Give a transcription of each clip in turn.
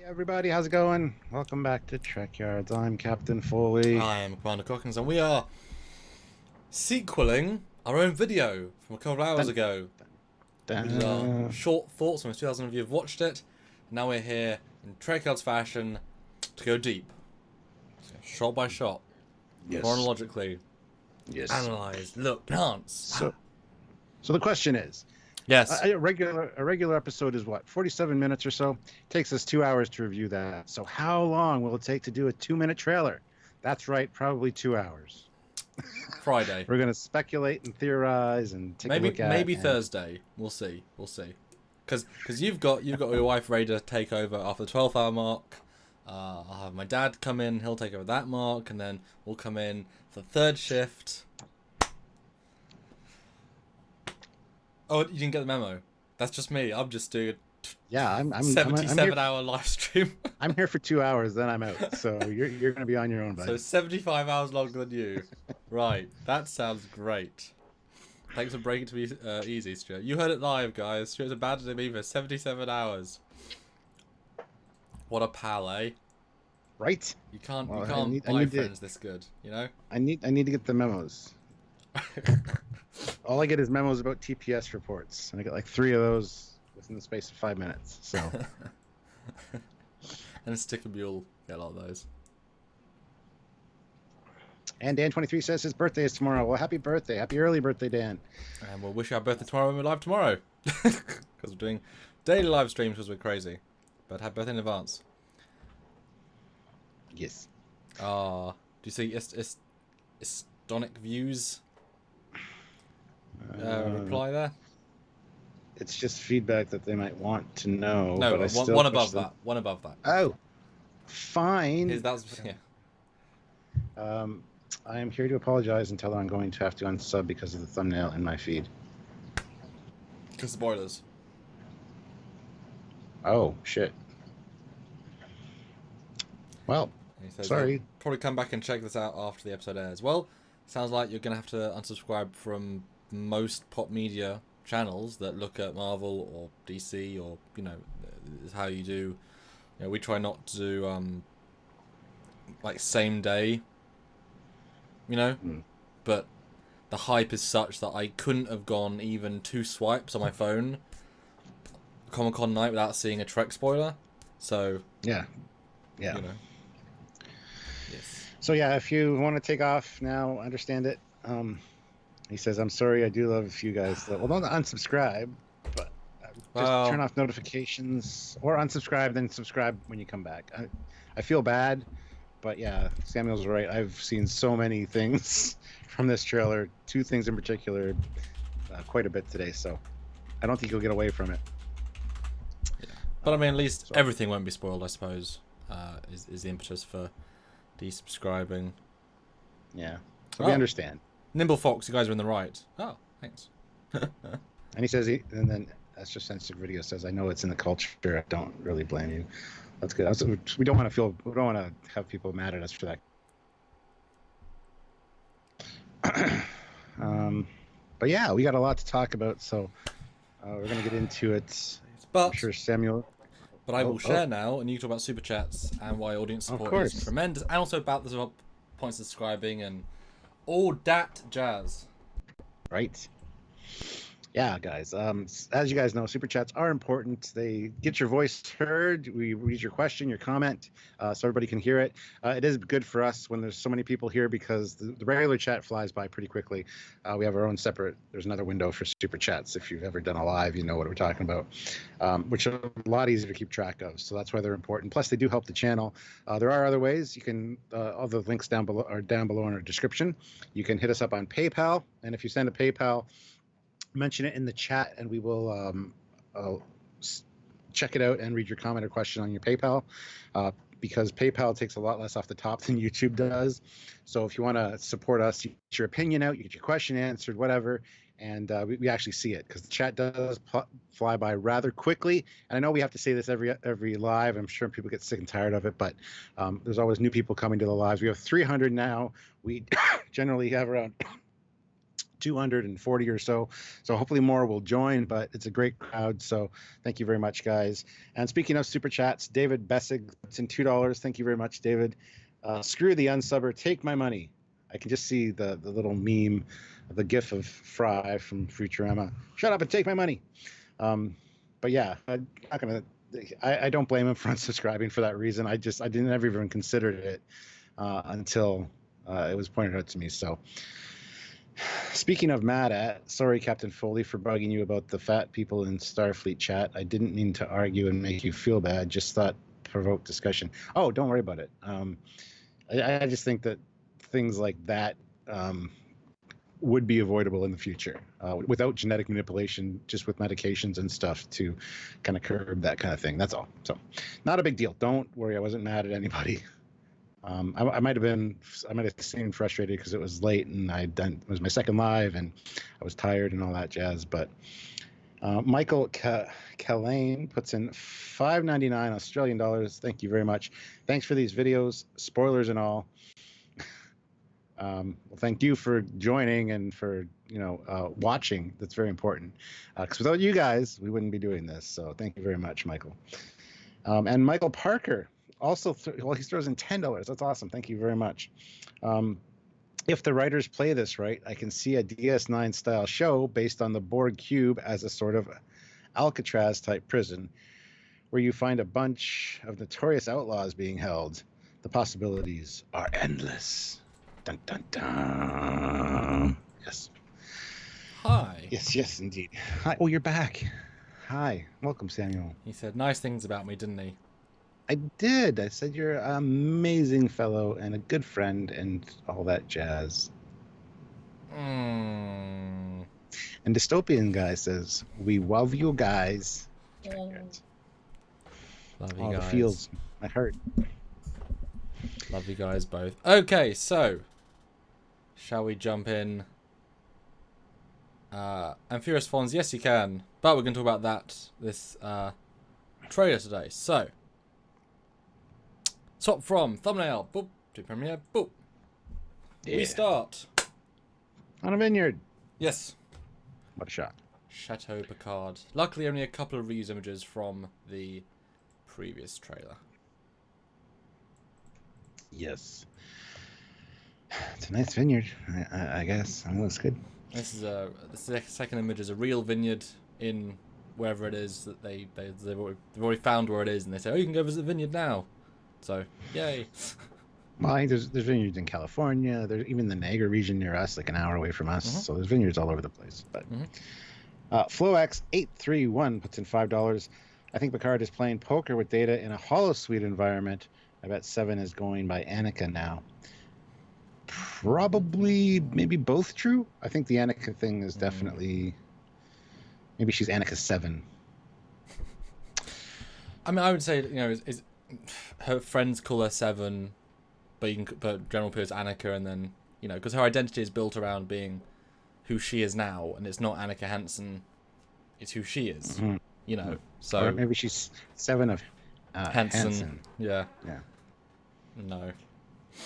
Everybody, how's it going? Welcome back to Trekyards. I'm Captain Foley. I am Commander Cockings, and we are sequeling our own video from a couple of hours ago. Which is our short thoughts. Almost 2,000 of you have watched it. Now we're here in Trekyards fashion to go deep. So, shot by shot. Yes. Chronologically. Yes. Analyze. Look. Dance. So the question is, yes. A regular episode is what, 47 minutes or so? It takes us 2 hours to review that. So how long will it take to do a 2-minute trailer? That's right, probably 2 hours. Friday. We're gonna speculate and theorize and take a look at maybe Thursday. We'll see. Because you've got your wife ready to take over after the 12th hour mark. I'll have my dad come in. He'll take over that mark, and then we'll come in for the third shift. Oh, you didn't get the memo. That's just me. I'm just doing I'm 77-hour live stream. I'm here for 2 hours, then I'm out. So you're gonna be on your own, buddy. So 75 hours longer than you. Right. That sounds great. Thanks for breaking to me easy, Stuart. You heard it live, guys. Stuart's abandoned me for 77 hours. What a pal, eh? Right? You can't Well, buy friends this good, you know? I need to get the memos. All I get is memos about TPS reports, and I get like 3 of those within the space of 5 minutes. So, and a sticker mule, get a lot of those. And Dan23 says his birthday is tomorrow. Well, happy birthday, happy early birthday, Dan. And we'll wish our birthday tomorrow when we're live tomorrow, because we're doing daily live streams because we're crazy. But happy birthday in advance. Yes. Do you see Estonic views? Reply there. It's just feedback that they might want to know. No, but one above that. One above that. Oh, fine. Yeah. I am here to apologize and tell them I'm going to have to unsub because of the thumbnail in my feed. Because spoilers. Oh shit. Well, sorry. Probably come back and check this out after the episode airs. Well, sounds like you're gonna have to unsubscribe from most pop media channels that look at Marvel or DC, or is how you do. We try not to do like same day. But the hype is such that I couldn't have gone even 2 swipes on my phone Comic-Con night without seeing a Trek spoiler. So yeah. Yes. So yeah, if you want to take off now, understand it. He says, "I'm sorry, I do love you guys. Well, don't unsubscribe, but just turn off notifications or unsubscribe, then subscribe when you come back." I feel bad, but yeah, Samuel's right. I've seen so many things from this trailer. 2 things in particular, quite a bit today. So I don't think you'll get away from it. Yeah. But I mean, at least everything won't be spoiled, I suppose. Is the impetus for desubscribing. Yeah. So we understand. Nimble Fox, you guys are in the right. Oh, thanks. And he says, and then that's just sensitive video says, "I know it's in the culture. I don't really blame you." That's good. We don't want to have people mad at us for that. But yeah, we got a lot to talk about, so we're gonna get into it. But I'm sure Samuel. But I will share now, and you can talk about super chats and why audience support is tremendous, and also about the points of subscribing and all that jazz. Right. Yeah, guys. As you guys know, super chats are important. They get your voice heard. We read your question, your comment, so everybody can hear it. It is good for us when there's so many people here because the regular chat flies by pretty quickly. We have our own separate. There's another window for super chats. If you've ever done a live, you know what we're talking about, which are a lot easier to keep track of. So that's why they're important. Plus, they do help the channel. There are other ways. You can. All the links down below in our description. You can hit us up on PayPal, and if you send a PayPal, mention it in the chat and we will check it out and read your comment or question on your PayPal, because PayPal takes a lot less off the top than YouTube does. So if you want to support us, you get your opinion out, you get your question answered, whatever, and we actually see it because the chat does fly by rather quickly. And I know we have to say this every live. I'm sure people get sick and tired of it, but there's always new people coming to the lives. We have 300 now. We generally have around 240 or so. So hopefully more will join, but it's a great crowd. So thank you very much, guys. And speaking of super chats, David Bessig puts in $2. Thank you very much, David. Screw the unsubber, take my money. I can just see the little meme, the gif of Fry from Futurama. Shut up and take my money. But yeah, I'm not gonna. I don't blame him for unsubscribing for that reason. I didn't ever even considered it until it was pointed out to me. So, speaking of mad at, sorry, Captain Foley, for bugging you about the fat people in Starfleet chat. I didn't mean to argue and make you feel bad. Just thought provoke discussion. Oh, don't worry about it. I just think that things like that would be avoidable in the future without genetic manipulation, just with medications and stuff to kind of curb that kind of thing. That's all. So not a big deal. Don't worry. I wasn't mad at anybody. I might have seemed frustrated because it was late and it was my second live and I was tired and all that jazz. But Michael Kalane puts in $5.99 Australian dollars. Thank you very much. Thanks for these videos, spoilers and all. Well, thank you for joining and for watching. That's very important because without you guys, we wouldn't be doing this. So thank you very much, Michael. And Michael Parker also, he throws in $10. That's awesome. Thank you very much. If the writers play this right, I can see a DS9 style show based on the Borg Cube as a sort of Alcatraz type prison where you find a bunch of notorious outlaws being held. The possibilities are endless. Dun, dun, dun. Yes. Hi. Yes, indeed. Hi. Oh, you're back. Hi. Welcome, Samuel. He said nice things about me, didn't he? I did. I said you're an amazing fellow and a good friend and all that jazz. And Dystopian Guy says, we love you guys. Love you all guys. The feels. I heard. Love you guys both. Okay, so shall we jump in? Amphibious Fawns, yes you can. But we're going to talk about this trailer today. So, swap from thumbnail, boop, to premiere, boop. Yeah. We start. On a Vineyard. Yes. What a shot. Chateau Picard. Luckily only a couple of reuse images from the previous trailer. Yes. It's a nice vineyard, I guess. I know it's good. This is the second image is a real vineyard in wherever it is that they've already found where it is, and they say, oh, you can go visit the vineyard now. So, yay. Well, I think there's vineyards in California. There's even the Niagara region near us, like an hour away from us. So there's vineyards all over the place. But FlowX831 puts in $5. I think Picard is playing poker with Data in a holosuite environment. I bet 7 is going by Annika now. Probably, maybe both true. I think the Annika thing is definitely... Maybe she's Annika 7. I mean, I would say, is her friends call her 7, but General Pierce Annika, and then, because her identity is built around being who she is now, and it's not Annika Hansen, it's who she is, so... Or maybe she's 7 of Hansen. Yeah. Yeah. No.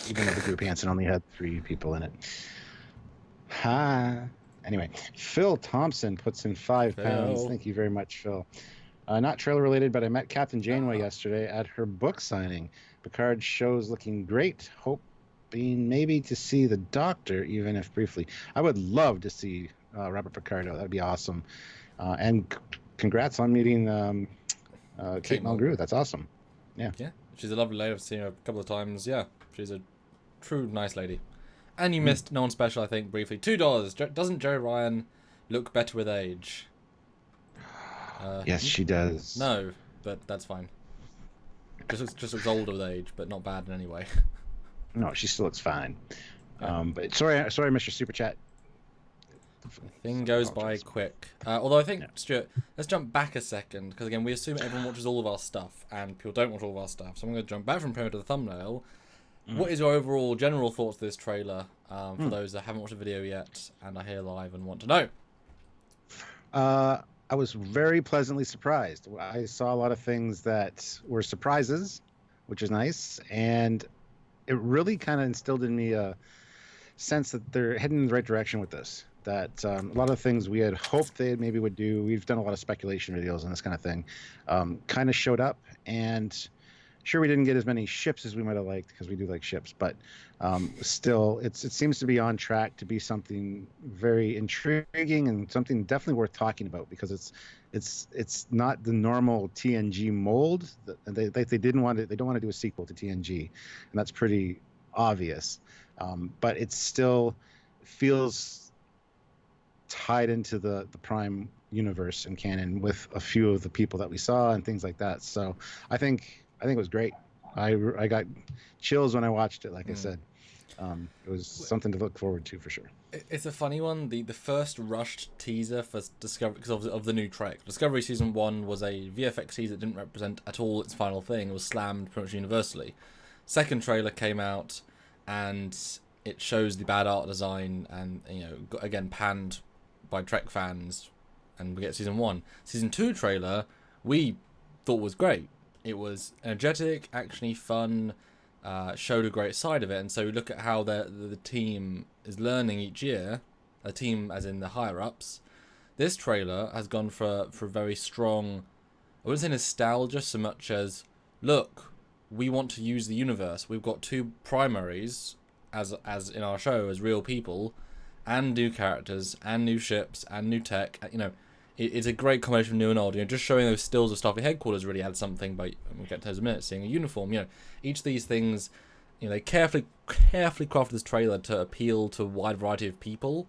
Even though the group Hansen only had 3 people in it. Anyway, Phil Thompson puts in £5. Thank you very much, Phil. Not trailer related, but I met Captain Janeway yesterday at her book signing. Picard show's looking great. Hoping maybe to see the Doctor, even if briefly. I would love to see Robert Picardo. That'd be awesome. And congrats on meeting Kate Mulgrew. That's awesome. Yeah. Yeah. She's a lovely lady. I've seen her a couple of times. Yeah. She's a true nice lady. And you missed no one special, I think, briefly. $2. Doesn't Jeri Ryan look better with age? Yes, she does. No, but that's fine. Just looks older with age, but not bad in any way. No, she still looks fine. Yeah. But sorry, Mr. Super Chat. Thing goes by quick. Although I think, Stuart, let's jump back a second, because again, we assume everyone watches all of our stuff, and people don't watch all of our stuff. So I'm going to jump back from premiere to the thumbnail. What is your overall general thoughts of this trailer for those that haven't watched the video yet and are here live and want to know? I was very pleasantly surprised. I saw a lot of things that were surprises, which is nice, and it really kind of instilled in me a sense that they're heading in the right direction with this. that a lot of things we had hoped they maybe would do. We've done a lot of speculation videos on this kind of thing. Kind of showed up, and sure, we didn't get as many ships as we might have liked because we do like ships, but still, it seems to be on track to be something very intriguing and something definitely worth talking about, because it's not the normal TNG mold. They didn't want to. They don't want to do a sequel to TNG, and that's pretty obvious. But it still feels tied into the Prime universe and canon with a few of the people that we saw and things like that. So I think it was great. I got chills when I watched it. Like I said, it was something to look forward to for sure. It's a funny one. The first rushed teaser for Discovery, because of the new Trek. Discovery Season 1 was a VFX teaser that didn't represent at all its final thing. It was slammed pretty much universally. Second trailer came out, and it shows the bad art design, and again panned by Trek fans, and we get Season 1. Season 2 trailer we thought was great. It was energetic, actiony, fun, showed a great side of it, and so we look at how the team is learning each year, a team as in the higher-ups. This trailer has gone for very strong, I wouldn't say nostalgia so much as, look, we want to use the universe. We've got two primaries, as in our show, as real people, and new characters, and new ships, and new tech. It's a great combination of new and old. Just showing those stills of Starfleet headquarters really adds something. But we'll get to those in a minute. Seeing a uniform, each of these things, they carefully crafted this trailer to appeal to a wide variety of people.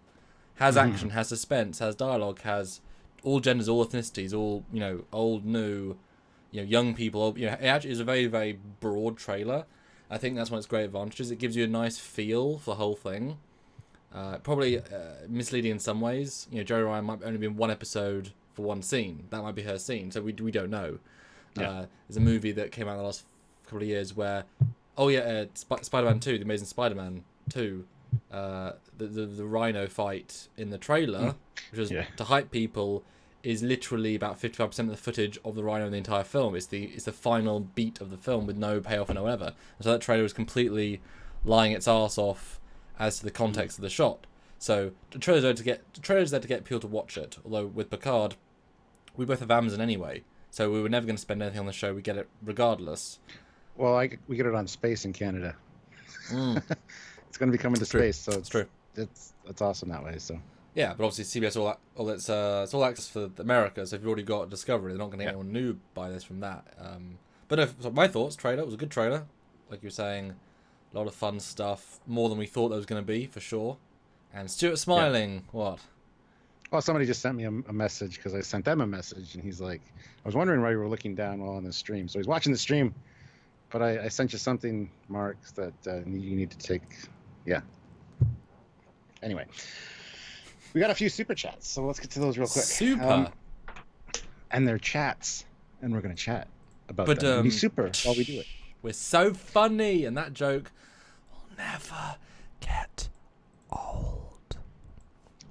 Has action, has suspense, has dialogue, has all genders, all ethnicities, all old, new, young people. It actually is a very, very broad trailer. I think that's one of its great advantages. It gives you a nice feel for the whole thing. Probably misleading in some ways. Jeri Ryan might have only been one episode for one scene. That might be her scene, so we don't know. Yeah. There's a movie that came out in the last couple of years where, Spider-Man 2, The Amazing Spider-Man 2, the Rhino fight in the trailer, which was to hype people, is literally about 55% of the footage of the Rhino in the entire film. It's the final beat of the film with no payoff and no whatever. And so that trailer was completely lying its arse off as to the context of the shot. So the trailer's there to get people to watch it. Although with Picard, we both have Amazon anyway, so we were never going to spend anything on the show. We get it regardless. Well, we get it on Space in Canada. It's going to be coming to Space, so it's true. It's awesome that way. So yeah, but obviously CBS it's all access for America. So if you've already got Discovery, they're not going to get anyone new by this from that. But no, so my thoughts. Trailer was a good trailer, like you were saying. A lot of fun stuff, more than we thought there was going to be, for sure. And Stuart smiling, what? Well, somebody just sent me a message because I sent them a message, and he's like, I was wondering why you were looking down while on the stream. So he's watching the stream, but I sent you something, Mark, that you need to take. Yeah. Anyway, we got a few super chats, so let's get to those real quick. Super. And they're chats, and we're going to chat about them. It'll be super while we do it. We're so funny, and that joke will never get old.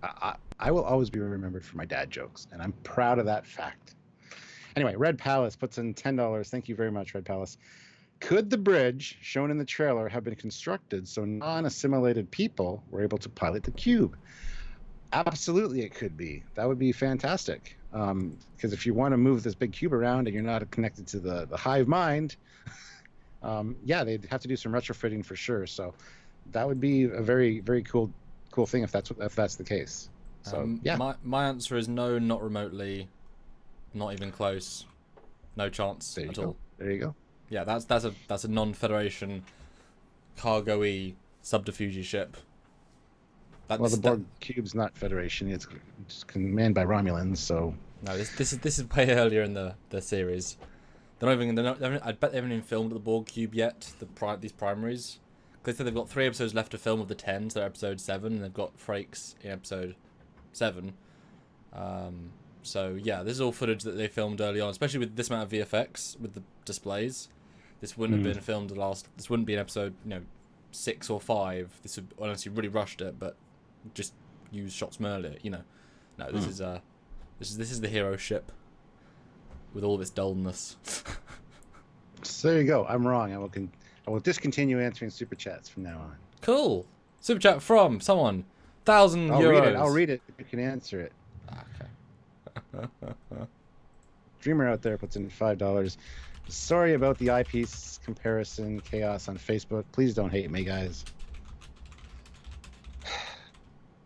I will always be remembered for my dad jokes, and I'm proud of that fact. Anyway, Red Palace puts in $10. Thank you very much, Red Palace. Could the bridge shown in the trailer have been constructed so non-assimilated people were able to pilot the cube? Absolutely, it could be. That would be fantastic. Because if you want to move this big cube around and you're not connected to the hive mind... they'd have to do some retrofitting for sure. So that would be a very, very cool thing if that's the case. So my answer is no, not remotely, not even close, no chance at all. There you go. Yeah, that's a non-Federation cargo-y subterfuge ship. The Borg Cube's not Federation; it's manned by Romulans. So no, this is way earlier in the series. I bet they haven't even filmed the Borg Cube yet. These primaries, because they've got 3 episodes left to film of the 10, so they're episode 7, and they've got Frakes in episode 7. So yeah, this is all footage that they filmed early on, especially with this amount of VFX with the displays. This wouldn't have been filmed This wouldn't be an episode 6 or 5. This would, unless you really rushed it, but just use shots from earlier. No, this is the hero ship. With all this dullness. So there you go. I'm wrong. I will discontinue answering super chats from now on. Cool. Super chat from someone. 1,000 I'll euros. read it. I'll read it. You can answer it. Okay. Dreamer out there puts in $5. Sorry about the eyepiece comparison chaos on Facebook. Please don't hate me, guys.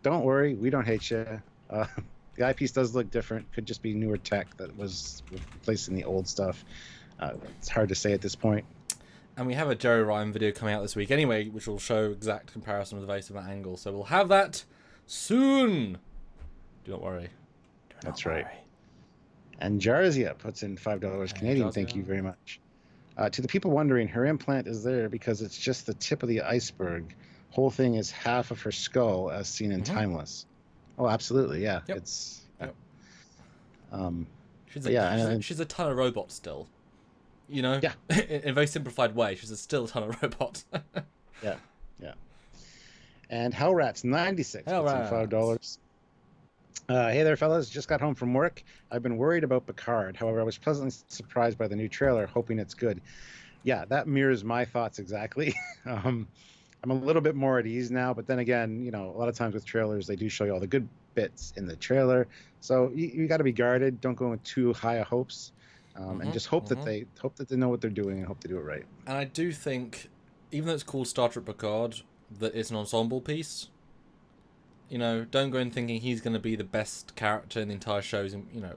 Don't worry, we don't hate you. The eyepiece does look different. Could just be newer tech that was replacing the old stuff. It's hard to say at this point. And we have a Jeri Ryan video coming out this week anyway, which will show exact comparison of the base of that angle. So we'll have that soon. Do not worry. That's right. And Jarzia puts in $5 Canadian. Jarzia. Thank you very much. To the people wondering, her implant is there because it's just the tip of the iceberg. Whole thing is half of her skull, as seen in Timeless. Oh, absolutely, yeah. Yep. It's Yep. She's a ton of robot still. You know, Yeah. in a very simplified way, she's still a ton of robot. Yeah. And Hellrats96 puts in $5. Hey there, fellas. Just got home from work. I've been worried about Picard. However, I was pleasantly surprised by the new trailer, hoping it's good. Yeah, that mirrors my thoughts exactly. I'm a little bit more at ease now, but then again, you know, a lot of times with trailers, they do show you all the good bits in the trailer. So you got to be guarded. Don't go with too high of hopes, and just hope that they know what they're doing and hope they do it right. And I do think, even though it's called Star Trek Picard, that it's an ensemble piece. You know, don't go in thinking he's going to be the best character in the entire show. You know,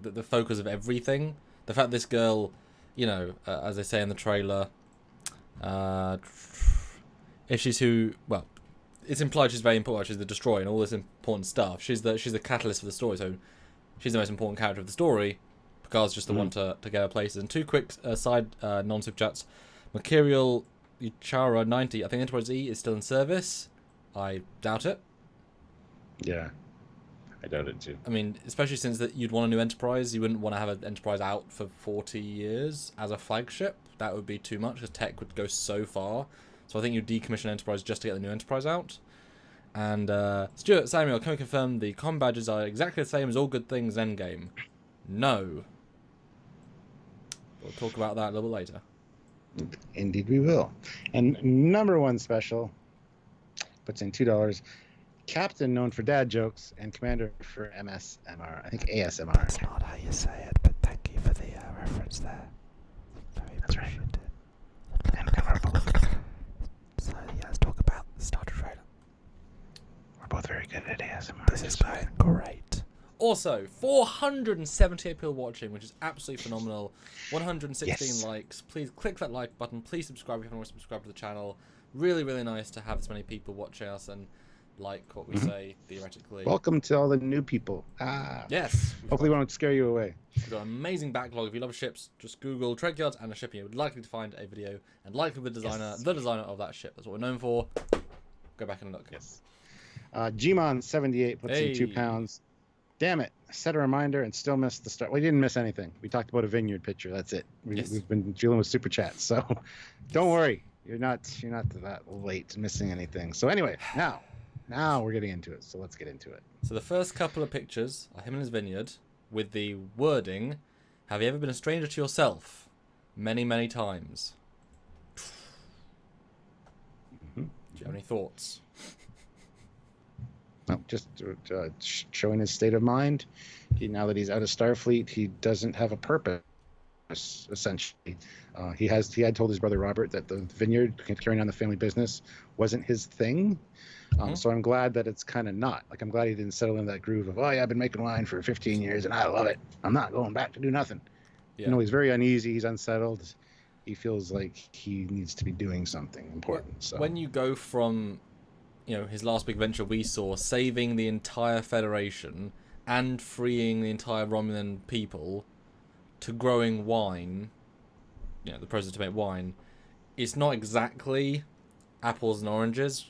the focus of everything. The fact this girl, you know, as they say in the trailer, if she's well, it's implied she's very important. She's the destroyer and all this important stuff. She's the catalyst for the story. So she's the most important character of the story. Picard's just the one to get her places. And two quick side non-super chats. Mercurial Uchara 90. I think Enterprise E is still in service. I doubt it. Yeah, I doubt it too. I mean, especially since that you'd want a new Enterprise. You wouldn't want to have an Enterprise out for 40 years as a flagship. That would be too much because tech would go so far. So I think you'd decommission Enterprise just to get the new Enterprise out. And Stuart, Samuel, can we confirm the combadges are exactly the same as all good things Endgame? No. We'll talk about that a little bit later. Indeed we will. And number one special puts in $2. Captain, known for dad jokes, and Commander for MSMR. I think ASMR. That's not how you say it, but thank you for the reference there. Very appreciated. And so yeah, let's talk about the starter trailer. We're both very good at ASMR. This is going great. Also, 478 people watching, which is absolutely phenomenal. 116 likes. Please click that like button. Please subscribe if you haven't already subscribed to the channel. Really, really nice to have this many people watching us and like what we say, theoretically. Welcome to all the new people. Yes. Hopefully we won't scare you away. We've got an amazing backlog. If you love ships, just Google Trekyards and a ship. You're likely to find a video and likely the designer of that ship. That's what we're known for. Go back and look. Yes. Gmon78 puts in £2. Damn it. I set a reminder and still missed the start. We didn't miss anything. We talked about a Vineyard picture. That's it. We've been dealing with super chats. So don't worry. You're not that late missing anything. So anyway, now we're getting into it. So let's get into it. So the first couple of pictures are him in his vineyard with the wording, "Have you ever been a stranger to yourself? Many, many times." Do you have any thoughts? No, just showing his state of mind. Now that he's out of Starfleet, he doesn't have a purpose, essentially. He had told his brother Robert that the Vineyard, carrying on the family business, wasn't his thing. So I'm glad that it's kind of not. Like, I'm glad he didn't settle in that groove of, I've been making wine for 15 years and I love it. I'm not going back to do nothing. Yeah. You know, he's very uneasy. He's unsettled. He feels like he needs to be doing something important. So when you go from, you know, his last big venture we saw, saving the entire Federation and freeing the entire Romulan people, to growing wine, you know, the process to make wine, it's not exactly apples and oranges,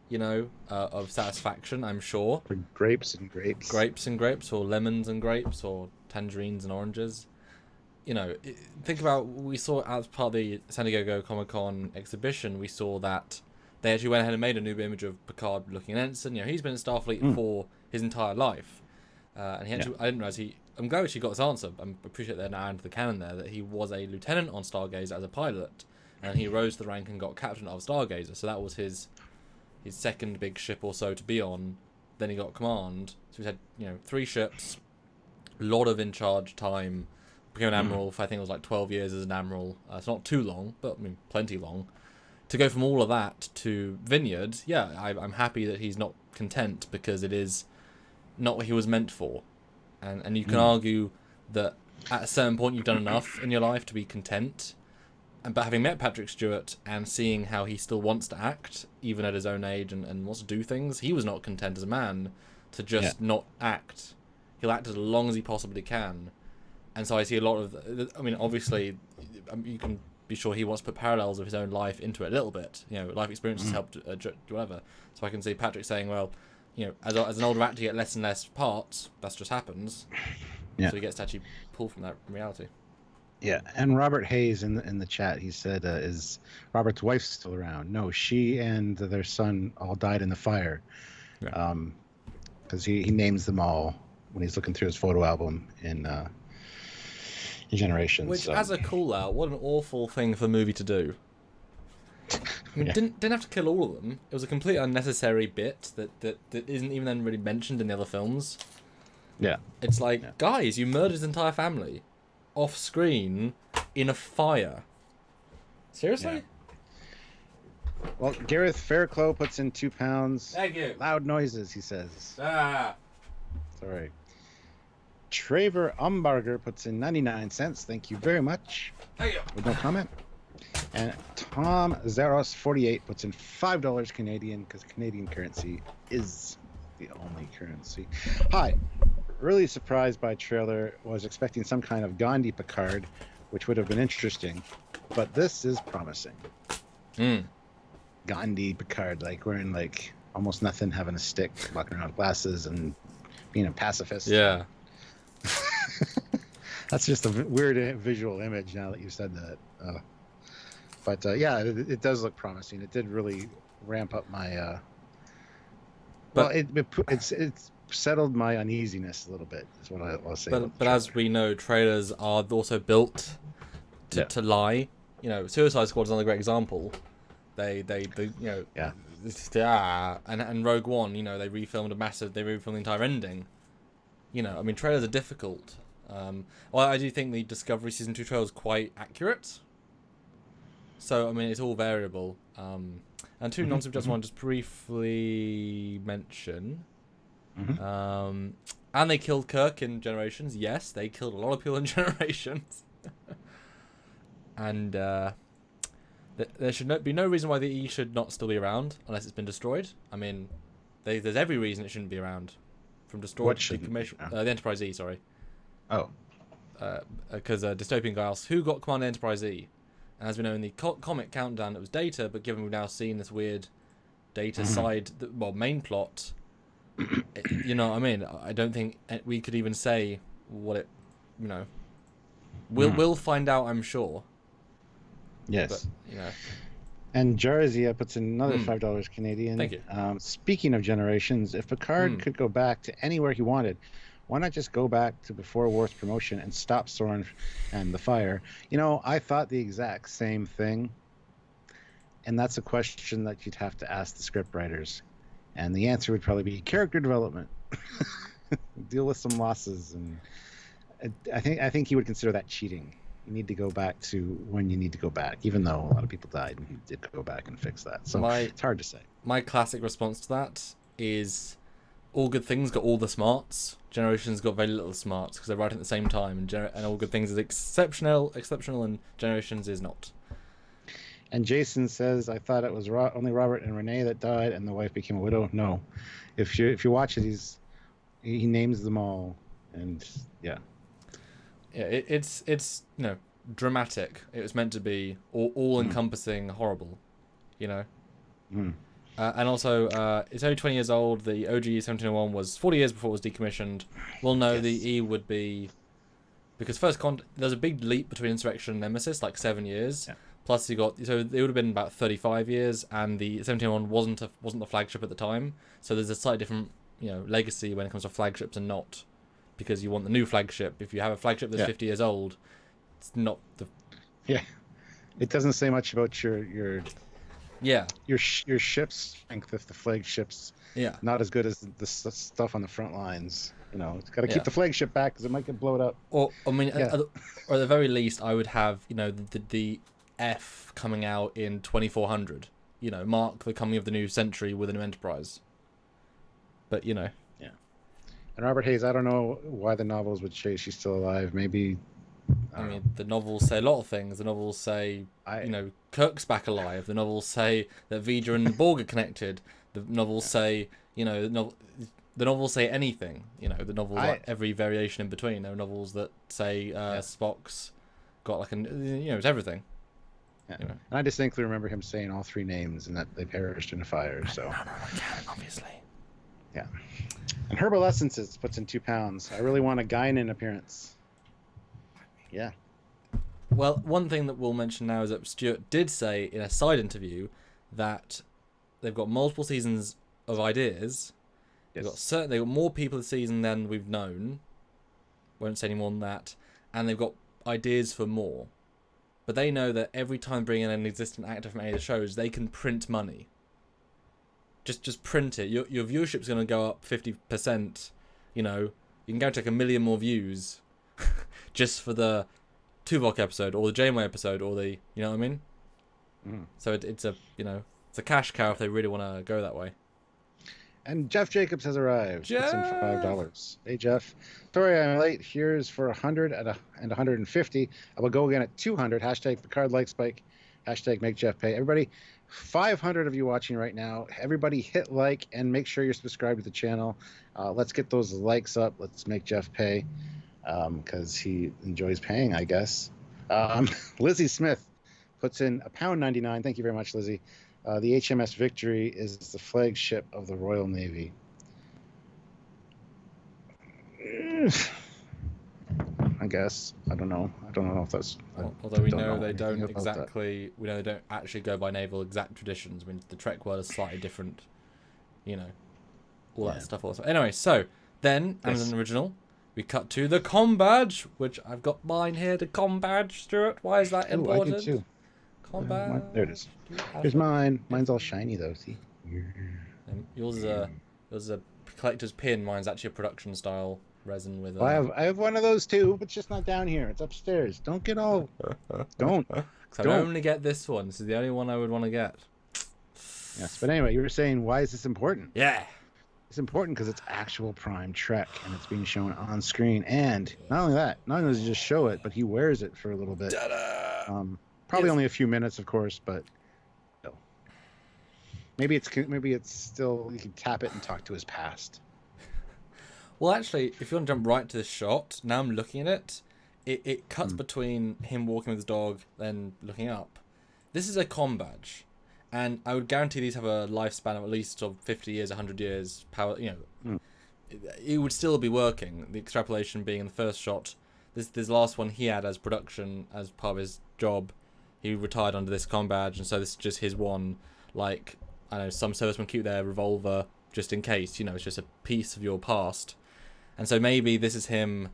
you know, of satisfaction, I'm sure. Or grapes and grapes. Grapes and grapes, or lemons and grapes, or tangerines and oranges. You know, think about, we saw as part of the San Diego Comic-Con exhibition, we saw that they actually went ahead and made a new image of Picard looking at ensign. You know, he's been in Starfleet for his entire life. And he actually, I didn't realize I'm glad she got this answer. I appreciate they're now into the canon there, that he was a lieutenant on Stargazer as a pilot, and he rose to the rank and got captain of Stargazer. So that was his second big ship or so to be on then he got command. So he's had 3 ships, a lot of in charge time. Became an admiral for I think it was like 12 years as an admiral. It's not too long, but I mean plenty long. To go from all of that to Vineyard, I'm happy that he's not content, because it is not what he was meant for. And you can argue that at a certain point you've done enough in your life to be content. But having met Patrick Stewart and seeing how he still wants to act, even at his own age, and wants to do things, he was not content as a man to just not act. He'll act as long as he possibly can. And so I see a lot of... I mean, obviously, you can be sure he wants to put parallels of his own life into it a little bit. Life experiences helped whatever. So I can see Patrick saying, well, as an older actor, you get less and less parts. That just happens. Yeah. So he gets to actually pull from that reality. Yeah, and Robert Hayes in the chat, he said, is Robert's wife still around? No, she and their son all died in the fire. Yeah. Because he names them all when he's looking through his photo album in Generations. Which, as a call-out, what an awful thing for the movie to do. I mean, didn't have to kill all of them. It was a completely unnecessary bit that isn't even then really mentioned in the other films. Yeah. It's like, guys, you murdered his entire family off screen in a fire. Seriously? Yeah. Well, Gareth Fairclough puts in £2. Thank you. Loud noises, he says. Sorry. Traver Umbarger puts in 99 cents. Thank you very much. Thank you. With no comment. And Tom Zeros48 puts in $5 Canadian, because Canadian currency is the only currency. Hi. Really surprised by trailer. Was expecting some kind of Gandhi Picard, which would have been interesting, but this is promising. Gandhi Picard, like wearing like almost nothing, having a stick, walking around with glasses, and being a pacifist. Yeah. That's just a weird visual image now that you said that. But yeah, it does look promising. It did really ramp up my. It's settled my uneasiness a little bit, is what I'll say. But as we know, trailers are also built to lie. Suicide Squad is another great example. They and Rogue One, they refilmed the entire ending. I mean, trailers are difficult. Well, I do think the Discovery Season 2 trailer is quite accurate. So, I mean, it's all variable. And two nonsense just want to just briefly mention. And they killed Kirk in Generations. Yes, they killed a lot of people in Generations. And there should be no reason why the E should not still be around unless it's been destroyed. I mean, there's every reason it shouldn't be around. From destroyed to decommission. The Enterprise E, sorry. Oh. Because Dystopian guy asked, who got Command Enterprise E? And as we know in the comic countdown, it was Data, but given we've now seen this weird Data side, main plot, you know what I mean? I don't think we could even say what it, we'll find out, I'm sure. Yes. But, And Jarzia puts in another $5 Canadian. Thank you. Speaking of Generations, if Picard could go back to anywhere he wanted, why not just go back to before Worf's promotion and stop Soren and the fire? I thought the exact same thing. And that's a question that you'd have to ask the scriptwriters. And the answer would probably be character development. Deal with some losses. And I think he would consider that cheating. You need to go back to when you need to go back, even though a lot of people died, and he did go back and fix that. So it's hard to say. My classic response to that is All Good Things got all the smarts. Generations got very little smarts because they're writing at the same time, and All Good Things is exceptional, and Generations is not. And Jason says, I thought it was only Robert and Renee that died, and the wife became a widow. No, if you watch it, he names them all, and yeah. Yeah, it's dramatic. It was meant to be all-encompassing horrible, And also, it's only 20 years old. The OG 1701 was 40 years before it was decommissioned. Well, no, the E would be... Because there's a big leap between Insurrection and Nemesis, like 7 years. Yeah. Plus, so it would have been about 35 years, and the 1701 wasn't the flagship at the time. So there's a slightly different, legacy when it comes to flagships and not... Because you want the new flagship. If you have a flagship that's 50 years old, it's not the... Yeah. It doesn't say much about your Yeah, your ship's strength if the flagship's yeah, not as good as the stuff on the front lines. It's got to yeah. keep the flagship back because it might get blown up. Or I mean, Yeah. or at the very least, I would have the F coming out in 2400. Mark the coming of the new century with a new Enterprise. But Yeah. And Robert Hayes, I don't know why the novels would say she's still alive. Maybe. I mean, the novels say a lot of things. The novels say, Kirk's back alive. The novels say that Vidra and the Borg are connected. The novels say, the novels say anything. The novels like every variation in between. There are novels that say Spock's got like it's everything. Yeah. And I distinctly remember him saying all three names and that they perished in a fire. So. No, obviously. Yeah. And Herbal Essences puts in 2 pounds. I really want a Guinan appearance. Yeah. Well, one thing that we'll mention now is that Stuart did say in a side interview that they've got multiple seasons of ideas. Yes. They've got more people this season than we've known. Won't say any more than that. And they've got ideas for more. But they know that every time they bring in an existing actor from any of the shows, they can print money. Just print it. Your viewership's going to go up 50%. You can go take 1 million more views just for the Tuvok episode or the Janeway episode or the, you know what I mean? So it's a cash cow if they really want to go that way. And Jeff Jacobs has arrived. Puts in $5. Hey Jeff, sorry I'm late. Here's for 100 and 150. I will go again at 200. Hashtag Picard like spike. Hashtag make Jeff pay. Everybody, 500 of you watching right now. Everybody hit like and make sure you're subscribed to the channel. Let's get those likes up. Let's make Jeff pay because he enjoys paying, I guess. Lizzie Smith puts in £1.99. Thank you very much, Lizzie. The HMS Victory is the flagship of the Royal Navy. I guess. I don't know if that's. Although we know they don't exactly. We know they don't actually go by naval exact traditions. I mean, the Trek world is slightly different. All that stuff also. Anyway, so then Amazon Original, we cut to the combadge, which I've got mine here. The combadge, Stuart. Why is that important? I do too. Combadge. There it is. Here's mine. Mine's all shiny though. See. Yours is a collector's pin. Mine's actually a production style resin with. Well, I have one of those too, but it's just not down here. It's upstairs. Don't get all. Don't. I only get this one. This is the only one I would want to get. Yes, but anyway, you were saying why is this important? Yeah. It's important because it's actual Prime Trek and it's being shown on screen. And not only that, not only does he just show it, but he wears it for a little bit. Probably only a few minutes, of course, but no. Maybe it's still you can tap it and talk to his past. Well, actually, if you want to jump right to this shot, now I'm looking at it. It cuts between him walking with his dog, then looking up. This is a combadge, and I would guarantee these have a lifespan of at least 50 years, 100 years. Power, it would still be working. The extrapolation being in the first shot. This last one he had as production as part of his job. He retired under this combadge, and so this is just his one. Like, I know some servicemen keep their revolver just in case. It's just a piece of your past. And so maybe this is him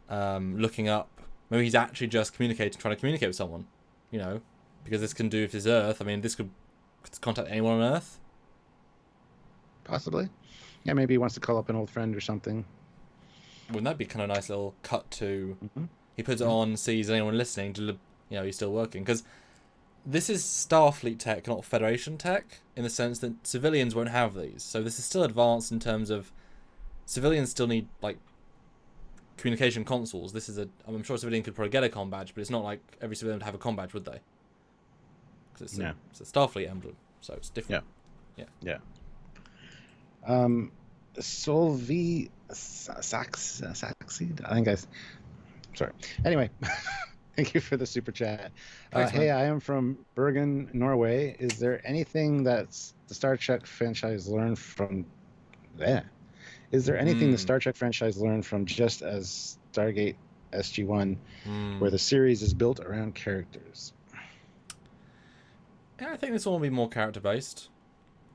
looking up. Maybe he's actually just trying to communicate with someone, because this can do if it's Earth. I mean, this could contact anyone on Earth. Possibly. Yeah, maybe he wants to call up an old friend or something. Wouldn't that be kind of a nice little cut to... He puts it on, sees anyone listening, he's still working. Because this is Starfleet tech, not Federation tech, in the sense that civilians won't have these. So this is still advanced in terms of... Civilians still need, communication consoles. I'm sure a civilian could probably get a combadge, but it's not like every civilian would have a combadge, would they? Because it's a Starfleet emblem, so it's different. Yeah. Solvi Saxid. I think sorry. Anyway, thank you for the super chat. Thanks, hey, I am from Bergen, Norway. Is there anything that's the Star Trek franchise learned from there? Is there anything the Star Trek franchise learned from just as Stargate SG-1, where the series is built around characters? Yeah, I think this one will be more character-based.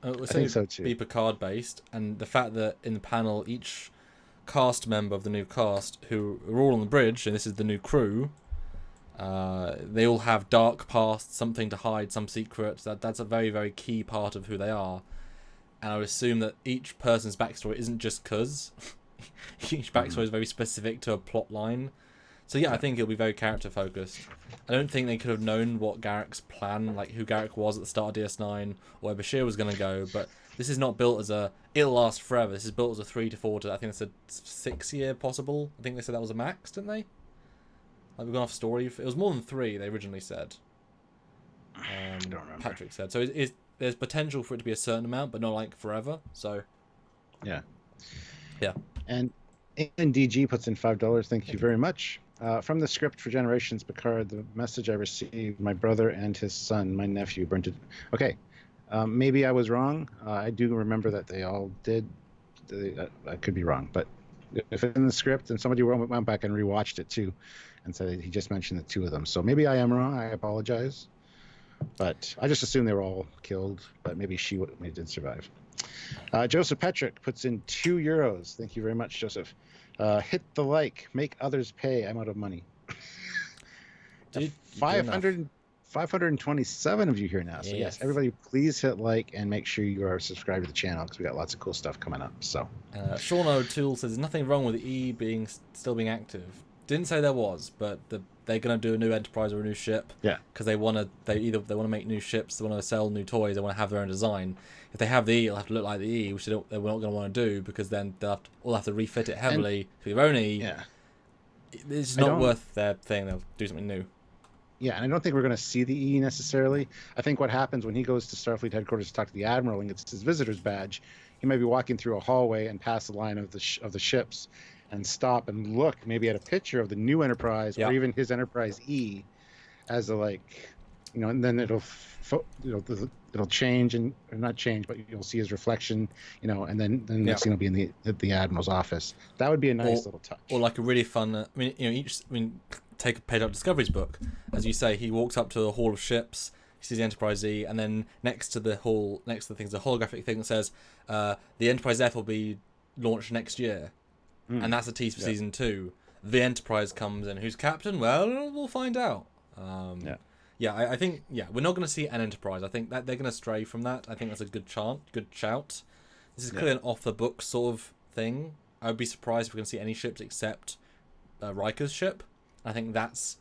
I think so too. Be Picard-based, and the fact that in the panel each cast member of the new cast, who are all on the bridge, and this is the new crew, They all have dark pasts, something to hide, some secrets. That's a very, very key part of who they are. And I would assume that each person's backstory isn't just cuz. Each backstory is very specific to a plot line. So yeah, I think it'll be very character focused. I don't think they could have known what Garrick's plan, like who Garrick was at the start of DS9, or where Bashir was going to go, but this is not built as it'll last forever. This is built as a 3 to 4 to, I think it's a 6-year possible. I think they said that was a max, didn't they? Like, we've gone off story. It was more than 3, they originally said. I don't remember. Patrick said. So there's potential for it to be a certain amount, but not like forever. So yeah. Yeah. And DG puts in $5. Thank you very much. From the script for Generations Picard, the message I received, my brother and his son, my nephew, burnt it. Okay. Maybe I was wrong. I do remember that they all did. I could be wrong, but if it's in the script, and somebody went back and rewatched it too, and said he just mentioned the 2 of them. So maybe I am wrong. I apologize. But I just assumed they were all killed, but maybe she did survive. Joseph Petrick puts in €2. Thank you very much, Joseph. Hit the like, make others pay. I'm out of money. 527 of you here now. So yes, everybody please hit like and make sure you are subscribed to the channel because we got lots of cool stuff coming up. So Sean O'Toole says there's nothing wrong with E still being active. Didn't say there was, but they're gonna do a new Enterprise or a new ship. Yeah. Because they want to make new ships, they want to sell new toys, they want to have their own design. If they have the E, it'll have to look like the E, which they're not going to want to do because then they'll have to refit it heavily to their own E. Yeah. It's not worth their thing. They'll do something new. Yeah, and I don't think we're going to see the E necessarily. I think what happens when he goes to Starfleet headquarters to talk to the Admiral and gets his visitor's badge, he might be walking through a hallway and past the line of the ships and stop and look maybe at a picture of the new Enterprise or even his Enterprise E as a and then it'll change or not change, but you'll see his reflection, and then next thing will be in the Admiral's office. That would be a nice little touch. Or like a really fun. Take a page out of Discovery's book, as you say, he walks up to the Hall of Ships, he sees the Enterprise E, and then next to the thing's a holographic thing that says the Enterprise F will be launched next year, and that's a tease for season 2. The Enterprise comes in. Who's captain? Well, we'll find out. I think we're not going to see an Enterprise. I think that they're going to stray from that. I think that's a good shout. This is clearly an off the book sort of thing. I would be surprised if we're going to see any ships except Riker's ship. I think that's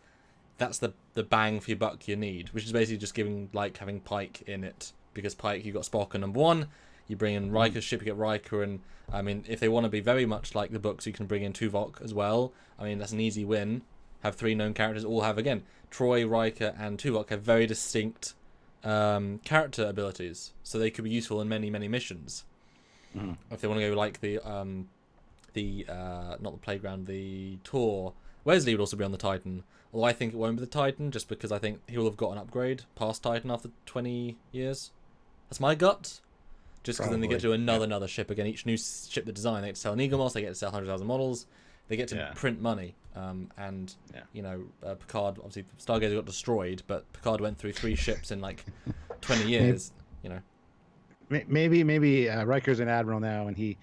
the bang for your buck you need, which is basically just having Pike in it, because Pike, you got Spock and number 1. You bring in Riker's ship, you get Riker, and I mean, if they want to be very much like the books, you can bring in Tuvok as well. I mean, that's an easy win. Have 3 known characters, all have, again, Troy, Riker, and Tuvok have very distinct character abilities, so they could be useful in many, many missions. If they want to go like not the playground, the tour. Wesley would also be on the Titan, although I think it won't be the Titan, just because I think he will have got an upgrade past Titan after 20 years. That's my gut. Just because then they get to another ship again. Each new ship they design, they get to sell an Eaglemoss, they get to sell 100,000 models, they get to print money. Picard, obviously Stargazer got destroyed, but Picard went through 3 ships in 20 years. Maybe Riker's an admiral now, and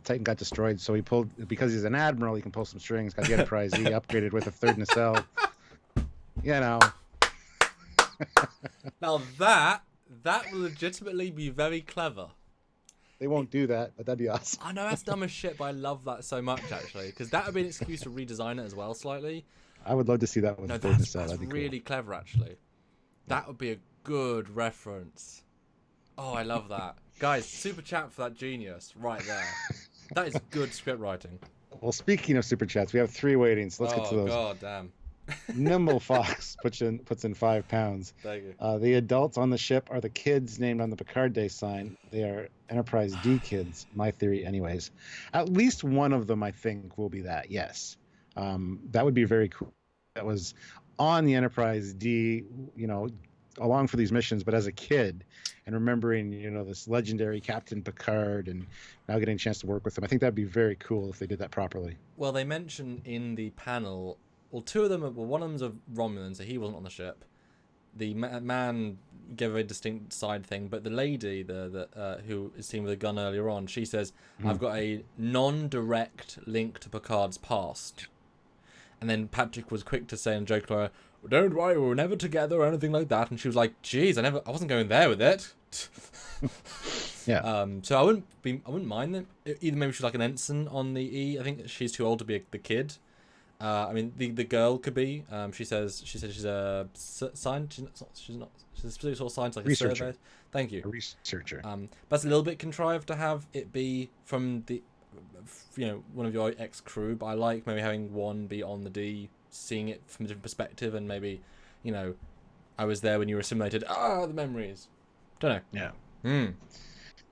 Titan got destroyed, so because he's an admiral, he can pull some strings. Got the Enterprise E upgraded with a 3rd nacelle. Now that will legitimately be very clever. They won't do that, but that'd be awesome. I know that's dumb as shit, but I love that so much, actually, because that would be an excuse to redesign it as well slightly. I would love to see that with a 3rd nacelle. That's really clever, actually. That would be a good reference. Oh, I love that. Guys, super chat for that genius right there. That is good script writing. Well, speaking of super chats, we have 3 waiting, so let's get to those. Oh, god damn. Nimble Fox puts in £5. Thank you. The adults on the ship are the kids named on the Picard Day sign. They are Enterprise D kids, my theory anyways. At least one of them, I think, will be that, yes. That would be very cool. That was on the Enterprise D, along for these missions, but as a kid, and remembering, this legendary Captain Picard, and now getting a chance to work with him. I think that'd be very cool if they did that properly. Well, they mentioned in the panel, one of them's a Romulan, so he wasn't on the ship. The man gave a very distinct side thing, but the lady, who is seen with a gun earlier on, she says, I've got a non-direct link to Picard's past. And then Patrick was quick to say and joke to her, "Don't worry, we were never together or anything like that." And she was like, "Geez, I wasn't going there with it." Yeah. So I wouldn't mind them. Either maybe she's like an ensign on the E. I think she's too old to be the kid. I mean, the girl could be. She said she's a scientist. She's not. She's a specific sort of scientist, like Researcher. a surveyor. Thank you. A researcher. That's a little bit contrived to have it be from the, one of your ex crew. But I like maybe having one be on the D, seeing it from a different perspective, and maybe, I was there when you were assimilated. The memories. Don't know. Yeah.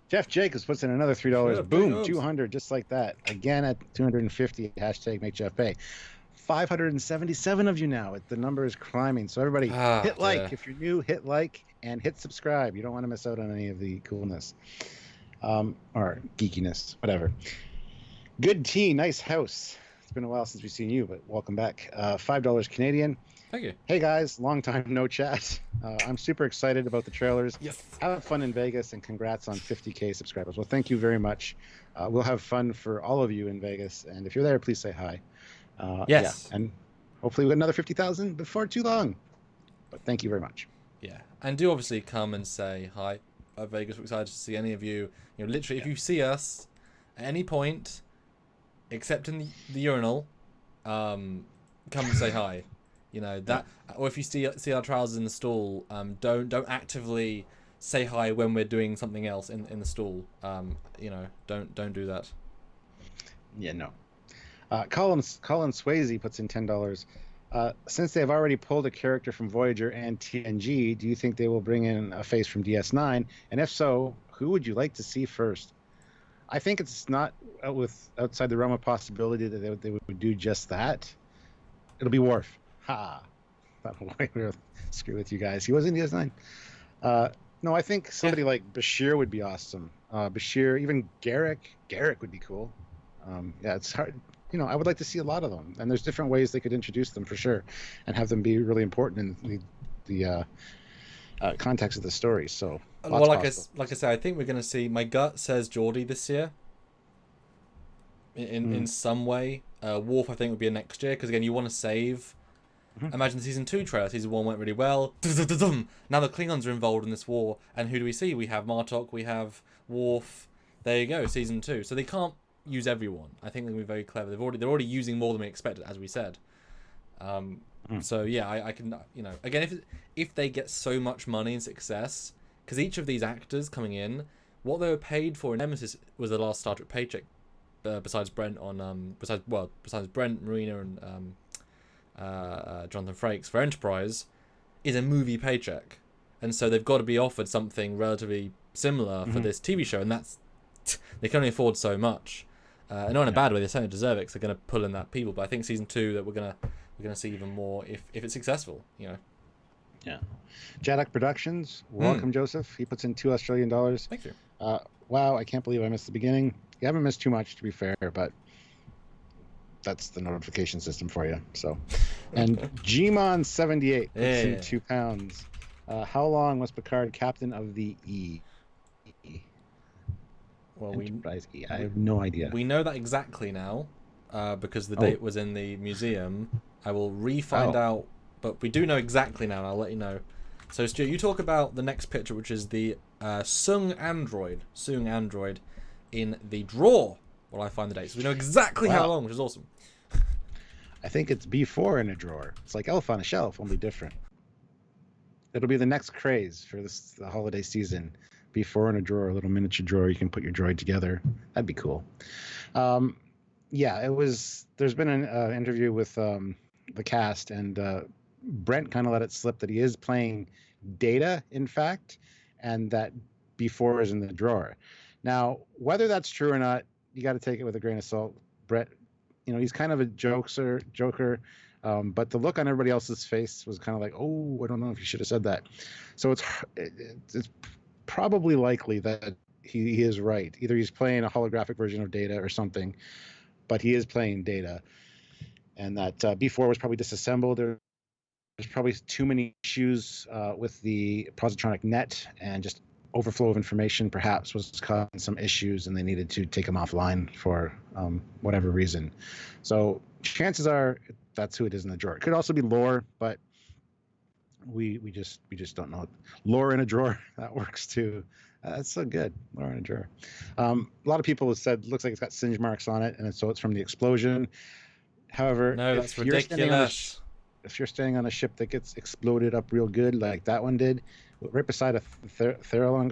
Jeff Jacobs puts in another $3. Yeah, Boom, Jacobs. 200, just like that. Again at 250. Hashtag make Jeff pay. 577 of you now. The number is climbing. So everybody, hit like. Yeah. If you're new, hit like and hit subscribe. You don't want to miss out on any of the coolness or geekiness, whatever. Good tea, nice house. It's been a while since we've seen you, but welcome back. $5 Canadian. Thank you. Hey guys, long time no chat. I'm super excited about the trailers. Yes. Have fun in Vegas, and congrats on 50K subscribers. Well, thank you very much. We'll have fun for all of you in Vegas, and if you're there, please say hi. Yes. Yeah, and hopefully we get another 50,000 before too long. But thank you very much. Yeah, and do obviously come and say hi at Vegas. We're excited to see any of you. Literally, if you see us at any point, except in the urinal, come and say hi. That, or if you see our trousers in the stall, don't actively say hi when we're doing something else in the stall. Don't do that. Yeah, no. Colin Swayze puts in $10. Since they've already pulled a character from Voyager and TNG, do you think they will bring in a face from DS9? And if so, who would you like to see first? I think it's not outside the realm of possibility that they would do just that. It'll be Worf. Ha! Screw with you guys. He was in DS9. No, I think somebody like Bashir would be awesome. Bashir, even Garrick. Garrick would be cool. It's hard. I would like to see a lot of them, and there's different ways they could introduce them for sure, and have them be really important in the context of the story. So, well, like I said, I think we're going to see. My gut says Geordie this year. In some way, Worf I think would be a next year, because again you want to save. Imagine the season 2 trailer. Season 1 went really well. Now the Klingons are involved in this war, and who do we see? We have Martok, we have Worf. There you go, season 2. So they can't use everyone. I think they're going to be very clever. They're already using more than we expected, as we said. So yeah, I can again if they get so much money and success, because each of these actors coming in, what they were paid for in Nemesis was the last Star Trek paycheck. Besides Brent besides Brent, Marina, and Jonathan Frakes for Enterprise, is a movie paycheck, and so they've got to be offered something relatively similar for this TV show, and that's they can only afford so much. Not in a bad way. They certainly deserve it, because they're going to pull in that people. But I think season 2 that we're gonna see even more if it's successful. Yeah. Jaddock Productions. Welcome, Joseph. He puts in $2 Australian. Thank you. Wow, I can't believe I missed the beginning. You haven't missed too much, to be fair, but that's the notification system for you. So, and Gmon78 puts in £2. How long was Picard captain of the E? Well, Enterprise E. I have no idea. We know that exactly now, because the date was in the museum. I will re-find out, but we do know exactly now, and I'll let you know. So, Stu, you talk about the next picture, which is the Sung android in the drawer. While I find the date, so we know exactly how long, which is awesome. I think it's B4 in a drawer. It's like Elf on a Shelf, only different. It'll be the next craze for the holiday season. B4 in a drawer, a little miniature drawer. You can put your droid together. That'd be cool. It was. There's been an interview with the cast, and Brent kind of let it slip that he is playing Data, in fact, and that B4 is in the drawer. Now, whether that's true or not, you got to take it with a grain of salt. Brett, he's kind of a joker, but the look on everybody else's face was kind of like, oh, I don't know if you should have said that. So it's probably likely that he is right. Either he's playing a holographic version of Data or something, but he is playing Data. And that B4 was probably disassembled. There's probably too many issues with the positronic net, and just overflow of information perhaps was causing some issues, and they needed to take him offline for whatever reason. So chances are that's who it is in the drawer. It could also be lore, but we just don't know. Lore in a drawer, that works too. That's so good. Lore in a drawer. A lot of people have said looks like it's got singe marks on it, and so it's from the explosion. However, No, that's ridiculous. If you're standing on a ship that gets exploded up real good, like that one did, right beside a Theraron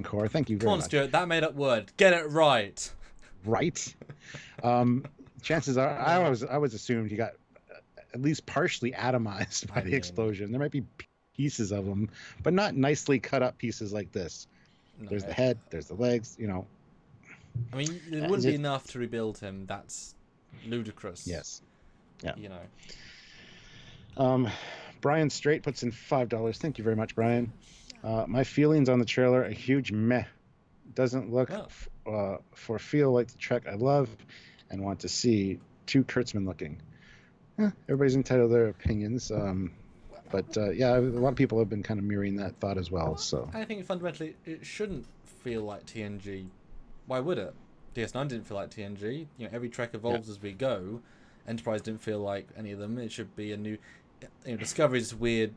core. Thank you very much. Come on, Stuart, that made up word. Get it right. Right. Chances are, I always assumed he got at least partially atomized by the explosion. There might be pieces of them, but not nicely cut up pieces like this. No. There's the head, there's the legs, you know. I mean, it wouldn't be enough to rebuild him. That's ludicrous. Yes. Yeah. You know. Brian Straight puts in $5. Thank you very much, Brian. My feelings on the trailer, a huge meh. Doesn't look for feel like the Trek I love and want to see. Too Kurtzman looking. Everybody's entitled to their opinions. But yeah, a lot of people have been kind of mirroring that thought as well. So I think fundamentally it shouldn't feel like TNG. Why would it? DS9 didn't feel like TNG. You know, every Trek evolves as we go. Enterprise didn't feel like any of them. It should be a new. You know, Discovery is this weird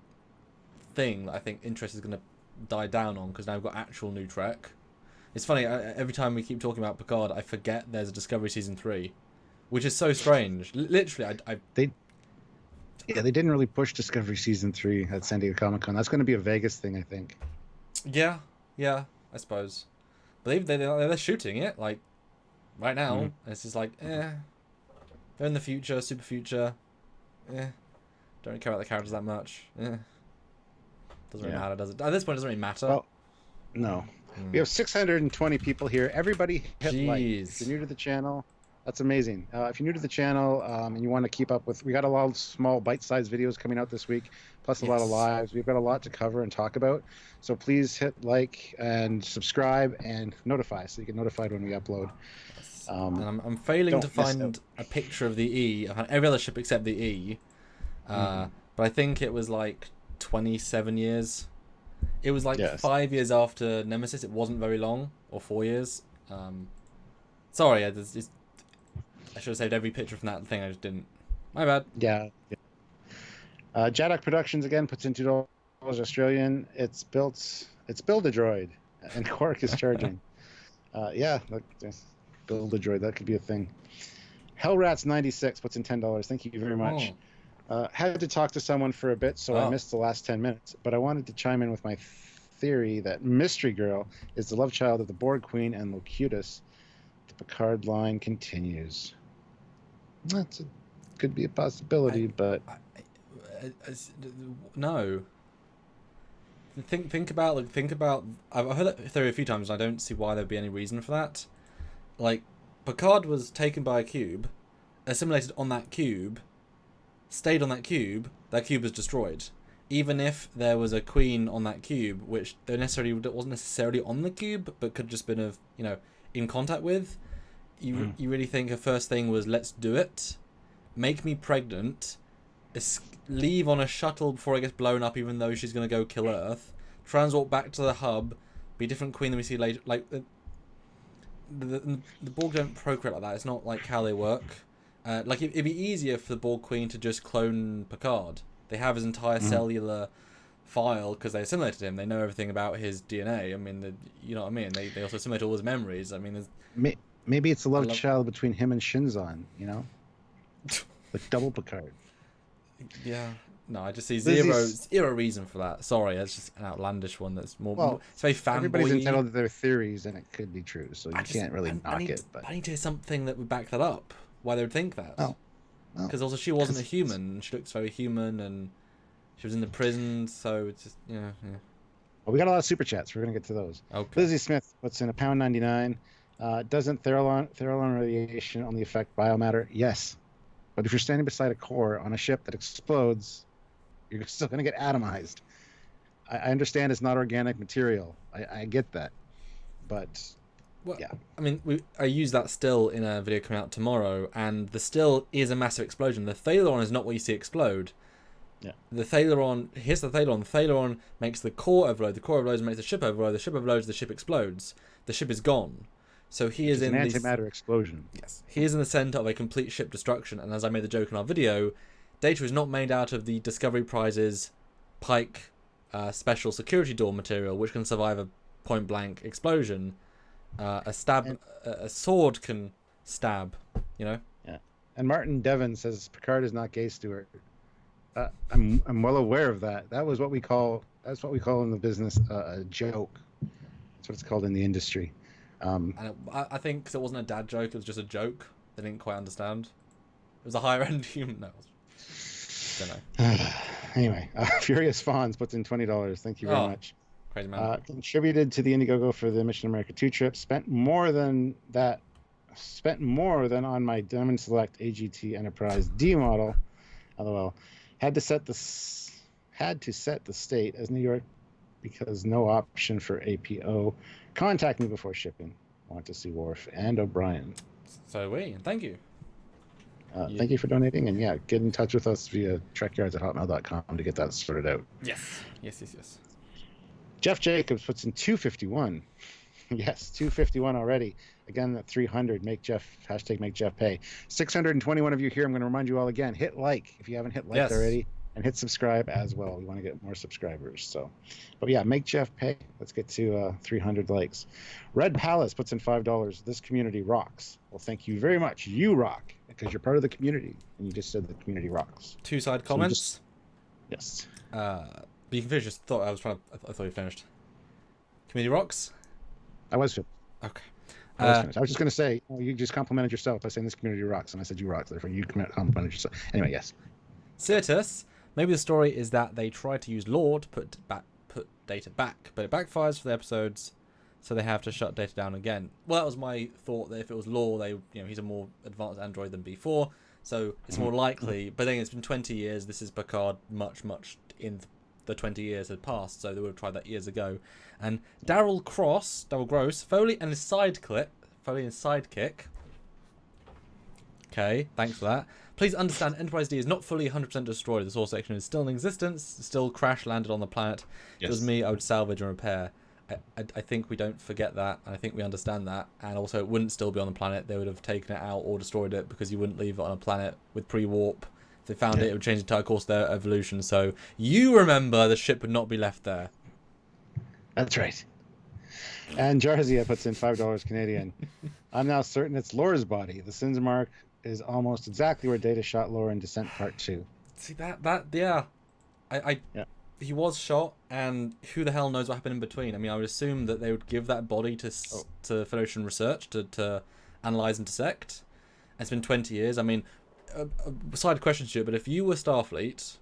thing that I think interest is going to die down on because now we've got actual new Trek. It's funny. Every time we keep talking about Picard, I forget there's a Discovery season 3, which is so strange. Literally, they didn't really push Discovery season 3 at San Diego Comic-Con. That's going to be a Vegas thing, I think. Yeah, I suppose. But they're shooting it like right now. Mm-hmm. It's just like, they're in the future, super future. Don't really care about the characters that much. Doesn't really matter, does it? At this point, it doesn't really matter. Well, no. We have 620 people here. Everybody hit like. If you're new to the channel, that's amazing. If you're new to the channel and you want to keep up with, we got a lot of small bite-sized videos coming out this week, plus a lot of lives. We've got a lot to cover and talk about. So please hit like and subscribe and notify so you get notified when we upload. And I'm failing to find a picture of the E. I've had every other ship except the E. But I think it was like 27 years. It was like 5 years after Nemesis. It wasn't very long, or 4 years. Sorry, I should have saved every picture from that thing. I just didn't. My bad. Yeah. Jaddock Productions again puts in $2 Australian. It's Build-A-Droid, and Quark is charging. Look, Build-A-Droid. That could be a thing. Hellrats96 puts in $10. Thank you very much. Had to talk to someone for a bit, so I missed the last 10 minutes. But I wanted to chime in with my theory that Mystery Girl is the love child of the Borg Queen and Locutus. The Picard line continues. Could be a possibility, but no. Think about. I've heard that theory a few times, and I don't see why there'd be any reason for that. Like, Picard was taken by a cube, assimilated on that cube, stayed on that cube was destroyed. Even if there was a queen on that cube, which wasn't necessarily on the cube, but could just been in contact with, you really think her first thing was, let's do it, make me pregnant, leave on a shuttle before it gets blown up, even though she's going to go kill Earth, transport back to the hub, be a different queen than we see later. Like, the Borg don't procreate like that. It's not like how they work. Like, it'd be easier for the Borg Queen to just clone Picard. They have his entire cellular file because they assimilated him. They know everything about his DNA. I mean, you know what I mean? They also assimilate all his memories. I mean, maybe it's a love child between him and Shinzon, you know? Like double Picard. Yeah. No, I just see zero reason for that. Sorry, it's just an outlandish one that's more it's very fanboy. Everybody's entitled to their theories, and it could be true, so you can't really knock it. But I need to hear something that would back that up. Why they would think that? Because also she wasn't a human. She looks very human, and she was in the prison, so it's just yeah. Well, we got a lot of super chats. We're gonna get to those. Okay. Lizzie Smith puts in £1.99. Doesn't Theralon radiation only affect biomatter? Yes, but if you're standing beside a core on a ship that explodes, you're still gonna get atomized. I understand it's not organic material. I get that, but. Well, yeah. I mean, I use that still in a video coming out tomorrow, and the still is a massive explosion. The Thalaron is not what you see explode. Yeah. The Thalaron, here's the Thalaron. The Thalaron makes the core overload. The core overloads, makes the ship overload. The ship overloads, the ship explodes. The ship is gone. So he is an in antimatter explosion. Yes, he is in the center of a complete ship destruction, and as I made the joke in our video, Data is not made out of the Discovery Prize's Pike special security door material, which can survive a point-blank explosion. A sword can stab, you know. Yeah. And Martin Devon says Picard is not gay, Stuart. I'm well aware of that. That's what we call in the business a joke. That's what it's called in the industry. And I think 'cause it wasn't a dad joke, it was just a joke. They didn't quite understand. It was a higher end human. No, don't know. Anyway, Furious Fawns puts in $20. Thank you very much. Crazy man. Contributed to the Indiegogo for the Mission America 2 trip. Spent more than on my Diamond Select AGT Enterprise D model. LOL. Had to set the state as New York because no option for APO. Contact me before shipping. Want to see Worf and O'Brien. So thank you. Thank you for donating, and get in touch with us via trekyards@hotmail.com to get that sorted out. Yes. Jeff Jacobs puts in $251. Yes, $251 already. Again, at 300. Make Jeff pay. 621 of you here. I'm going to remind you all again. Hit like if you haven't hit like already, and hit subscribe as well. We want to get more subscribers. So, but make Jeff pay. Let's get to 300 likes. Red Palace puts in $5. This community rocks. Well, thank you very much. You rock because you're part of the community, and you just said the community rocks. Two-side comments. Yes. But you can finish. I thought you finished. Community rocks. I was finished. Okay. I was just going to say, you just complimented yourself by saying this community rocks, and I said you rock, therefore you complimented yourself. Anyway, yes. Certus, maybe the story is that they try to use lore to put Data back, but it backfires for the episodes, so they have to shut Data down again. Well, that was my thought, that if it was lore, he's a more advanced android than B4, so it's more likely, but then it's been 20 years, this is Picard much in the 20 years had passed, so they would have tried that years ago. And Daryl Gross, Foley and his sidekick. Okay, thanks for that. Please understand, Enterprise D is not fully 100% destroyed. The source section is still in existence, still crash landed on the planet. Yes. If it was me, I would salvage and repair. I think we don't forget that, and I think we understand that. And also, it wouldn't still be on the planet. They would have taken it out or destroyed it, because you wouldn't leave it on a planet with pre-warp. If they found it would change the entire course of their evolution. So you remember the ship would not be left there. That's right. And Jarzia puts in $5 Canadian. I'm now certain it's Laura's body. The Sins mark is almost exactly where Data shot Laura in Descent Part 2. See he was shot, and who the hell knows what happened in between. I mean, I would assume that they would give that body to Federation Research to analyze and dissect. It's been 20 years. I mean, side question to it, but if you were Starfleet,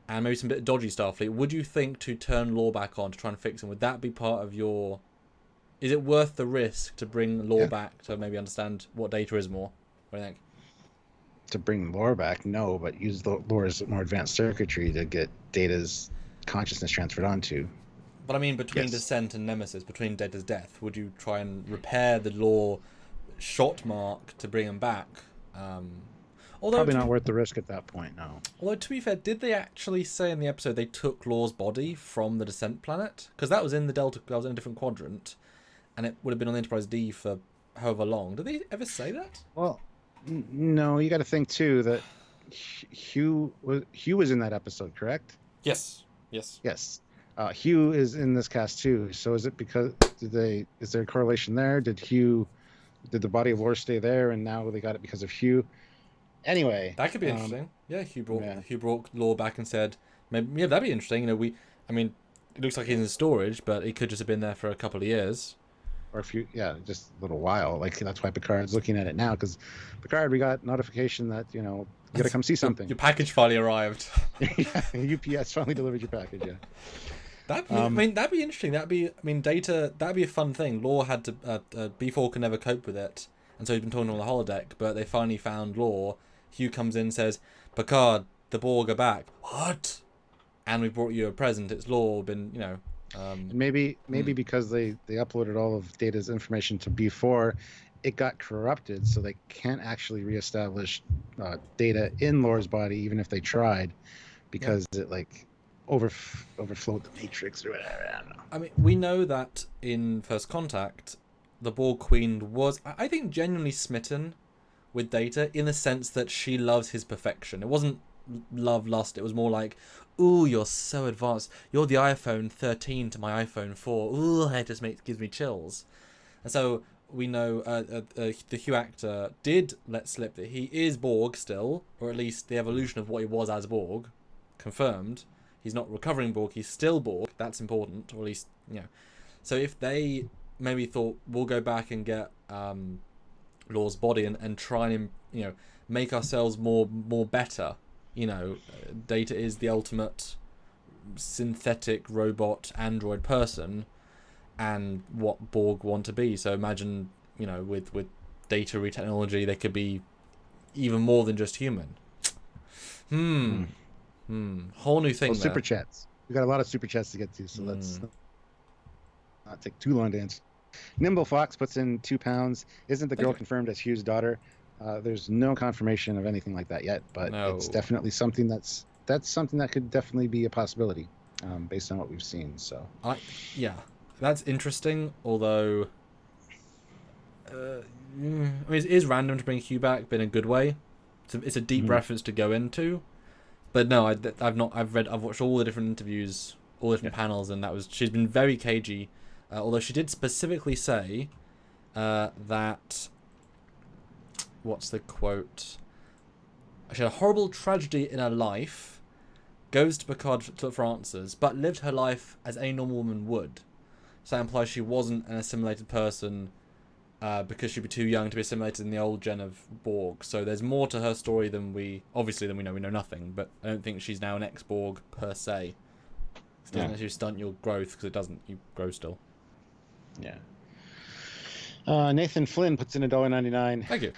and maybe some bit dodgy Starfleet, would you think to turn Lore back on to try and fix him? Would that be part of your... Is it worth the risk to bring Lore back to maybe understand what Data is more? What do you think? To bring Lore back, no, but use Lore's more advanced circuitry to get Data's consciousness transferred onto. But I mean, between Descent and Nemesis, between Data's death, would you try and repair the Lore shot mark to bring him back? Probably not worth the risk at that point, no. Although, to be fair, did they actually say in the episode they took Lore's body from the Descent planet? Because that was in the Delta, that was in a different quadrant, and it would have been on the Enterprise D for however long. Did they ever say that? Well, no, you got to think, too, that Hugh was in that episode, correct? Yes. Hugh is in this cast, too. So is it because, is there a correlation there? Did the body of Lore stay there, and now they got it because of Hugh? Anyway, that could be interesting. Hugh brought Lore back and said, maybe that'd be interesting. It looks like he's in storage, but he could just have been there for a couple of years, or just a little while. Like that's why Picard's looking at it now, because Picard, we got notification that you gotta come see something. Your package finally arrived. UPS finally delivered your package. Yeah. That'd be interesting. Data. That'd be a fun thing. Lore had to. B4 can never cope with it, and so he's been talking on the holodeck. But they finally found Lore. Hugh comes in and says, Picard, the Borg are back. What? And we brought you a present. It's Lore been, Maybe because they uploaded all of Data's information to B4, it got corrupted, so they can't actually reestablish Data in Lore's body, even if they tried, because it overflowed the Matrix or whatever. I don't know. I mean, we know that in First Contact, the Borg Queen was, I think, genuinely smitten with Data in the sense that she loves his perfection. It wasn't love lust. It was more like, ooh, you're so advanced. You're the iPhone 13 to my iPhone 4. Ooh, it just gives me chills. And so we know the Hugh actor did let slip that he is Borg still, or at least the evolution of what he was as Borg, confirmed. He's not recovering Borg, he's still Borg. That's important, or at least, you know. So if they maybe thought, we'll go back and get Law's body and try and, you know, make ourselves more better. You know, Data is the ultimate synthetic robot android person, and what Borg want to be. So imagine, you know, with Data re-technology, they could be even more than just human. Whole new thing. Well, super chats. We got a lot of super chats to get to, so let's not take too long to answer. Nimble Fox puts in £2. Isn't the girl confirmed as Hugh's daughter? There's no confirmation of anything like that yet, but it's definitely something that's something that could definitely be a possibility, based on what we've seen. So yeah, that's interesting. Although, I mean, it is random to bring Hugh back, but in a good way. It's a deep reference to go into. But no, I've watched all the different interviews, all the different panels, and she's been very cagey. Although she did specifically say that, what's the quote? She had a horrible tragedy in her life, goes to Picard for answers, but lived her life as any normal woman would. So that implies she wasn't an assimilated person because she'd be too young to be assimilated in the old gen of Borg. So there's more to her story than we know. We know nothing, but I don't think she's now an ex-Borg per se. It doesn't actually stunt your growth, because it doesn't. You grow still. Yeah. Nathan Flynn puts in $1.99. Thank you.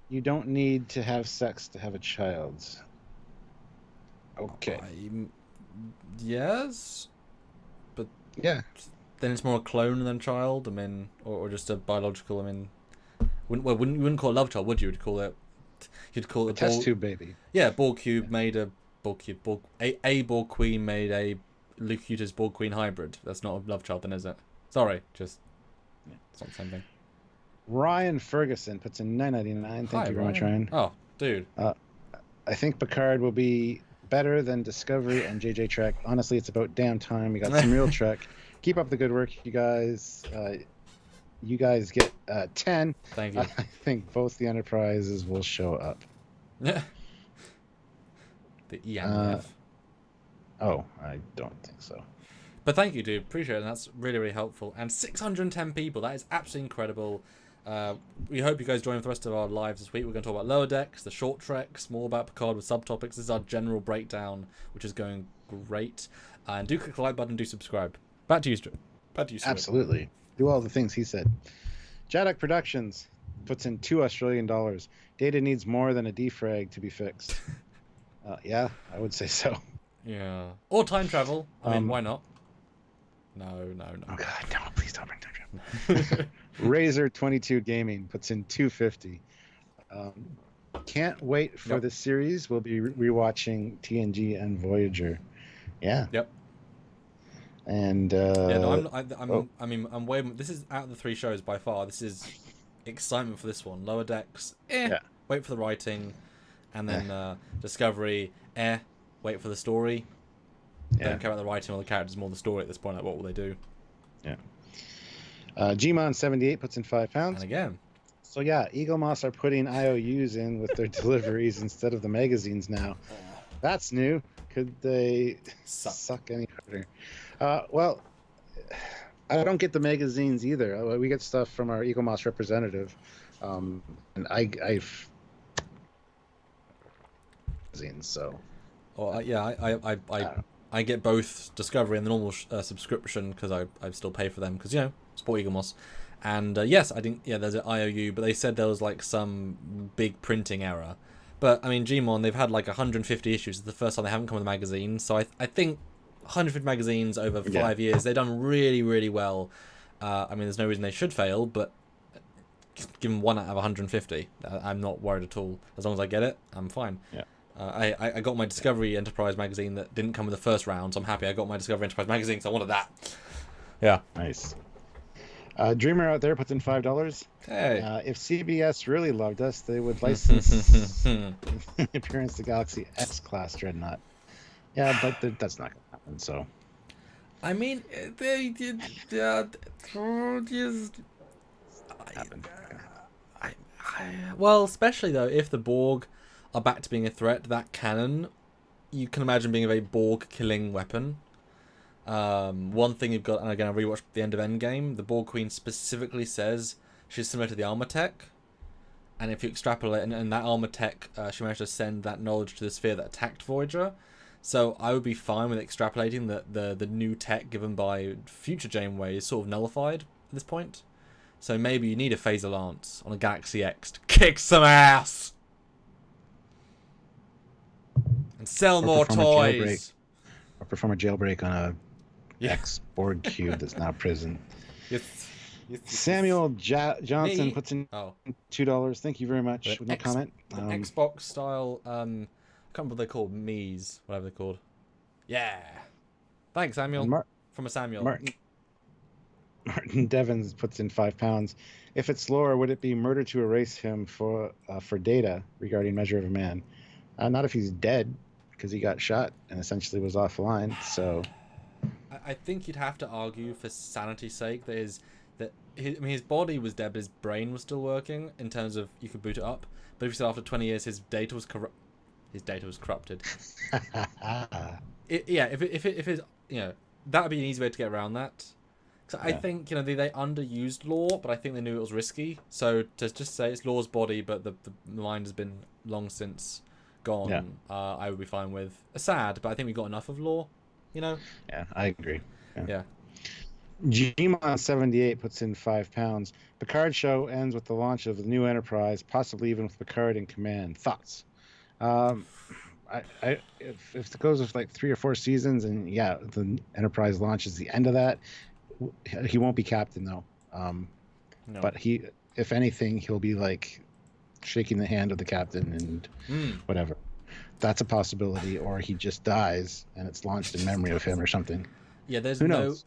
You don't need to have sex to have a child. Okay. Yes, but yeah, then it's more a clone than a child. I mean, or just a biological. I mean, you wouldn't call it a love child, would you? You'd call it a test tube baby. Yeah, Borg Cube made a Borg Cube. A Borg Queen made a Locutus Borg Queen hybrid. That's not a love child, then, is it? Sorry, it's not the same thing. Ryan Ferguson puts in $9.99. Thank you very much, Ryan. Oh, dude. I think Picard will be better than Discovery and JJ Trek. Honestly, it's about damn time we got some real Trek. Keep up the good work, you guys. You guys get 10. Thank you. I think both the Enterprises will show up. Yeah. The EMF. Oh, I don't think so. But thank you, dude. Appreciate it. That's really, really helpful. And 610 people. That is absolutely incredible. We hope you guys join for the rest of our lives this week. We're going to talk about Lower Decks, the short treks, more about Picard with subtopics. This is our general breakdown, which is going great. And do click the like button, do subscribe. Back to you, Stuart. Absolutely. Do all the things he said. Jaddock Productions puts in $2 Australian. Data needs more than a defrag to be fixed. Yeah, I would say so. Yeah. Or time travel. I mean, why not? No. Oh God, no! Please don't bring time travel. Razor 22 Gaming puts in $2.50. Can't wait for the series. We'll be rewatching TNG and Voyager. Yeah. Yep. And I'm way. This is out of the 3 shows by far. This is excitement for this one. Lower Decks. Wait for the writing, and then Discovery. Wait for the story. Don't care about the writing or the characters, more the story at this point. Like, what will they do? Yeah. Gmon78 puts in £5. And again. So yeah, Eagle Moss are putting IOUs in with their deliveries instead of the magazines now. That's new. Could they suck any harder? Well, I don't get the magazines either. We get stuff from our Eagle Moss representative, and I've magazines. So. Well, I get both Discovery and the normal subscription because I still pay for them because, you know, support Eagle Moss. And yes, I think, there's an IOU, but they said there was like some big printing error. But I mean, Gmon, they've had like 150 issues. It's the first time they haven't come with a magazine. So I think 150 magazines over 5 years, they've done really, really well. I mean, there's no reason they should fail, but give them 1 out of 150. I'm not worried at all. As long as I get it, I'm fine. Yeah. I got my Discovery Enterprise magazine that didn't come in the first round, so I'm happy I got my Discovery Enterprise magazine, so I wanted that. Yeah. Nice. Dreamer out there puts in $5. Hey. If CBS really loved us, they would license appearance to Galaxy X class dreadnought. Yeah, but that's not going to happen. So, I mean, they did. Just. Well, especially though, if the Borg are back to being a threat, that cannon, you can imagine being a very Borg killing weapon. One thing you've got, and again, I rewatched the end of Endgame. The Borg Queen specifically says she's similar to the armor tech, and if you extrapolate, and that armor tech, she managed to send that knowledge to the sphere that attacked Voyager. So I would be fine with extrapolating that the new tech given by future Janeway is sort of nullified at this point. So maybe you need a phaser lance on a Galaxy X to kick some ass and sell more toys. Or perform a jailbreak on a X Borg Cube that's now prison. Yes. Samuel Johnson puts in $2. Thank you very much. With no comment. Xbox style. I can't remember what they're called. Mii's, whatever they're called. Yeah. Thanks, Samuel. From a Samuel. Martin Devons puts in £5. If it's lore, would it be murder to erase him for data regarding Measure of a Man? Not if he's dead, because he got shot and essentially was offline. So, I think you'd have to argue, for sanity's sake, his body was dead, but his brain was still working. In terms of you could boot it up, but if you said after 20 years his data was corrupted. If it's that would be an easy way to get around that. So I think they underused lore, but I think they knew it was risky. So to just say it's lore's body, but the mind has been long since gone. I would be fine with. Sad, but I think we got enough of lore. Yeah, I agree. Yeah. Gmon78 puts in £5. Picard show ends with the launch of the new Enterprise, possibly even with Picard in command. Thoughts? If it goes with like 3 or 4 seasons, and the Enterprise launches the end of that, he won't be captain though. No. But if anything, he'll be like shaking the hand of the captain and whatever. That's a possibility, or he just dies and it's launched in memory of him or something. Yeah, there's Who knows?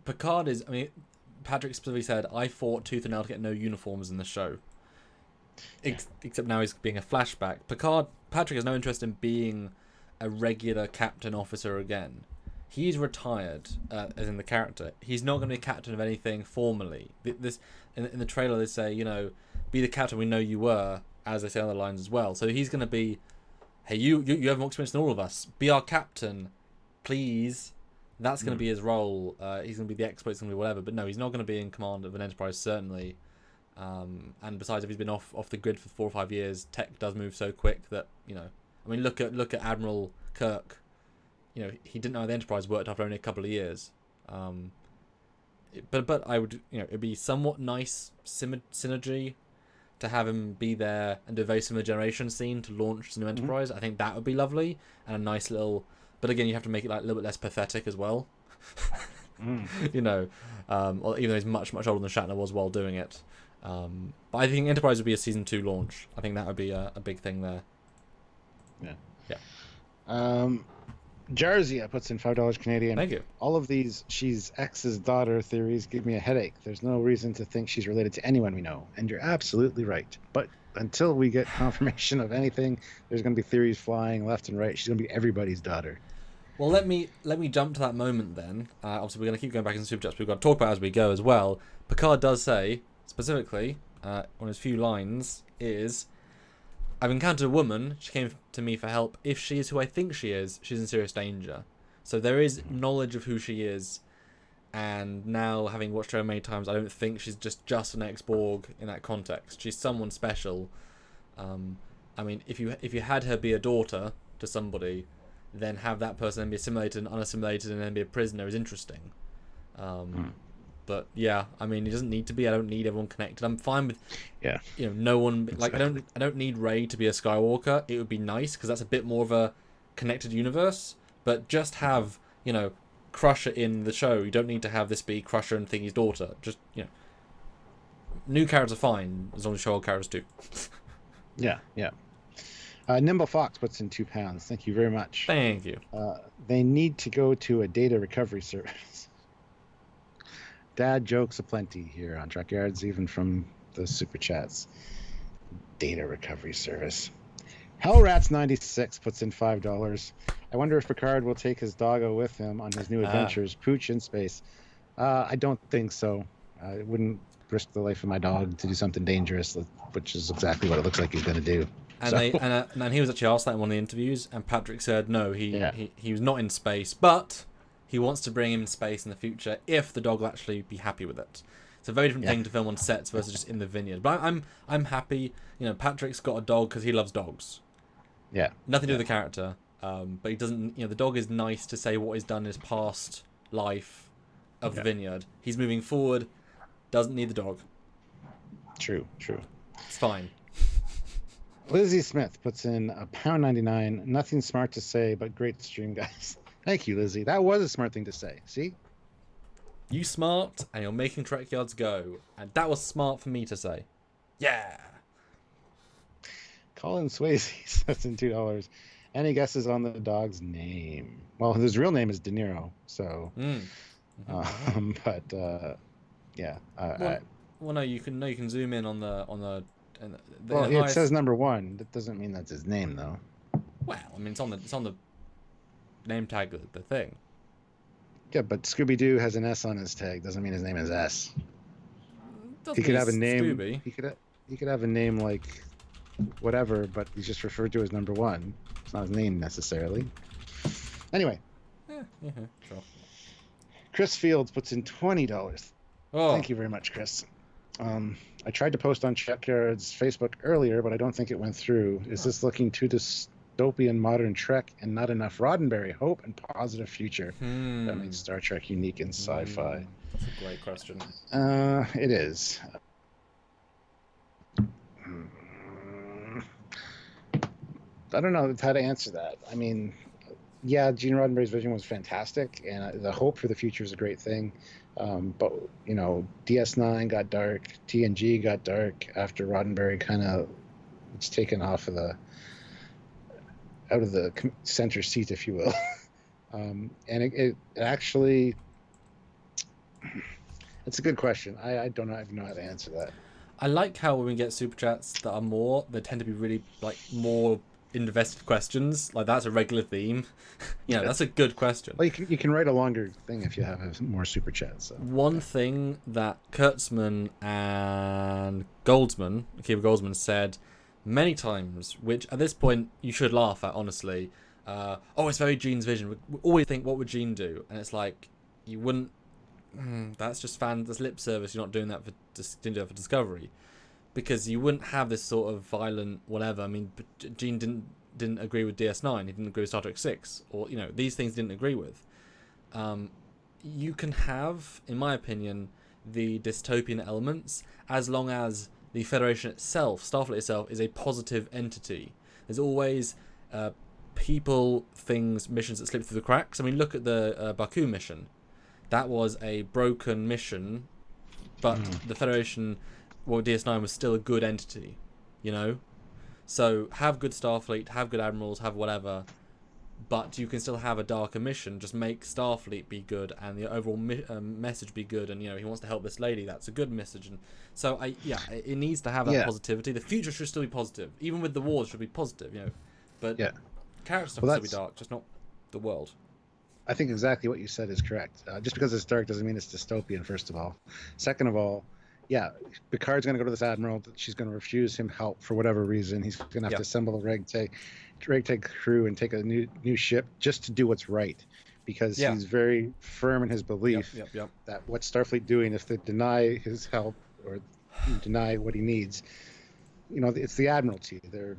Picard is. I mean, Patrick specifically said, "I fought tooth and nail to get no uniforms in the show." Except now he's being a flashback. Patrick has no interest in being a regular captain officer again. He's retired, as in the character. He's not going to be a captain of anything formally. This in the trailer they say, be the captain we know you were, as they say on the lines as well. So he's going to be, hey, you have more experience than all of us. Be our captain, please. That's going to be his role. He's going to be the expert. He's going to be whatever. But no, he's not going to be in command of an Enterprise, certainly. And besides, if he's been off the grid for 4 or 5 years, tech does move so quick that I mean, look at Admiral Kirk. He didn't know how the Enterprise worked after only a couple of years. But I would, it'd be somewhat nice synergy to have him be there and do a very similar generation scene to launch the new Enterprise. I think that would be lovely and a nice little. But again, you have to make it like a little bit less pathetic as well. Even though he's much older than Shatner was while doing it. But I think Enterprise would be a season 2 launch. I think that would be a big thing there. Yeah. Jarzia puts in $5 Canadian. Thank you. All of these she's X's daughter theories give me a headache. There's no reason to think she's related to anyone we know. And you're absolutely right. But until we get confirmation of anything, there's going to be theories flying left and right. She's going to be everybody's daughter. Well, let me jump to that moment then. Obviously, we're going to keep going back in Super Chats. We've got to talk about it as we go as well. Picard does say, specifically, on his few lines, is, I've encountered a woman. She came to me for help. If she is who I think she is, she's in serious danger. So there is knowledge of who she is. And now, having watched her many times, I don't think she's just an ex-Borg in that context. She's someone special. I mean, if you had her be a daughter to somebody, then have that person then be assimilated and unassimilated and then be a prisoner is interesting. But yeah, I mean, it doesn't need to be. I don't need everyone connected. I'm fine with, no one. Like, Exactly. I don't need Rey to be a Skywalker. It would be nice because that's a bit more of a connected universe. But just have Crusher in the show. You don't need to have this be Crusher and Thingy's daughter. Just new characters are fine as long as you show old characters too. Yeah. Nimble Fox puts in £2. Thank you very much. Thank you. They need to go to a data recovery service. Dad jokes aplenty here on Trekyards, even from the super chats. Data recovery service. Hellrats96 puts in $5. I wonder if Picard will take his doggo with him on his new adventures. Pooch in space. I don't think so. I wouldn't risk the life of my dog to do something dangerous, which is exactly what it looks like he's going to do. And and he was actually asked that in one of the interviews, and Patrick said no, he was not in space, but he wants to bring him in space in the future if the dog will actually be happy with it. It's a very different thing to film on sets versus just in the Vineyard. But I'm happy. You know, Patrick's got a dog because he loves dogs. Yeah. Nothing to do with the character. But he doesn't. You know, the dog is nice to say what he's done in his past life of the Vineyard. He's moving forward. Doesn't need the dog. True. It's fine. Lizzie Smith puts in £1.99. Nothing smart to say, but great stream, guys. Thank you, Lizzie. That was a smart thing to say. See? You smart, and you're making Trekyards go. And that was smart for me to say. Yeah! Colin Swayze puts in $2. Any guesses on the dog's name? Well, his real name is De Niro, so... yeah. Well, no, you can zoom in on the well, it says number 1. That doesn't mean that's his name, though. Well, I mean, it's on the name tag of the thing. Yeah, but Scooby-Doo has an S on his tag. Doesn't mean his name is S. He could have a name. Scooby. He could have a name like whatever, but he's just referred to as number 1. It's not his name necessarily. Anyway. Yeah, sure. Chris Fields puts in $20. Oh. Thank you very much, Chris. I tried to post on Trekyards Facebook earlier, but I don't think it went through. Is this looking too dystopian modern Trek and not enough Roddenberry hope and positive future that makes Star Trek unique in sci-fi? That's a great question. It is. I don't know how to answer that. I mean, yeah, Gene Roddenberry's vision was fantastic, and the hope for the future is a great thing. But, you know, DS9 got dark, TNG got dark after Roddenberry kind of was taken out of the center seat, if you will. And it actually, it's a good question. I don't even know how to answer that. I like how when we get super chats they tend to be really more invested questions. Like, that's a regular theme. That's a good question. Well, you can write a longer thing if you have more super chats. So. One thing that Kurtzman and Goldsman said many times, which at this point you should laugh at, honestly. It's very Gene's vision. We always think, what would Gene do? And it's like, you wouldn't. That's just that's lip service. You're not doing that didn't do that for Discovery. Because you wouldn't have this sort of violent whatever. I mean, Gene didn't agree with DS9. He didn't agree with Star Trek 6. Or, these things didn't agree with. You can have, in my opinion, the dystopian elements as long as the Federation itself, Starfleet itself, is a positive entity. There's always people, things, missions that slip through the cracks. I mean, look at the Baku mission. That was a broken mission, but the Federation... Well, DS9 was still a good entity, So have good Starfleet, have good admirals, have whatever, but you can still have a darker mission. Just make Starfleet be good and the overall message be good. And he wants to help this lady. That's a good message. And so it needs to have that positivity. The future should still be positive, even with the wars should be positive. But character stuff will still be dark, just not the world. I think exactly what you said is correct. Just because it's dark doesn't mean it's dystopian. First of all, second of all. Yeah, Picard's going to go to this Admiral. She's going to refuse him help for whatever reason. He's going to have to assemble a ragtag crew and take a new ship just to do what's right, because he's very firm in his belief that what Starfleet doing, if they deny his help or deny what he needs, it's the Admiralty. They're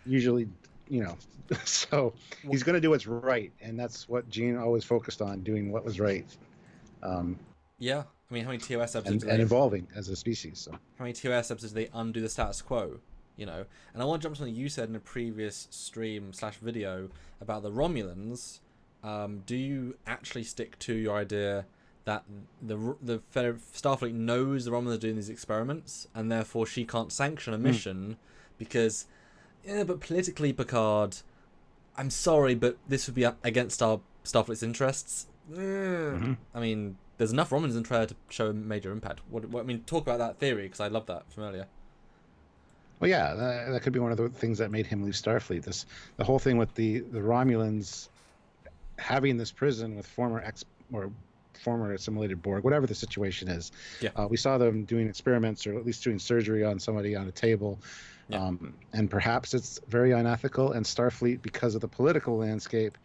usually, so he's going to do what's right, and that's what Gene always focused on, doing what was right. Yeah. I mean, how many TOS episodes... And evolving as a species. So. How many TOS episodes do they undo the status quo? And I want to jump to something you said in a previous stream/video about the Romulans. Do you actually stick to your idea that the Starfleet knows the Romulans are doing these experiments, and therefore she can't sanction a mission because... but politically, Picard, I'm sorry, but this would be against our Starfleet's interests. I mean... there's enough Romulans in the trailer to show a major impact. I mean, talk about that theory, because I love that from earlier. Well, yeah, that could be one of the things that made him leave Starfleet. The whole thing with the Romulans having this prison with former assimilated Borg, whatever the situation is. Yeah. We saw them doing experiments, or at least doing surgery on somebody on a table. Yeah. And perhaps it's very unethical, and Starfleet, because of the political landscape,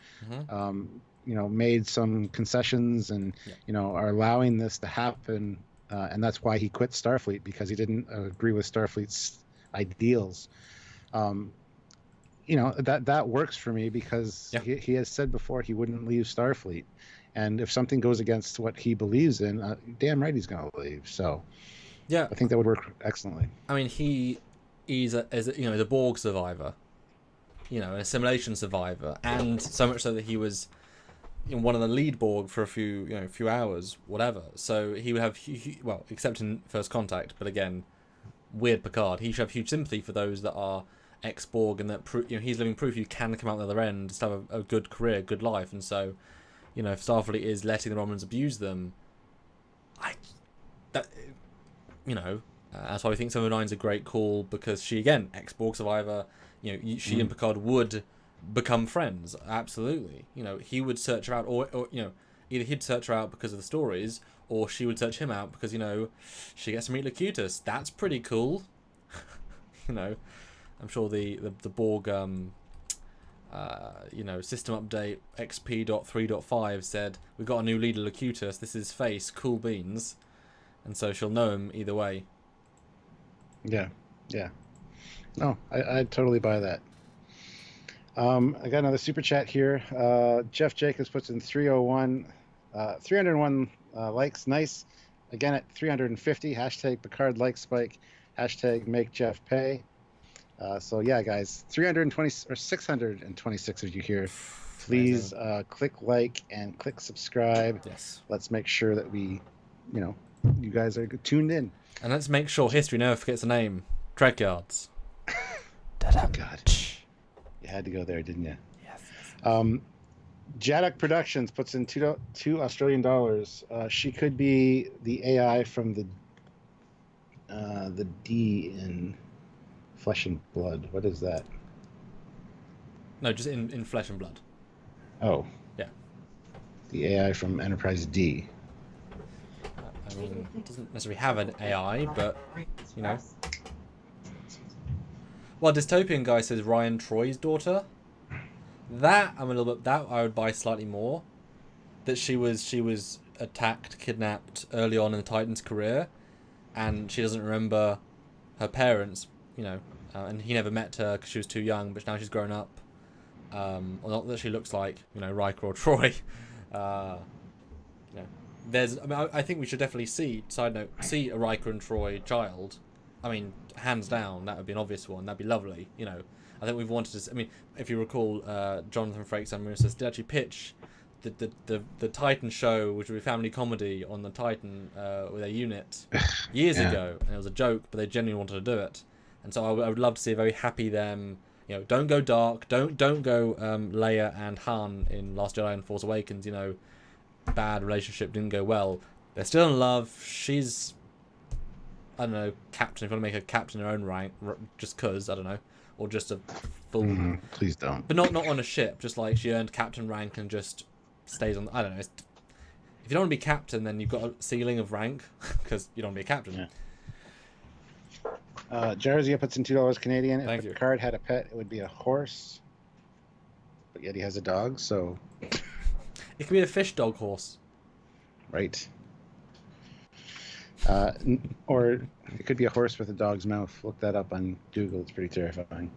made some concessions and, are allowing this to happen. And that's why he quit Starfleet, because he didn't agree with Starfleet's ideals. That works for me, because he has said before he wouldn't leave Starfleet. And if something goes against what he believes in, damn right he's going to leave. So I think that would work excellently. I mean, he's a Borg survivor, an assimilation survivor, and so much so that he was one of the lead Borg for a few hours, whatever. So he would have, except in First Contact, but again, weird Picard, he should have huge sympathy for those that are ex-Borg, and that he's living proof you can come out the other end, still have a good career, good life. And so, if Starfleet is letting the Romulans abuse them, that's why we think 709's a great call, because she, again, ex-Borg survivor, she and Picard would become friends, absolutely. He would search her out, or either he'd search her out because of the stories, or she would search him out because, she gets to meet Locutus. That's pretty cool. I'm sure the Borg system update XP.3.5 said, we've got a new leader, Locutus, this is Face, cool beans. And so she'll know him either way. Yeah. No, I totally buy that. I got another super chat here. Jeff Jacobs puts in 301 likes. Nice. Again at 350. Hashtag Picard like spike. Hashtag make Jeff pay. So yeah, guys, 626 of you here. Please click like and click subscribe. Yes. Let's make sure that we, you guys are tuned in. And let's make sure history never forgets the name. Trekyards. Oh God. You had to go there, didn't you? Yes. Jaddock Productions puts in $2 Australian dollars. She could be the AI from the D in Flesh and Blood. What is that? No, just in Flesh and Blood. Oh. Yeah. The AI from Enterprise D. I mean, it doesn't necessarily have an AI, but, Well, Dystopian guy says Ryan Troy's daughter. That I would buy slightly more. That she was attacked, kidnapped early on in the Titan's career, and she doesn't remember her parents, and he never met her because she was too young, but now she's grown up. Or not that she looks like, Riker or Troy. I think we should definitely see a Riker and Troy child. I mean, hands down, that would be an obvious one. That'd be lovely. I think we've wanted to. I memean, if you recall, Jonathan Frakes and Marissa did actually pitch the Titan show, which would be a family comedy on the Titan with a unit years ago, and it was a joke, but they genuinely wanted to do it. And so I would love to see a very happy them. Don't go dark. Don't go Leia and Han in Last Jedi and Force Awakens. Bad relationship, didn't go well. They're still in love. She's, I don't know, captain. If you want to make her captain in her own rank, just cause, I don't know, or just a full. Please don't. But not on a ship. Just like she earned captain rank and just stays on. I don't know. If you don't want to be captain, then you've got a ceiling of rank because you don't want to be a captain. Yeah. Jarzia puts in $2 Canadian. Thank if you. Picard had a pet, it would be a horse. But yet he has a dog, so. It could be a fish, dog, horse. Right. Or it could be a horse with a dog's mouth. Look that up on Google. It's pretty terrifying.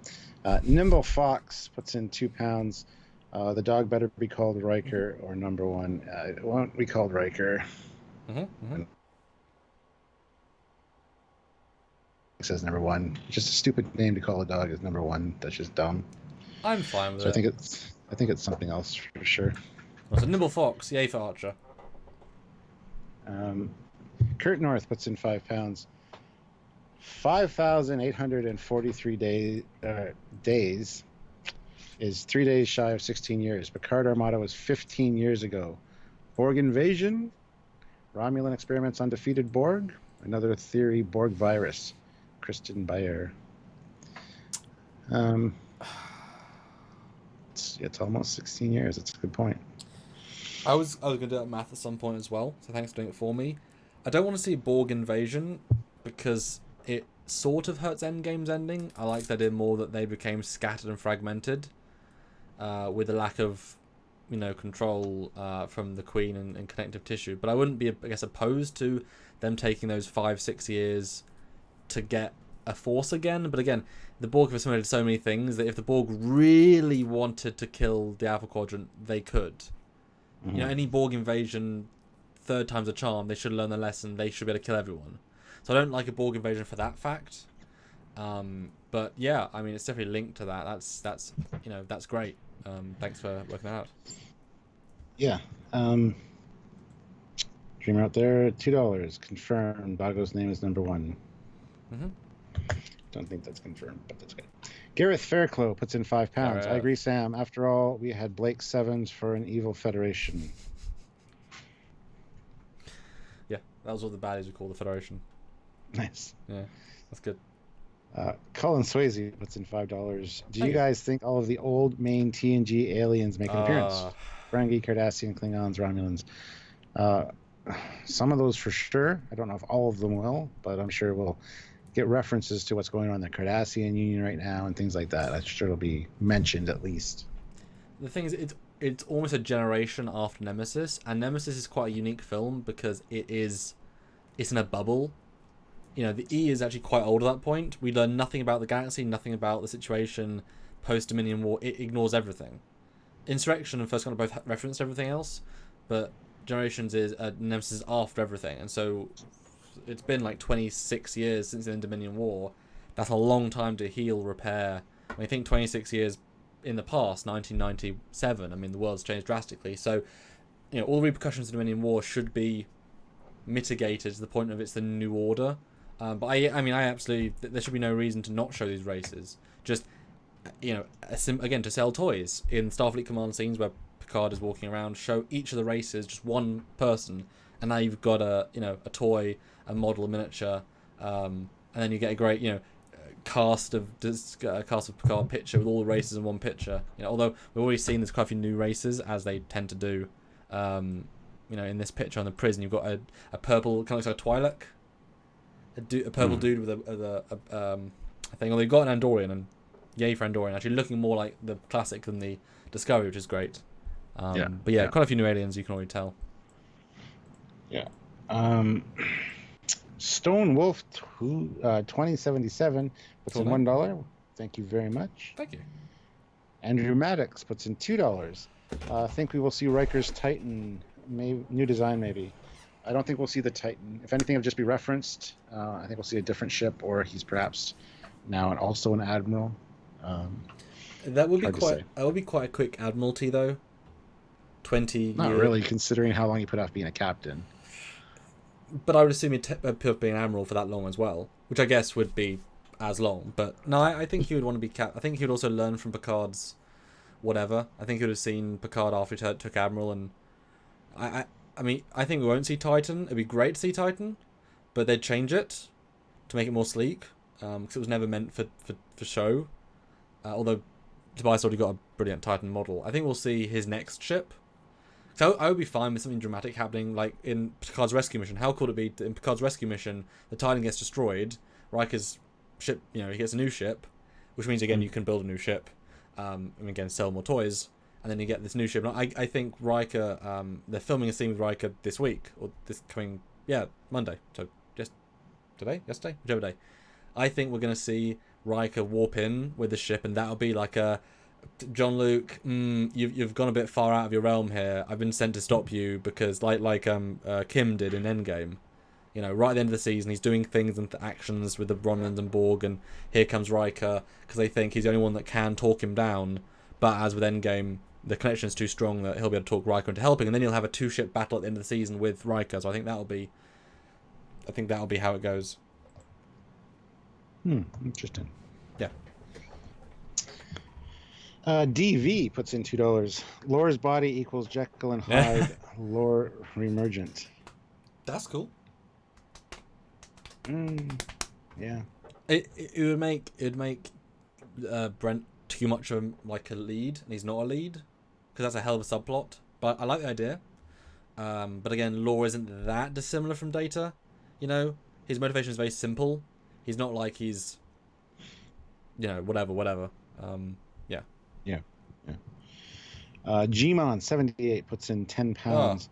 Nimble Fox puts in £2. The dog better be called Riker or number one. It won't be called Riker. It says number one. Just a stupid name to call a dog is number one. That's just dumb. I'm fine with it. I think it's something else for sure. Well, so Nimble Fox, yay for Archer. Kurt North puts in £5. 5,843 days is 3 days shy of 16 years. Picard Armada was 15 years ago. Borg invasion Romulan experiments on defeated Borg. Another theory, Borg virus. Christian Bayer. It's almost 16 years. That's a good point. I was going to do that math at some point as well, so thanks for doing it for me. I don't want to see Borg invasion because it sort of hurts Endgame's ending. I like the idea more that they became scattered and fragmented with a lack of, control from the Queen and connective tissue. But I wouldn't be, I guess, opposed to them taking those 5-6 years to get a force again. But again, the Borg have assimilated so many things that if the Borg really wanted to kill the Alpha Quadrant, they could. Mm-hmm. Any Borg invasion, third time's a charm. They should learn their lesson. They should be able to kill everyone. So I don't like a Borg invasion for that fact. But yeah, I mean, it's definitely linked to that. That's great. Thanks for working that out. Yeah. Dreamer out there, $2 confirmed. Bago's name is number 1. Mm-hmm. Don't think that's confirmed, but that's good. Gareth Fairclough puts in £5. Right. I agree, Sam. After all, we had Blake Sevens for an evil Federation. Yeah, that was what the baddies would call the Federation. Nice. Yeah, that's good. Colin Swayze puts in $5. Do you guys think all of the old main TNG aliens make an appearance? Ferengi, Cardassian, Klingons, Romulans. Some of those for sure. I don't know if all of them will, but I'm sure we'll get references to what's going on in the Cardassian Union right now and things like that. I'm sure it'll be mentioned at least. The thing is, it's almost a generation after Nemesis, and Nemesis is quite a unique film because it's in a bubble. The E is actually quite old at that point. We learn nothing about the galaxy, nothing about the situation post-Dominion War. It ignores everything. Insurrection and First Contact both reference everything else, but Generations is Nemesis after everything, and so it's been like 26 years since the Dominion War. That's a long time to heal, repair. I think 26 years in the past, 1997, I mean, the world's changed drastically. So, all the repercussions of the Dominion War should be mitigated to the point of it's the new order. But I absolutely, there should be no reason to not show these races. Just, again, to sell toys. In Starfleet Command scenes where Picard is walking around, show each of the races, just one person, and now you've got a toy, a model, a miniature, and then you get a great, cast of Picard picture with all the races in one picture. Although we've already seen there's quite a few new races, as they tend to do. In this picture on the prison, you've got a purple, kind of looks like a Twi'lek, a purple dude with a thing. Although you've got an Andorian, and yay for Andorian, actually looking more like the classic than the Discovery, which is great. But yeah, quite a few new aliens, you can already tell. Yeah. Stone Wolf 2077 puts in $1. Thank you very much. Thank you. Andrew Maddox puts in $2. I think we will see Riker's Titan, new design maybe. I don't think we'll see the Titan. If anything, it'll just be referenced. I think we'll see a different ship, or he's perhaps now also an Admiral. That would be quite a quick Admiralty though. 20 Not years. really, considering how long he put off being a captain. But I would assume he'd put off being an Admiral for that long as well, which I guess would be as long. But no, I think he would want to be I think he would also learn from Picard's whatever. I think he would have seen Picard after he took Admiral, and I think we won't see Titan. It'd be great to see Titan, but they'd change it to make it more sleek, because it was never meant for show. Although Tobias already got a brilliant Titan model. I think we'll see his next ship. So I would be fine with something dramatic happening, like in Picard's rescue mission. How cool would it be in Picard's rescue mission, the Titan gets destroyed, Riker's ship, he gets a new ship, which means, again, you can build a new ship, and again, sell more toys, and then you get this new ship. And I think Riker, they're filming a scene with Riker this week, or this coming, Monday, so just yesterday, whichever day. I think we're going to see Riker warp in with the ship, and that'll be like a, John Luke, you've gone a bit far out of your realm here. I've been sent to stop you because, like Kim did in Endgame, right at the end of the season, he's doing things and actions with the Romulans and Borg, and here comes Riker because they think he's the only one that can talk him down. But as with Endgame, the connection's too strong that he'll be able to talk Riker into helping, and then you'll have a 2-ship battle at the end of the season with Riker. So I think that'll be how it goes. Interesting. Yeah. DV puts in $2. Lore's body equals Jekyll and Hyde. Lore reemergent. That's cool. Yeah. It would make Brent too much of like a lead, and he's not a lead, because that's a hell of a subplot. But I like the idea. But again, lore isn't that dissimilar from Data. You know, his motivation is very simple. He's not like he's, you know, whatever. Yeah. Gmon78 puts in £10.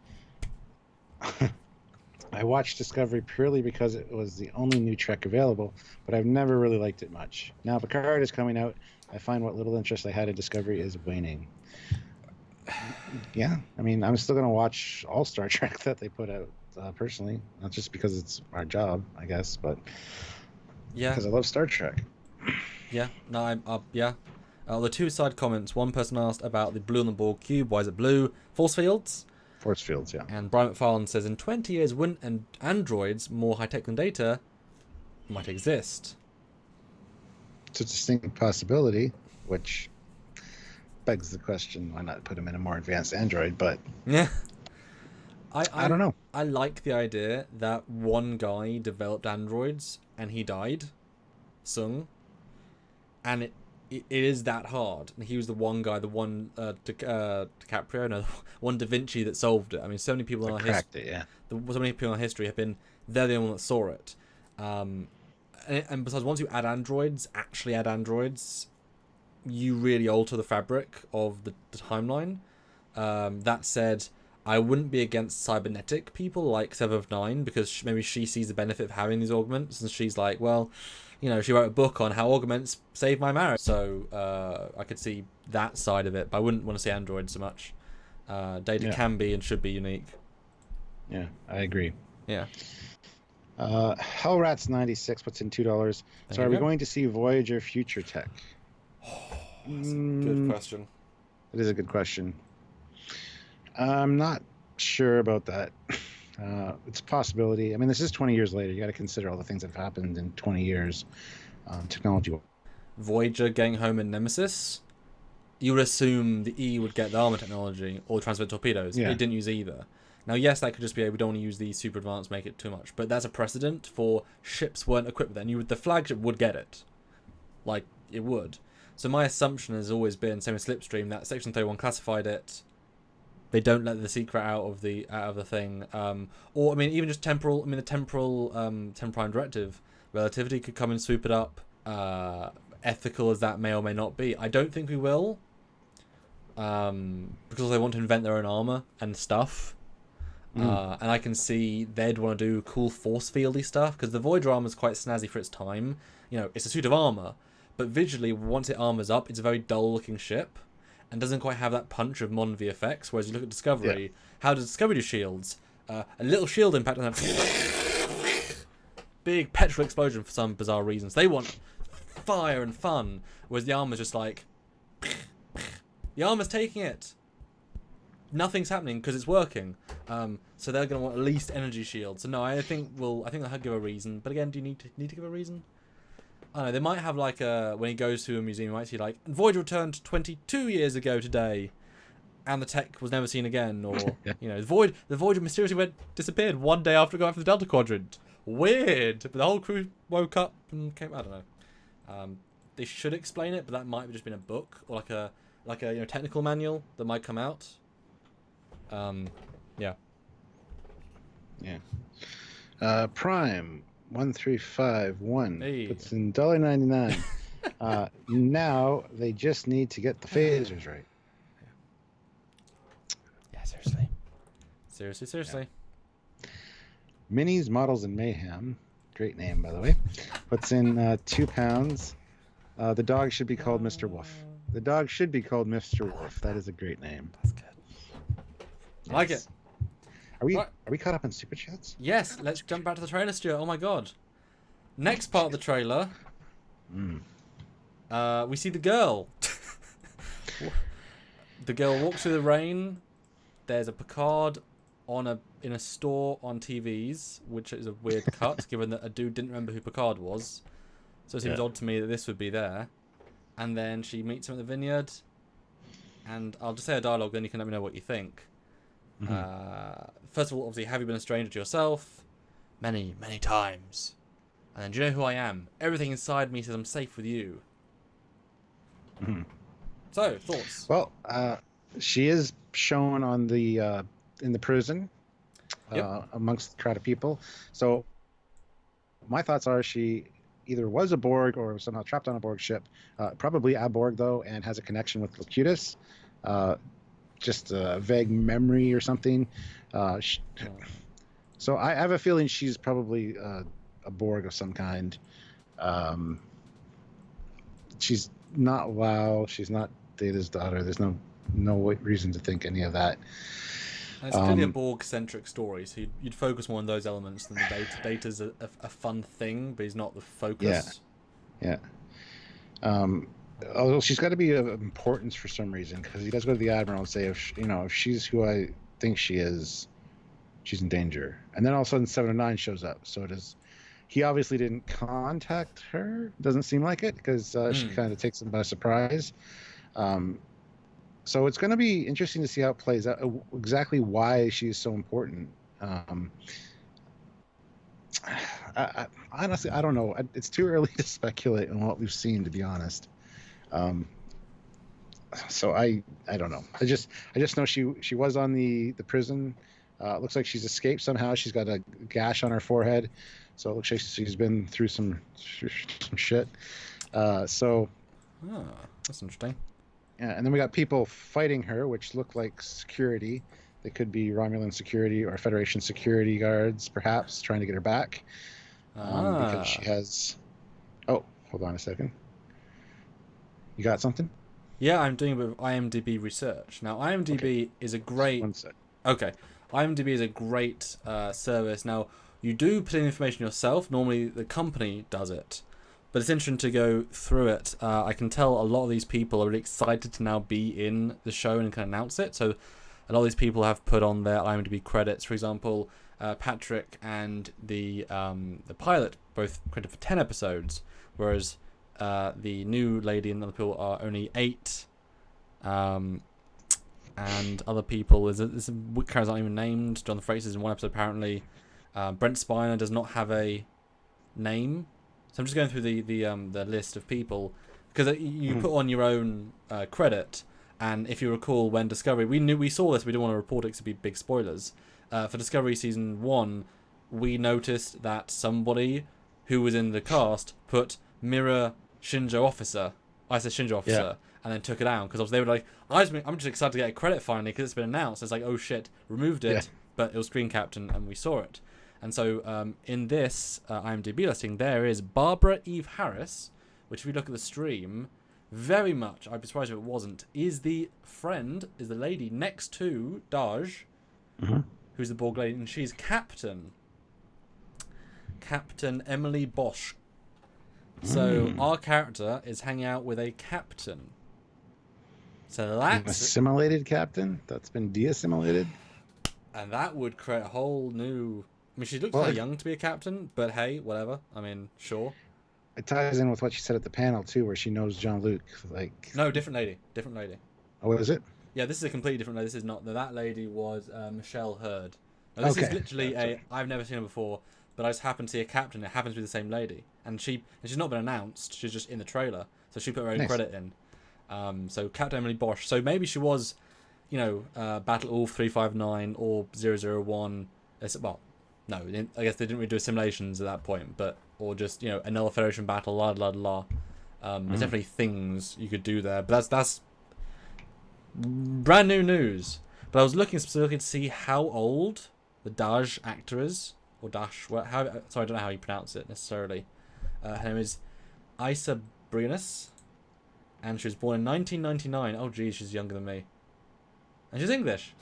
I watched Discovery purely because it was the only new Trek available, but I've never really liked it much. Now Picard is coming out. I find what little interest I had in Discovery is waning. Yeah, I mean, I'm still going to watch all Star Trek that they put out, personally. Not just because it's our job, I guess, but because I love Star Trek. Yeah, no, yeah. The two side comments. One person asked about the blue on the Borg Cube. Why is it blue? Force fields? Force fields, yeah. And Brian McFarlane says, in 20 years, wouldn't androids more high-tech than Data might exist? It's a distinct possibility, which begs the question, why not put him in a more advanced android? But yeah, I don't know. I like the idea that one guy developed androids and he died, Sung, and it is that hard. And he was the one guy, the one DiCaprio, no, one Da Vinci that solved it. I mean, so many people in our history, so many people in our history have been, they're the only one that saw it. And besides, once you actually add androids, you really alter the fabric of the timeline. That said, I wouldn't be against cybernetic people like Seven of Nine, because maybe she sees the benefit of having these augments, and she's like, well, you know, she wrote a book on how augments saved my marriage. So I could see that side of it, but I wouldn't want to see androids so much. Data can be and should be unique. Yeah, I agree. Yeah. Hellrats96 puts in $2. So are we going to see Voyager future tech? That's a good question. It is a good question. I'm not sure about that. It's a possibility. I mean, this is 20 years later. You got to consider all the things that have happened in 20 years. Technology. Voyager getting home in Nemesis, you would assume the E would get the armor technology or the transfer torpedoes. Yeah. It didn't use either. Now, yes, that could just be we don't want to use these super advanced, make it too much. But that's a precedent for ships weren't equipped with it. And the flagship would get it. Like, it would. So my assumption has always been, same with Slipstream, that Section 31 classified it. They don't let the secret out of the thing. Or, I mean, even just temporal... I mean, the temporal prime directive relativity could come and swoop it up. Ethical as that may or may not be. I don't think we will. Because they want to invent their own armor and stuff. And I can see they'd want to do cool force fieldy stuff, because the Voyager armor is quite snazzy for its time. You know, it's a suit of armor, but visually, once it armors up, it's a very dull-looking ship, and doesn't quite have that punch of modern VFX. Whereas you look at Discovery, how does Discovery do shields? A little shield impact and then big petrol explosion for some bizarre reasons. They want fire and fun, whereas the armor's just like the armor's taking it. Nothing's happening because it's working. So they're going to want at least energy shields. So no, I think they'll give a reason. But again, do you need to give a reason? I don't know. They might have like when he goes to a museum, you might see like Voyager returned 22 years ago today, and the tech was never seen again. Or you know, the Voyager mysteriously disappeared one day after going for the Delta Quadrant. Weird. But the whole crew woke up and came. I don't know. They should explain it, but that might have just been a book or like a technical manual that might come out. Yeah. Prime 1351 Hey. puts in $1.99. Now they just need to get the phasers right. Yeah, seriously. Minis, Models, and Mayhem, great name by the way, puts in £2. The dog should be called Mr. Wolf. The dog should be called Mr. Wolf. That is a great name. That's good. I like it. Are we caught up on super chats? Yes, let's jump back to the trailer, Stuart. Oh my god. Next part of the trailer, we see the girl. The girl walks through the rain. There's a Picard in a store on TVs, which is a weird cut, given that a dude didn't remember who Picard was. So it seems odd to me that this would be there. And then she meets him at the Vineyard. And I'll just say a dialogue, then you can let me know what you think. First of all, obviously, have you been a stranger to yourself? Many, many times. And then, do you know who I am? Everything inside me says I'm safe with you. So, thoughts? Well, she is shown on the in the prison amongst the crowd of people. So my thoughts are she either was a Borg or was somehow trapped on a Borg ship. Probably a Borg, though, and has a connection with Locutus. Just a vague memory or something. So I have a feeling she's probably a Borg of some kind. She's not WoW. She's not Data's daughter. There's no reason to think any of that. And it's clearly a Borg-centric story, so you'd focus more on those elements than the Data. Data's a fun thing, but he's not the focus. Yeah. Although she's got to be of importance for some reason, because he does go to the Admiral and say, if she's who I think she is, she's in danger. And then all of a sudden 709 shows up. So he obviously didn't contact her. Doesn't seem like it, because she kind of takes him by surprise. So it's going to be interesting to see how it plays out, exactly why she's so important. Honestly, I don't know. It's too early to speculate on what we've seen, to be honest. So I don't know. I just know she was on the prison. It looks like she's escaped somehow. She's got a gash on her forehead, so it looks like she's been through some shit. That's interesting. Yeah, and then we got people fighting her, which look like security. They could be Romulan security or Federation security guards, perhaps, trying to get her back. Because she has... Oh, hold on a second. You got something? Yeah, I'm doing a bit of IMDb research. Now, IMDb is a great... One sec. Okay. IMDb is a great service. Now, you do put in information yourself. Normally, the company does it. But it's interesting to go through it. I can tell a lot of these people are really excited to now be in the show and can announce it. So a lot of these people have put on their IMDb credits. For example, Patrick and the pilot both credited for 10 episodes, whereas the new lady and other people are only 8. And other people, there's characters aren't even named. Jonathan Frakes in one episode apparently. Brent Spiner does not have a name. So I'm just going through the list of people, because you put on your own credit, and if you recall, when Discovery, we saw this, we didn't want to report it because it'd be big spoilers. For Discovery Season 1, we noticed that somebody who was in the cast put Mirror Shinjo Officer, I said Shinjo Officer, and then took it out, because they were like, I'm just excited to get a credit finally, because it's been announced. It's like, oh shit, removed it, but it was Screen Captain, and we saw it. And so in this IMDb listing, there is Barbara Eve Harris, which if you look at the stream, very much, I'd be surprised if it wasn't, is the lady next to Daj, who's the Borg lady, and she's Captain Emily Bosch. So our character is hanging out with a captain. So that's... An assimilated captain that's been de-assimilated? And that would create a whole new... I mean, she looks kind of young to be a captain, but hey, whatever. I mean, sure. It ties in with what she said at the panel, too, where she knows Jean-Luc. No, different lady. Oh, is it? Yeah, this is a completely different lady. This is not... That lady was Michelle Hurd. Now, this is literally I've never seen her before, but I just happened to see a captain. It happens to be the same lady. And she's not been announced. She's just in the trailer. So she put her own credit in. So Captain Emily Bosch. So maybe she was, Battle All 359 or 001. Well... No, I guess they didn't really do simulations at that point, or just another Federation battle, There's definitely things you could do there, but that's brand new news. But I was looking specifically to see how old the Daj actor is, or Dash. Sorry, I don't know how you pronounce it necessarily. Her name is Isa Brianus, and she was born in 1999. Oh, geez, she's younger than me, and she's English.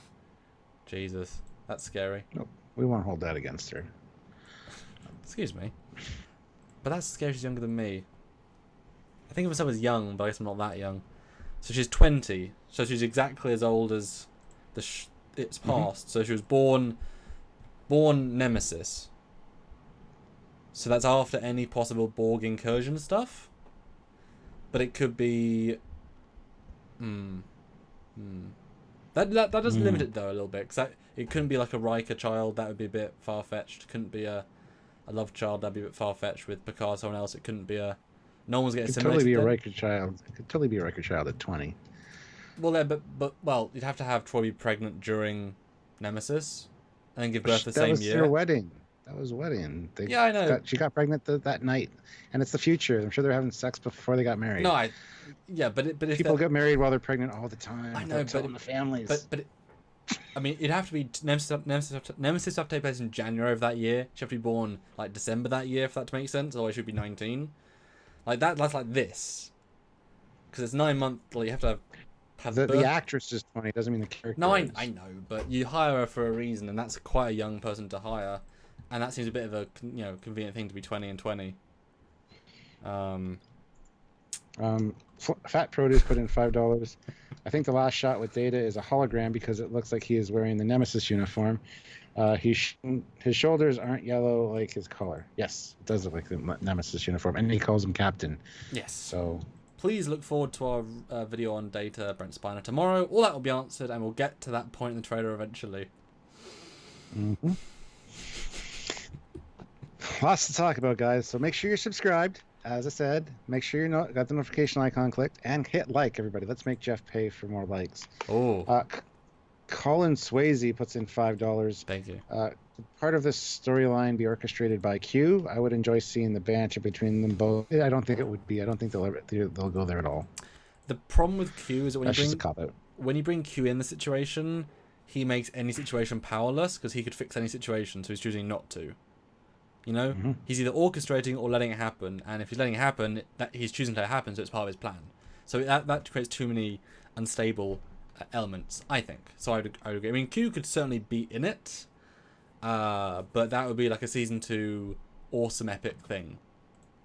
Jesus, that's scary. Nope. We won't hold that against her. Excuse me. But that's scary, she's younger than me. I think of myself as young, but I guess I'm not that young. So she's 20. So she's exactly as old as it's past. So she was born Nemesis. So that's after any possible Borg incursion stuff. But it could be... That does limit it though a little bit, because it couldn't be like a Riker child. That would be a bit far fetched. Couldn't be a love child. That'd be a bit far fetched. With Picard, someone else. It couldn't be a. No one's getting It could assimilated. totally be a then. Riker child. It could totally be a Riker child at 20. Well, yeah, but you'd have to have Troy be pregnant during Nemesis, and then give birth the same That was year. their wedding. That was a wedding. Yeah, I know. She got pregnant that night, and it's the future. I'm sure they're having sex before they got married. No, but if People get married while they're pregnant all the time. I know, telling the families. But I mean, it'd have to be Nemesis have to take place in January of that year. She'd have to be born like December that year for that to make sense. Otherwise, she'd be 19. Like that's like this, because it's 9 months. Like you have to have the actress is 20. Doesn't mean the character. No, is. I know, but you hire her for a reason, and that's quite a young person to hire, and that seems a bit of a convenient thing to be 20 and 20. Fat Produce put in $5. I think the last shot with Data is a hologram because it looks like he is wearing the Nemesis uniform. His shoulders aren't yellow like his color. Yes, it does look like the Nemesis uniform, and he calls him Captain. Yes. So please look forward to our video on Data, Brent Spiner tomorrow. All that will be answered, and we'll get to that point in the trailer eventually. Mm-hmm. Lots to talk about, guys. So make sure you're subscribed. As I said, make sure you got the notification icon clicked, and hit like, everybody. Let's make Jeff pay for more likes. Oh. Colin Swayze puts in $5. Thank you. Part of this storyline be orchestrated by Q. I would enjoy seeing the banter between them both. I don't think it would be. I don't think they'll go there at all. The problem with Q is that That's just a cop-out. When you bring Q in the situation, he makes any situation powerless because he could fix any situation, so he's choosing not to. You know, he's either orchestrating or letting it happen, and if he's letting it happen, that he's choosing to let it happen, so it's part of his plan. So that creates too many unstable elements, I think. So I would agree. I mean, Q could certainly be in it, but that would be like a season 2 awesome epic thing.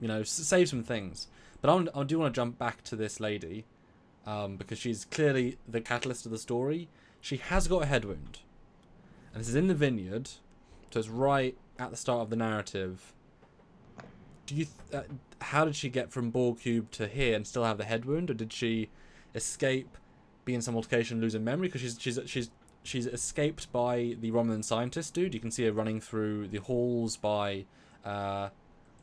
You know, save some things. But I do want to jump back to this lady, because she's clearly the catalyst of the story. She has got a head wound, and this is in the Vineyard, so it's right at the start of the narrative. Do you how did she get from Borg Cube to here and still have the head wound, or did she escape, be in some altercation, lose her memory? Because she's escaped by the Romulan scientist dude. You can see her running through the halls by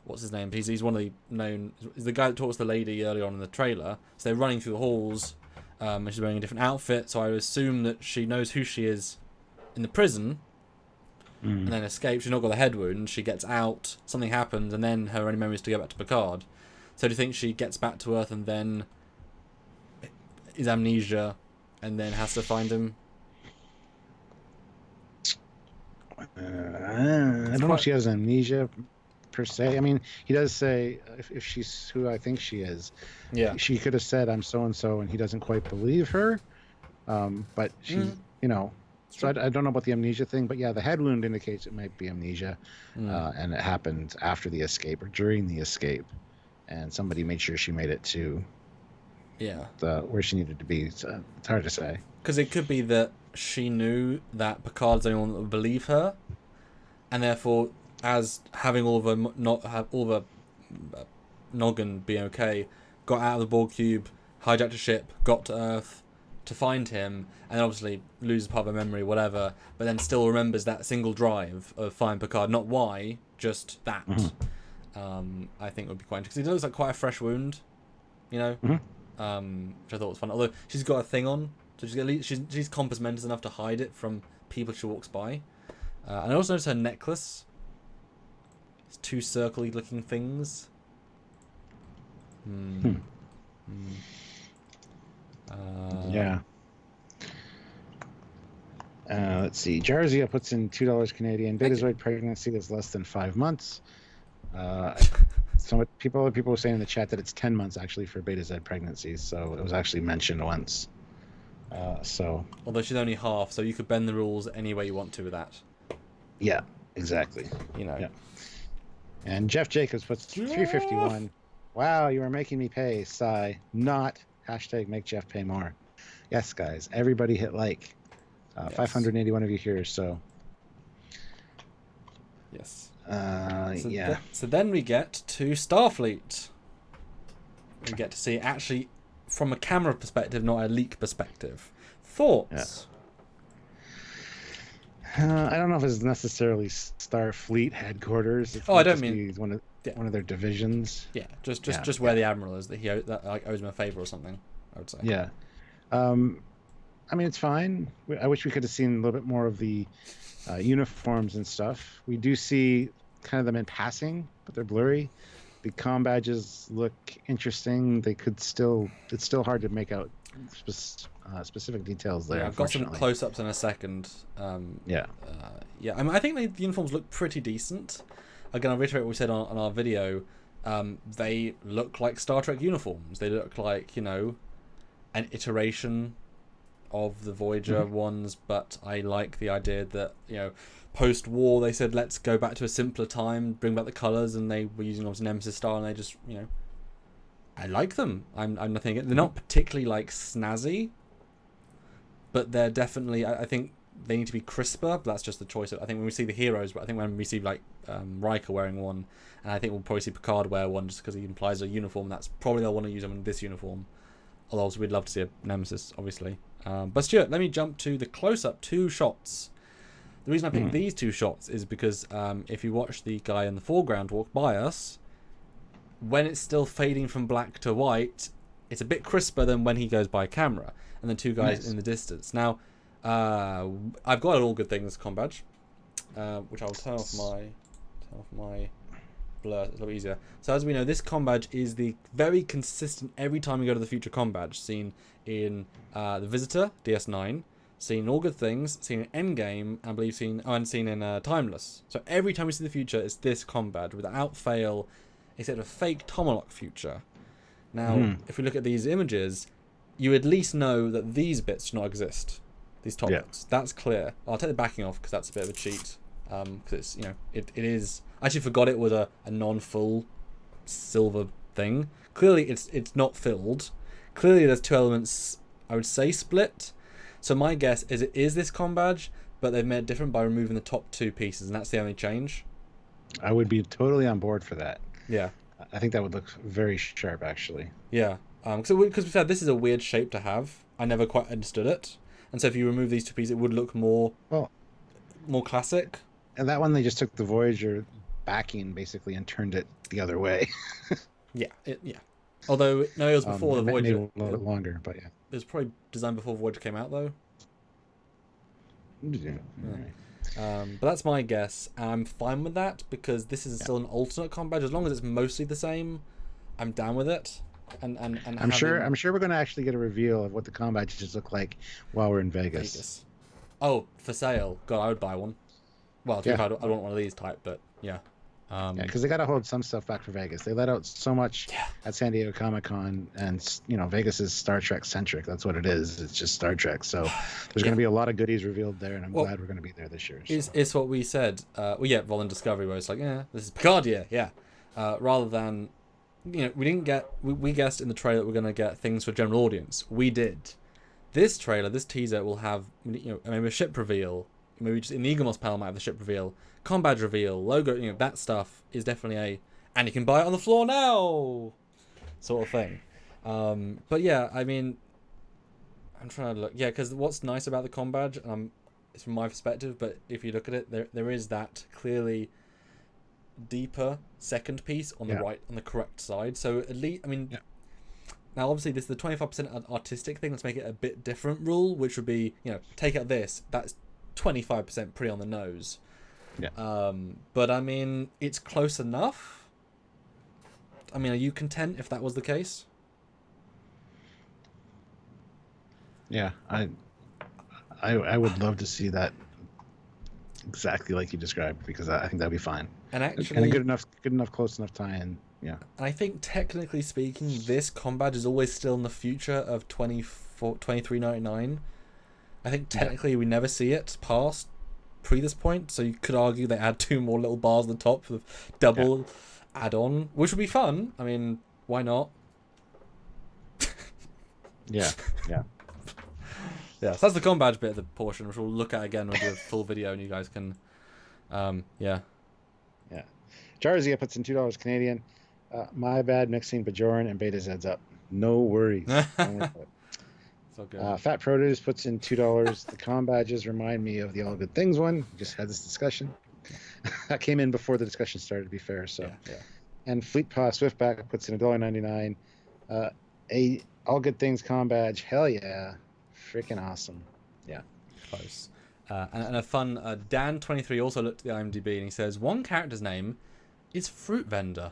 what's his name? He's one of the known. He's the guy that talks to the lady early on in the trailer. So they're running through the halls. And she's wearing a different outfit. So I would assume that she knows who she is in the prison. And then escapes. She's not got the head wound. She gets out. Something happens, and then her only memory is to go back to Picard. So do you think she gets back to Earth and then is amnesia, and then has to find him? I don't know if she has amnesia per se. I mean, he does say if she's who I think she is. Yeah. She could have said I'm so and so, and he doesn't quite believe her. But she, So I don't know about the amnesia thing, but yeah, the head wound indicates it might be amnesia, and it happened after the escape or during the escape, and somebody made sure she made it to where she needed to be. So it's hard to say. Because it could be that she knew that Picard's the only one that would believe her, and therefore, as having all of her noggin being okay, got out of the Borg Cube, hijacked a ship, got to Earth to find him, and then obviously loses part of her memory, whatever, but then still remembers that single drive of find Picard, not why, just that. I think would be quite interesting. It looks like quite a fresh wound, which I thought was fun. Although she's got a thing on, so she's compass mentis enough to hide it from people she walks by. And I also noticed her necklace. It's 2 circle-y looking things. Yeah. Let's see. Jarzia puts in $2 Canadian. Betazoid pregnancy is less than 5 months. Some people were saying in the chat that it's 10 months actually for Betazoid pregnancies, so it was actually mentioned once. Although she's only half, so you could bend the rules any way you want to with that. Yeah, exactly. Yeah. And Jeff Jacobs puts $3.51. Wow, you are making me pay. Sigh. Not #make Jeff pay more. Yes, guys. Everybody hit like. Yes. 581 of you here, so. Yes. So then we get to Starfleet. We get to see it actually from a camera perspective, not a leak perspective. Thoughts? I don't know if it's necessarily Starfleet headquarters. It Oh, I might don't just mean. be one Yeah. of their divisions. Yeah, just Yeah, just where the Admiral is, that that like owes him a favor or something, I would say. yeah. Um, I mean, it's fine. I wish we could have seen a little bit more of the uniforms and stuff. We do see kind of them in passing, but they're blurry. The comm badges look interesting. It's still hard to make out specific details there. Yeah, I've got some Unfortunately. close-ups in a second. Yeah. Yeah, I mean, I think the uniforms look pretty decent. Again, I'll reiterate what we said on our video. They look like Star Trek uniforms. They look like, an iteration of the Voyager ones, but I like the idea that, post-war they said, let's go back to a simpler time, bring back the colours, and they were using obviously Nemesis style, and they just, I like them. I'm nothing. They're not particularly like snazzy, but they're definitely. I think they need to be crisper. But that's just the choice. I think when we see the heroes, but I think when we see like Riker wearing one, and I think we'll probably see Picard wear one just because he implies a uniform. That's probably they'll want to use them in this uniform. Although we'd love to see a Nemesis, obviously. But Stuart, let me jump to the close-up 2 shots. The reason I picked these 2 shots is because if you watch the guy in the foreground walk by us, when it's still fading from black to white, it's a bit crisper than when he goes by camera. And then 2 guys in the distance. Now, I've got an All Good Things combadge, which I'll turn off my blur. It's a little easier. So as we know, this combadge is the very consistent every time we go to the future combadge, seen in the Visitor DS9, seen in All Good Things, seen in Endgame, and I believe seen in Timeless. So every time we see the future, it's this combadge without fail, except a fake Tomahawk future. Now, if we look at these images, you at least know that these bits do not exist. These top bits. That's clear. I'll take the backing off because that's a bit of a cheat. Because it's, it is. I actually forgot it was a non-full silver thing. Clearly, it's not filled. Clearly, there's 2 elements, I would say, split. So my guess is it is this combadge, but they've made it different by removing the top 2 pieces, and that's the only change. I would be totally on board for that. Yeah. I think that would look very sharp, actually. Yeah. Because we said this is a weird shape to have. I never quite understood it. And so if you remove these 2 pieces, it would look more classic. And that one, they just took the Voyager backing, basically, and turned it the other way. Yeah. Although, no, it was before the Voyager. Maybe a little bit longer, but yeah. It was probably designed before Voyager came out, though. Yeah. Right. But that's my guess, and I'm fine with that because this is still an alternate combadge. As long as it's mostly the same, I'm down with it. And I'm sure we're going to actually get a reveal of what the combadges look like while we're in Vegas. Oh, for sale. God, I would buy one. Well, I'd want one of these type, but yeah. Because they got to hold some stuff back for Vegas. They let out so much at San Diego Comic-Con, and Vegas is Star Trek centric. That's what it is. It's just Star Trek. So there's going to be a lot of goodies revealed there, and I'm glad we're going to be there this year. So. It's what we said. Vol Discovery, where it's like, this is Picard year, rather than, we guessed in the trailer that we're going to get things for general audience. We did. This trailer, this teaser will have, maybe a ship reveal. Maybe just in the Eaglemoss panel might have the ship reveal, combadge reveal, logo, that stuff is definitely and you can buy it on the floor now sort of thing. But yeah, I mean, I'm trying to look, because what's nice about the combadge, it's from my perspective, but if you look at it, there is that clearly deeper second piece on the right, on the correct side. So at least, now obviously this is the 25% artistic thing. Let's make it a bit different rule, which would be, take out this, that's 25% pretty on the nose. But I mean, it's close enough. I mean, are you content if that was the case? Yeah, I would love to see that exactly like you described, because I think that'd be fine. And actually, and a good enough, close enough tie-in. Yeah. And I think technically speaking, this combadge is always still in the future of $23.99. I think technically we never see it past this point, so you could argue they add 2 more little bars on the top for the double add-on, which would be fun. I mean, why not? Yeah. So that's the combadge bit of the portion, which we'll look at again with the full video, and you guys can, Jarzia puts in $2 Canadian. My bad, mixing Bajoran and Beta Zeds up. No worries. So good. Fat Produce puts in $2. The comm badges remind me of the All Good Things one. We just had this discussion. That came in before the discussion started, to be fair. So, Yeah. And Fleet Paw Swiftback puts in $1.99. A All Good Things comm badge. Hell yeah, freaking awesome. Yeah, Close. And a fun Dan23 also looked at the IMDb and he says one character's name is Fruit Vendor.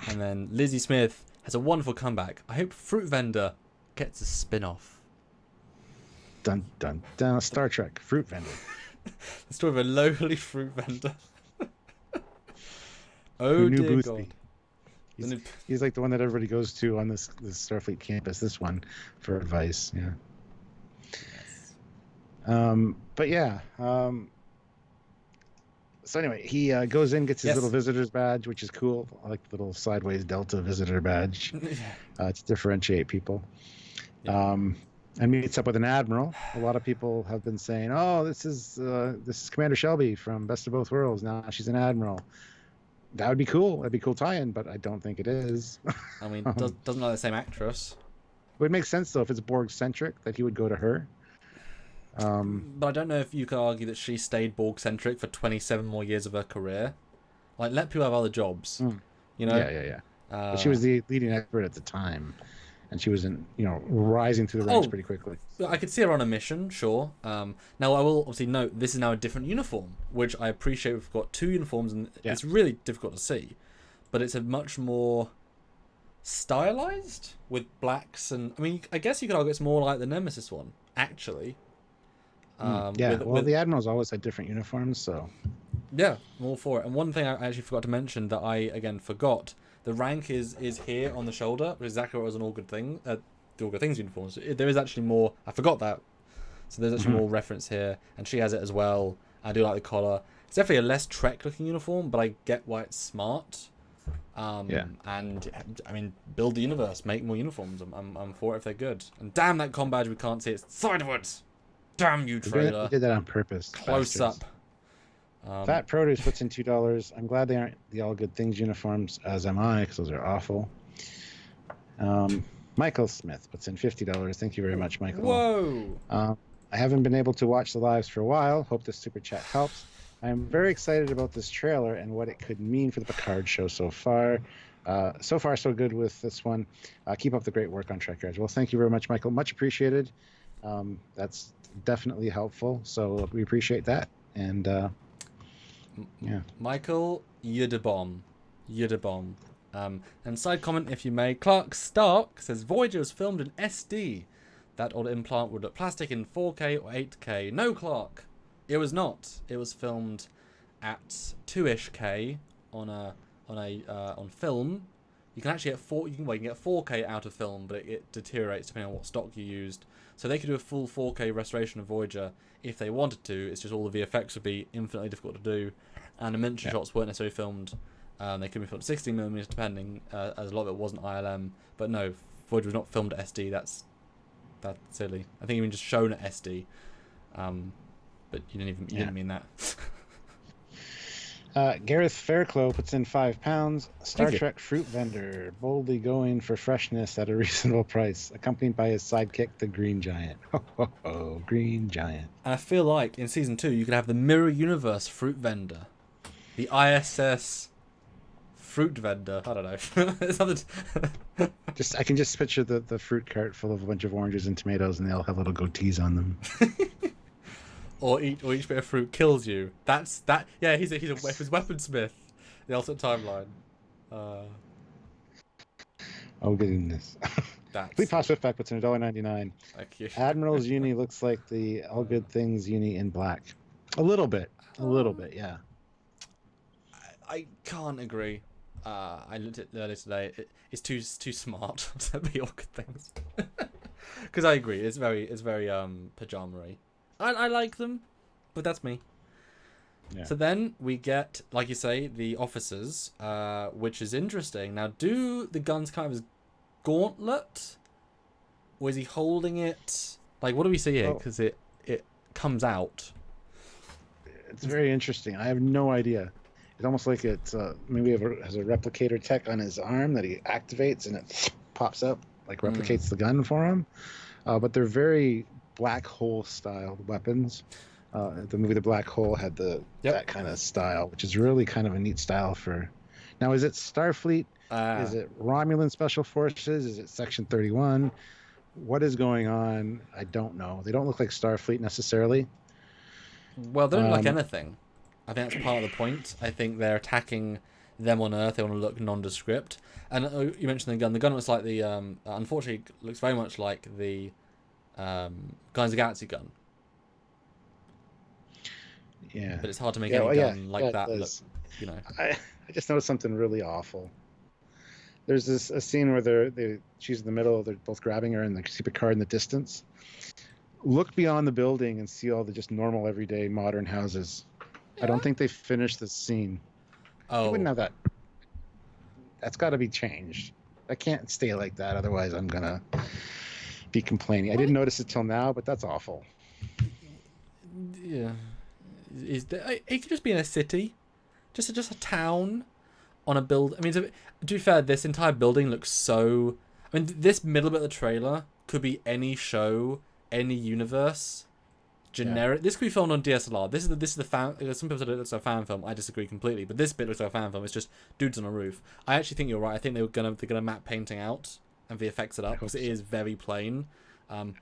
And then Lizzie Smith has a wonderful comeback. I hope Fruit Vendor gets a spin-off. Dun dun dun. Star Trek Fruit Vendor. The story of a lowly fruit vendor. Oh Who knew dear Boothby? God. He's like the one that everybody goes to on this Starfleet campus. This one for advice. Yeah. Yes. But yeah. So anyway, he goes in, gets his little visitor's badge, which is cool. I like the little sideways Delta visitor badge to differentiate people. Yeah. And meets up with an admiral. A lot of people have been saying, "Oh, this is Commander Shelby from Best of Both Worlds. Now she's an admiral." That would be cool. That'd be cool tie-in, but I don't think it is. I mean, doesn't like the same actress. It would make sense though if it's Borg-centric that he would go to her. But I don't know if you could argue that she stayed Borg-centric for 27 more years of her career. Like, let people have other jobs. You know? Yeah. But she was the leading expert at the time, and she was rising through the ranks pretty quickly. I could see her on a mission, sure. Now, I will obviously note this is now a different uniform, which I appreciate. We've got two uniforms, and it's really difficult to see. But it's a much more stylized with blacks, and I mean, I guess you could argue it's more like the Nemesis one, actually. The Admirals always had different uniforms, so... Yeah, I'm all for it. And one thing I actually forgot to mention that I, again, forgot, the rank is here on the shoulder, exactly what it was on All Good Things, the All Good Things uniforms. There is actually more... I forgot that. So there's actually more reference here, and she has it as well. I do like the collar. It's definitely a less Trek-looking uniform, but I get why it's smart. And, I mean, build the universe, make more uniforms. I'm for it if they're good. And damn that comm badge, we can't see it. It's sideways! Damn you, trailer. They did that on purpose. Close bastards. up. Fat Produce puts in $2. I'm glad they aren't the All Good Things uniforms, as am I, because those are awful. Michael Smith puts in $50. Thank you very much, Michael. Whoa! I haven't been able to watch the lives for a while. Hope this super chat helps. I am very excited about this trailer and what it could mean for the Picard show so far. So far, so good with this one. Keep up the great work on Trekyards. Well, thank you very much, Michael. Much appreciated. That's definitely helpful, so we appreciate that. And Michael, you're the bomb. And side comment, if you may, Clark Stark says Voyager was filmed in SD. That old implant would look plastic in 4K or 8K. No, Clark, it was not. It was filmed at 2ish K on film. You can actually get you can get 4K out of film, but it deteriorates depending on what stock you used. So they could do a full 4K restoration of Voyager if they wanted to. It's just all the VFX would be infinitely difficult to do, and the miniature shots weren't necessarily filmed. They could be filmed 16mm depending, as a lot of it wasn't ILM. But no, Voyager was not filmed at SD. That's silly. I think even just shown at SD. But you didn't mean that. Gareth Fairclough puts in £5. Star Trek fruit vendor, boldly going for freshness at a reasonable price, accompanied by his sidekick, the Green Giant. Oh, Green Giant. And I feel like in season 2 you could have the Mirror Universe fruit vendor, the ISS fruit vendor. I don't know. I can just picture the fruit cart full of a bunch of oranges and tomatoes, and they all have little goatees on them. Or each bit of fruit kills you. That's that. Yeah, he's a weaponsmith. The alternate timeline. Oh goodness. Fleet Pass Swiftback puts in $1.99. Thank you. Admiral's uni looks like the All Good Things uni in black. A little bit, yeah. I can't agree. I looked at it earlier today. It's too smart to be All Good Things. Because I agree, it's very pajama-y. I like them, but that's me. Yeah. So then we get, like you say, the officers, which is interesting. Now, do the guns kind of as gauntlet, or is he holding it? Like, what do we see here? Because it comes out. It's very interesting. I have no idea. It's almost like it's maybe has a replicator tech on his arm that he activates, and it pops up, like replicates the gun for him. but they're very black hole style weapons. The movie The Black Hole had that kind of style, which is really kind of a neat style for. Now, is it Starfleet? Is it Romulan Special Forces? Is it Section 31? What is going on? I don't know. They don't look like Starfleet necessarily. Well, they don't look like anything. I think that's part of the point. I think they're attacking them on Earth. They want to look nondescript. And you mentioned the gun. The gun looks like the unfortunately looks very much like the Guardians of the Galaxy gun. Yeah, but it's hard to make any gun like that look. I just noticed something really awful. There's a scene where she's in the middle. They're both grabbing her, and they see Picard in the distance. Look beyond the building and see all the just normal, everyday, modern houses. Yeah. I don't think they finished the scene. Oh, you wouldn't have that. That's got to be changed. I can't stay like that, otherwise I'm gonna be complaining. I didn't notice it till now, but that's awful. Yeah, it could just be in a city, just a town, on a build. I mean, to be fair, this entire building looks so. I mean, this middle bit of the trailer could be any show, any universe, generic. Yeah. This could be filmed on DSLR. This is the fan. Some people say it looks like a fan film. I disagree completely. But this bit looks like a fan film. It's just dudes on a roof. I actually think you're right. I think they're gonna map painting out and VFX it up because it is very plain. But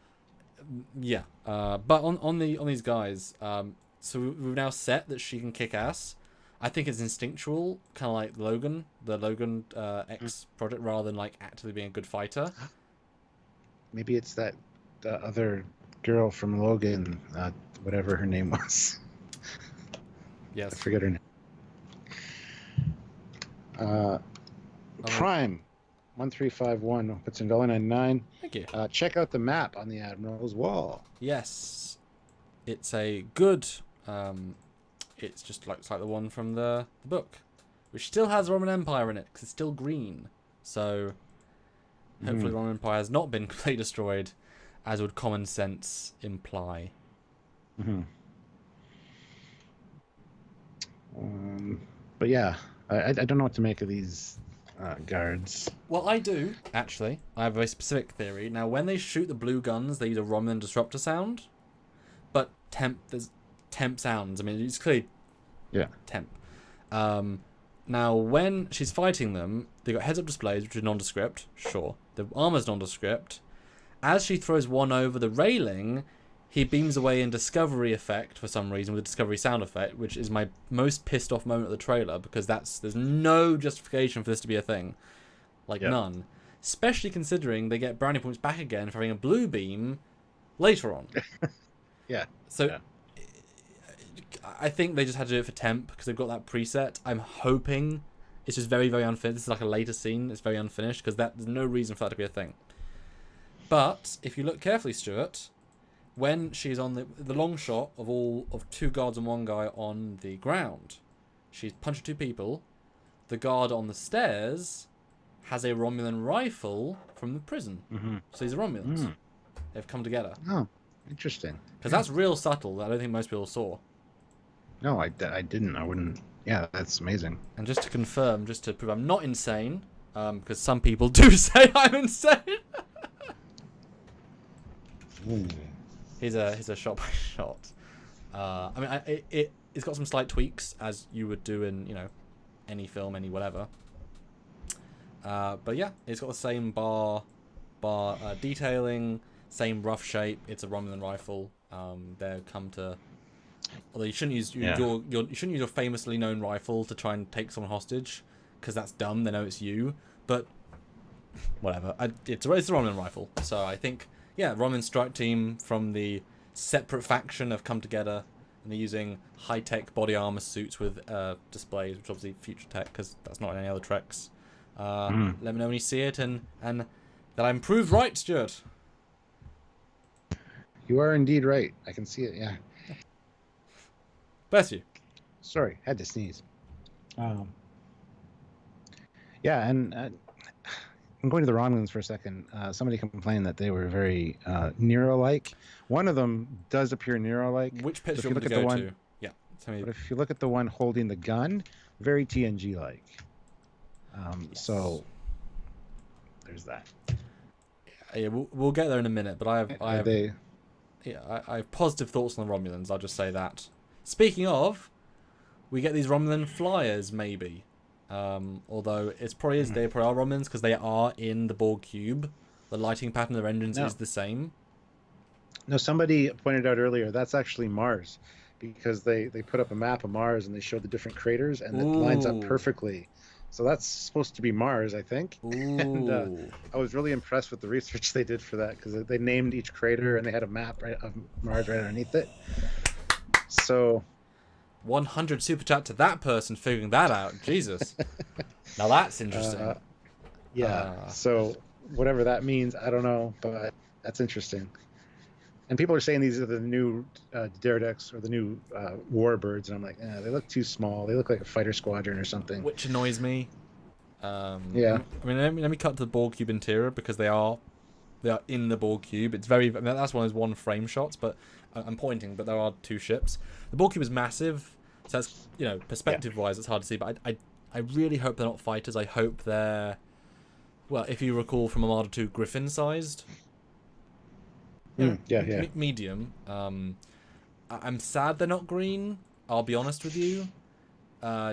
on these guys, so we've now set that she can kick ass. I think it's instinctual, kind of like the Logan X project, rather than like actively being a good fighter. Maybe it's that other girl from Logan, whatever her name was. Yes, I forget her name. Prime 1351 puts in $1.99. Thank you. Check out the map on the Admiral's wall. Yes, it's a good. It's just like the one from the book, which still has Roman Empire in it because it's still green. So hopefully Roman Empire has not been completely destroyed, as would common sense imply. But yeah, I don't know what to make of these guards. Well, I do, actually. I have a very specific theory. Now, when they shoot the blue guns, they use a Romulan disruptor sound. But there's temp sounds. I mean, it's clearly temp. Now, when she's fighting them, they've got heads-up displays, which are nondescript. Sure. The armor's nondescript. As she throws one over the railing, he beams away in Discovery effect for some reason, with a Discovery sound effect, which is my most pissed off moment of the trailer, because there's no justification for this to be a thing. None. Especially considering they get brownie points back again for having a blue beam later on. I think they just had to do it for temp, because they've got that preset. I'm hoping it's just very, very unfinished. This is like a later scene. It's very unfinished, because there's no reason for that to be a thing. But if you look carefully, Stuart, when she's on the long shot of two guards and one guy on the ground, she's punching two people. The guard on the stairs has a Romulan rifle from the prison. So these are Romulans. They've come together. Oh, interesting. Because that's real subtle. I don't think most people saw. No, I didn't. I wouldn't. Yeah, that's amazing. And just to confirm, just to prove I'm not insane, because some people do say I'm insane. Here's a shot by shot. I mean, it's got some slight tweaks, as you would do in any film, any whatever. But yeah, it's got the same bar detailing, same rough shape. It's a Romulan rifle. They've come to. Although you shouldn't use you shouldn't use your famously known rifle to try and take someone hostage, because that's dumb. They know it's you. But whatever. It's a Romulan rifle. So I think. Yeah, Romulan strike team from the separate faction have come together, and they're using high-tech body armor suits with displays, which obviously future tech, because that's not in any other Treks. Let me know when you see it, and that I'm proved right, Stuart. You are indeed right. I can see it, yeah. Bless you. Sorry, had to sneeze. Yeah, and... I'm going to the Romulans for a second. Somebody complained that they were very Nero-like. One of them does appear Nero-like. Which picture you want to go to? Yeah, tell me. But if you look at the one holding the gun, very TNG-like. Yes. So there's that. Yeah, we'll get there in a minute, but I have positive thoughts on the Romulans. I'll just say that. Speaking of, we get these Romulan flyers, maybe. Although it's probably they probably are Romulans because they are in the Borg Cube. The lighting pattern of their engines is the same. No, somebody pointed out earlier that's actually Mars, because they put up a map of Mars and they showed the different craters and it lines up perfectly. So that's supposed to be Mars, I think. And I was really impressed with the research they did for that, because they named each crater and they had a map of Mars right underneath it. So 100 super chat to that person figuring that out. Jesus. Now that's interesting. So whatever that means, I don't know, but that's interesting. And people are saying these are the new Daredecks or the new Warbirds, and I'm like, they look too small. They look like a fighter squadron or something. Which annoys me. Yeah. I mean, let me cut to the Borg Cube interior, because they are in the Borg Cube. It's very, I mean, that's one of those one frame shots, but I'm pointing, but there are two ships. The Borg Cube is massive, so that's, perspective wise, it's hard to see. But I really hope they're not fighters. I hope they're, well, if you recall from Armada 2, Griffin sized. Medium. I'm sad they're not green. I'll be honest with you.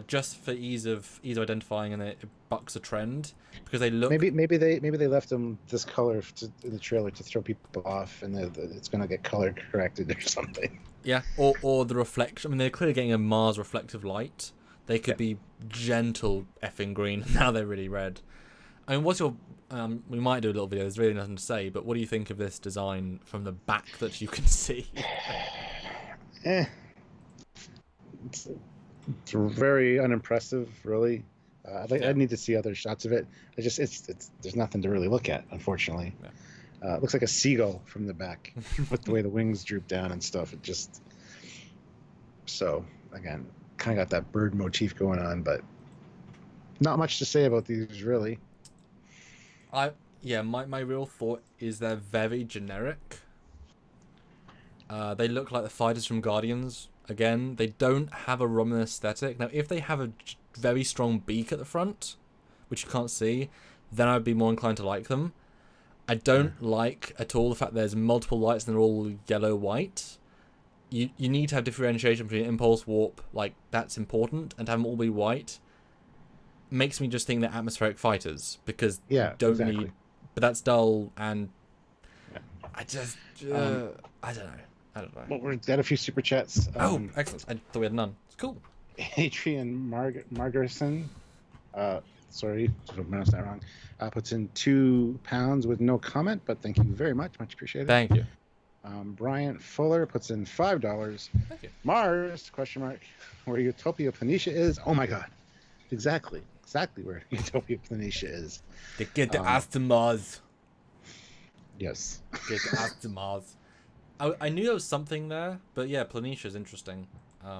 Just for ease of identifying, and it bucks a trend, because they look. Maybe they left them this color in the trailer to throw people off, and it's gonna get color corrected or something. Yeah, or the reflection. I mean, they're clearly getting a Mars reflective light. They could be gentle effing green. Now they're really red. I mean, what's your? We might do a little video. There's really nothing to say, but what do you think of this design from the back that you can see? It's very unimpressive, really. I need to see other shots of it. There's nothing to really look at, unfortunately. Yeah. It looks like a seagull from the back with the way the wings droop down and stuff. So again, kind of got that bird motif going on, but not much to say about these, really. My real thought is they're very generic. They look like the fighters from Guardians. Again, they don't have a Romulan aesthetic. Now, if they have a very strong beak at the front, which you can't see, then I'd be more inclined to like them. I don't like at all the fact there's multiple lights and they're all yellow-white. You need to have differentiation between impulse, warp, like, that's important, and to have them all be white makes me just think they're atmospheric fighters, because don't need. But that's dull, and I just I don't know. Well, we've got a few super chats. Excellent! I thought we had none. It's cool. Adrian Margerson, sorry if I pronounced that wrong, puts in £2 with no comment, but thank you very much appreciated. Thank you. Brian Fuller puts in $5. Thank you. Mars ? Where Utopia Planitia is. Oh my God, exactly where Utopia Planitia is. They get the us to Mars. Yes. Get the us to Mars. I knew there was something there, but yeah, Planitia is interesting. I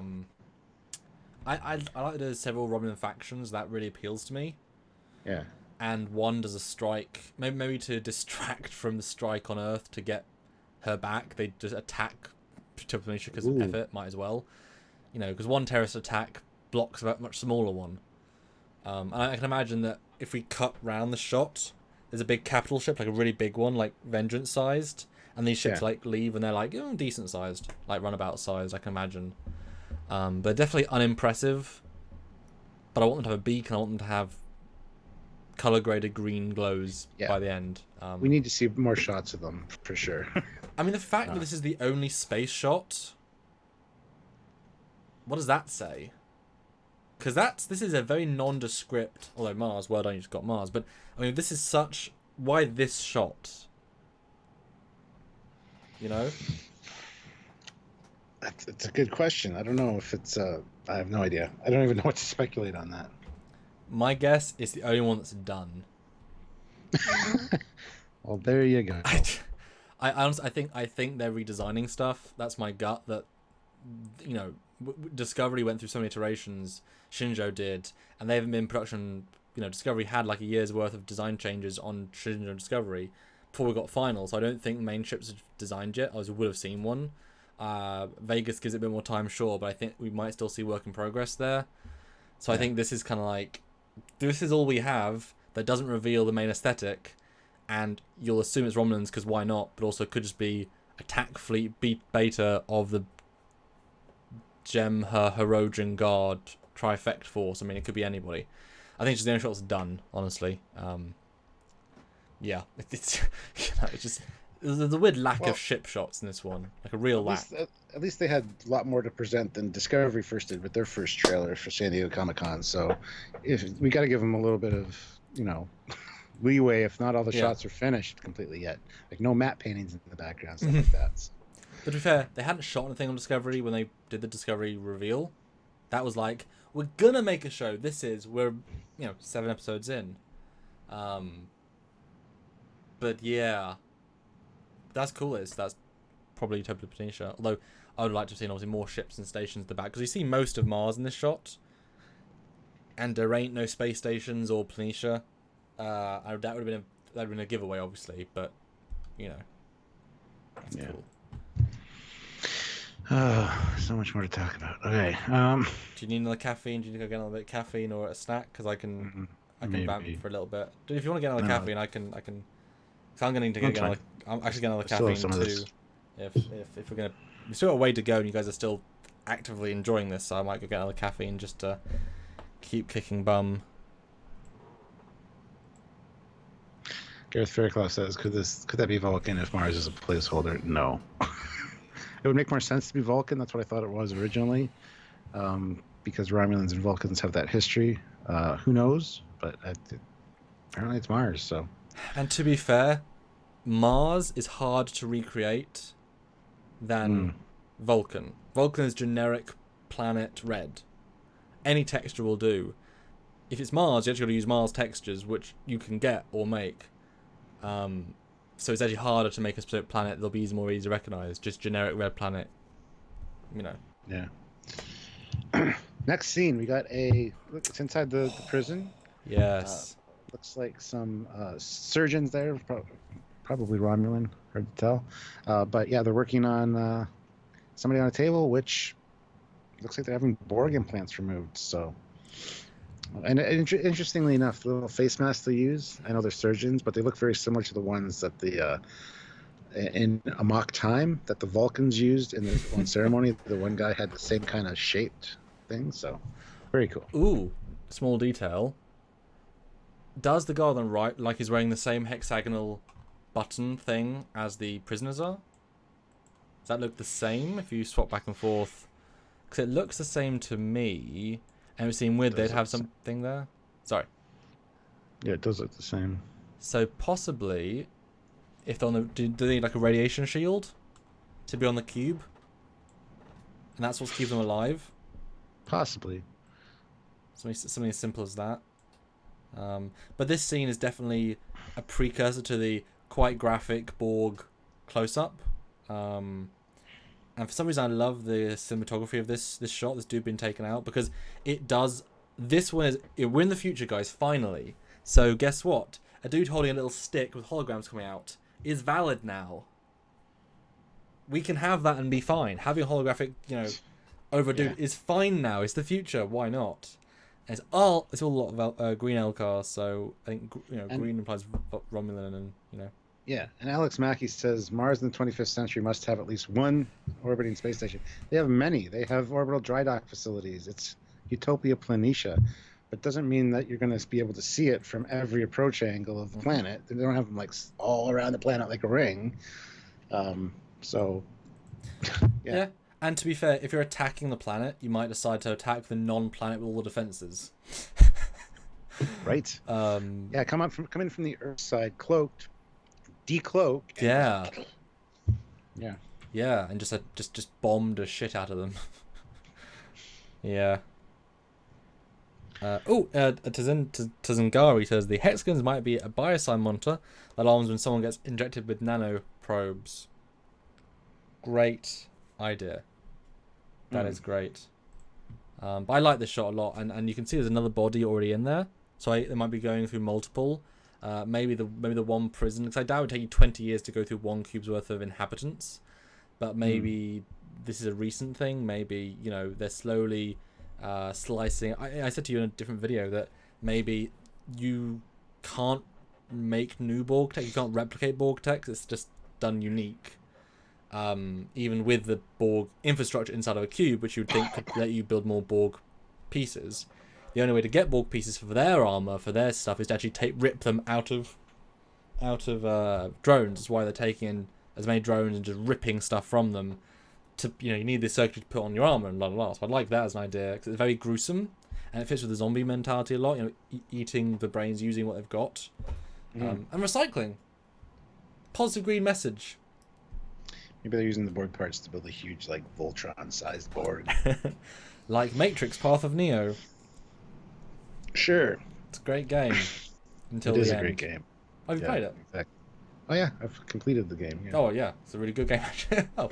like that there's several Romulan factions. That really appeals to me. Yeah. And one does a strike, maybe to distract from the strike on Earth to get her back. They just attack Planitia because of effort. Might as well, because one terrorist attack blocks a much smaller one. And I can imagine that if we cut round the shot, there's a big capital ship, like a really big one, like Vengeance sized, and these ships like leave and they're like decent sized, like runabout sized, I can imagine. But definitely unimpressive. But I want them to have a beak, and I want them to have color graded green glows by the end. We need to see more shots of them for sure. I mean, the fact that this is the only space shot, what does that say? Because this is a very nondescript, although Mars, well done, you just got Mars, but I mean, this is such, why this shot? It's a good question. I don't know if it's, I have no idea. I don't even know what to speculate on that. My guess is the only one that's done. Well, there you go. I honestly, I think they're redesigning stuff. That's my gut. That Discovery went through so many iterations. Shinjo did, and they haven't been in production. Discovery had like a year's worth of design changes on Shinjo Discovery before we got final. So I don't think the main ships are designed yet. I would have seen one. Vegas gives it a bit more time, sure, but I think we might still see work in progress there. So I think this is kind of like, this is all we have that doesn't reveal the main aesthetic, and you'll assume it's Romulans because why not? But also could just be attack fleet beta of the Herodrian Guard trifect force. I mean, it could be anybody. I think it's just the only shot that's done, honestly. Yeah, it's it's just there's a weird lack of ship shots in this one, like a real lack. At least they had a lot more to present than Discovery first did with their first trailer for San Diego Comic-Con. So, if we got to give them a little bit of leeway, if not all the shots are finished completely yet, like no matte paintings in the background, stuff like that. So. But to be fair, they hadn't shot anything on Discovery when they did the Discovery reveal. That was like, we're gonna make a show. We're 7 episodes in. But yeah, that's cool. That's probably Utopia Planitia. Although I would like to have seen obviously more ships and stations at the back, because you see most of Mars in this shot, and there ain't no space stations or Planitia. That would have been a giveaway, obviously, but that's cool. So much more to talk about. Okay. Do you need another caffeine? Do you need to go get another bit of caffeine or a snack? Because I can vamp for a little bit. If you want to get another caffeine, I can. So I'm going to get another. I'm actually getting another caffeine too. If we're gonna, we still got a way to go, and you guys are still actively enjoying this, so I might go get another caffeine just to keep kicking bum. Gareth Fairclough says, "Could that be Vulcan if Mars is a placeholder?" No. It would make more sense to be Vulcan. That's what I thought it was originally, because Romulans and Vulcans have that history. Who knows? But apparently it's Mars. So. And to be fair, Mars is harder to recreate than Vulcan. Vulcan is generic planet red. Any texture will do. If it's Mars, you actually got to use Mars textures, which you can get or make. So it's actually harder to make a specific planet that'll be more easy to recognize. Just generic red planet. Yeah. Next scene, we got it's inside the prison. Yes. Looks like some surgeons there, probably Romulan, hard to tell. But yeah, they're working on somebody on a table, which looks like they're having Borg implants removed. So, and interestingly enough, the little face masks they use, I know they're surgeons, but they look very similar to the ones that in Amok Time that the Vulcans used in the one ceremony. The one guy had the same kind of shaped thing, so very cool. Ooh, small detail. Does the guy on the right like he's wearing the same hexagonal button thing as the prisoners are? Does that look the same if you swap back and forth? Because it looks the same to me, and it would seem weird they'd have something there. Sorry. Yeah, it does look the same. So possibly, if they're on the, do they need like a radiation shield to be on the cube? And that's what's keeping them alive? Possibly. Something as simple as that. But this scene is definitely a precursor to the quite graphic Borg close-up. And for some reason I love the cinematography of this shot, this dude being taken out, because it does... This one is... We're in the future, guys, finally. So guess what? A dude holding a little stick with holograms coming out is valid now. We can have that and be fine. Having a holographic, over a dude is fine now. It's the future. Why not? And it's all a lot of green Elcar, so I think green implies Romulan, and Yeah, and Alex Mackey says Mars in the 25th century must have at least one orbiting space station. They have many. They have orbital dry dock facilities. It's Utopia Planitia, but doesn't mean that you're going to be able to see it from every approach angle of the planet. They don't have them like all around the planet like a ring. So, yeah. And to be fair, if you're attacking the planet, you might decide to attack the non-planet with all the defenses. Right. Yeah, come in from the Earth side, cloaked, decloak. Yeah. Yeah. Yeah, and just bombed the shit out of them. Yeah. Tazangari says the hexagons might be a biosign monitor that alarms when someone gets injected with nano probes. Great idea. That is great. But I like this shot a lot, and you can see there's another body already in there, so they might be going through multiple. Maybe the one prison, because I doubt it would take you 20 years to go through one cube's worth of inhabitants, but maybe this is a recent thing. Maybe they're slowly slicing. I said to you in a different video that maybe you can't make new Borg tech. You can't replicate Borg tech. It's just done unique. Even with the Borg infrastructure inside of a cube, which you would think could let you build more Borg pieces. The only way to get Borg pieces for their armor, for their stuff, is to actually rip them out of drones. That's why they're taking in as many drones and just ripping stuff from them. To you need this circuitry to put on your armor and blah blah blah. So I'd like that as an idea because it's very gruesome and it fits with the zombie mentality a lot. Eating the brains, using what they've got, and recycling. Positive green message. Maybe they're using the Borg parts to build a huge, like, Voltron-sized Borg. Like Matrix Path of Neo. Sure. It's a great game. Until it is the a end. great game. Have you played it? Exactly. Oh, yeah. I've completed the game. Yeah. Oh, yeah. It's a really good game, actually. Oh,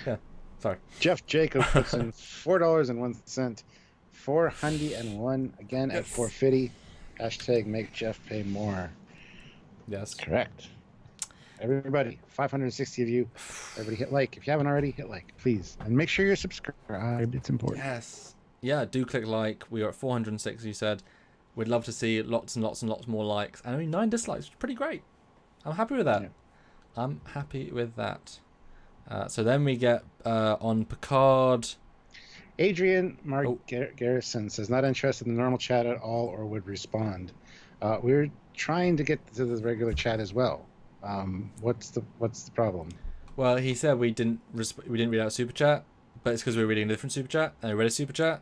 yeah. Sorry. Jeff Jacob puts in $4.01. 401 again at 450. Hashtag make Jeff pay more. Yes. Correct. Everybody, 560 of you. Everybody hit like. If you haven't already, hit like, please. And make sure you're subscribed. It's important. Yes. Yeah, do click like. We are at 406, you said. We'd love to see lots and lots and lots more likes. And I mean, 9 dislikes. Pretty great. I'm happy with that. Yeah. I'm happy with that. So then we get on Picard. Adrian Garrison says, not interested in the normal chat at all or would respond. We're trying to get to the regular chat as well. What's the problem? Well, he said we didn't read out super chat, but it's because we were reading a different super chat, and I read a super chat,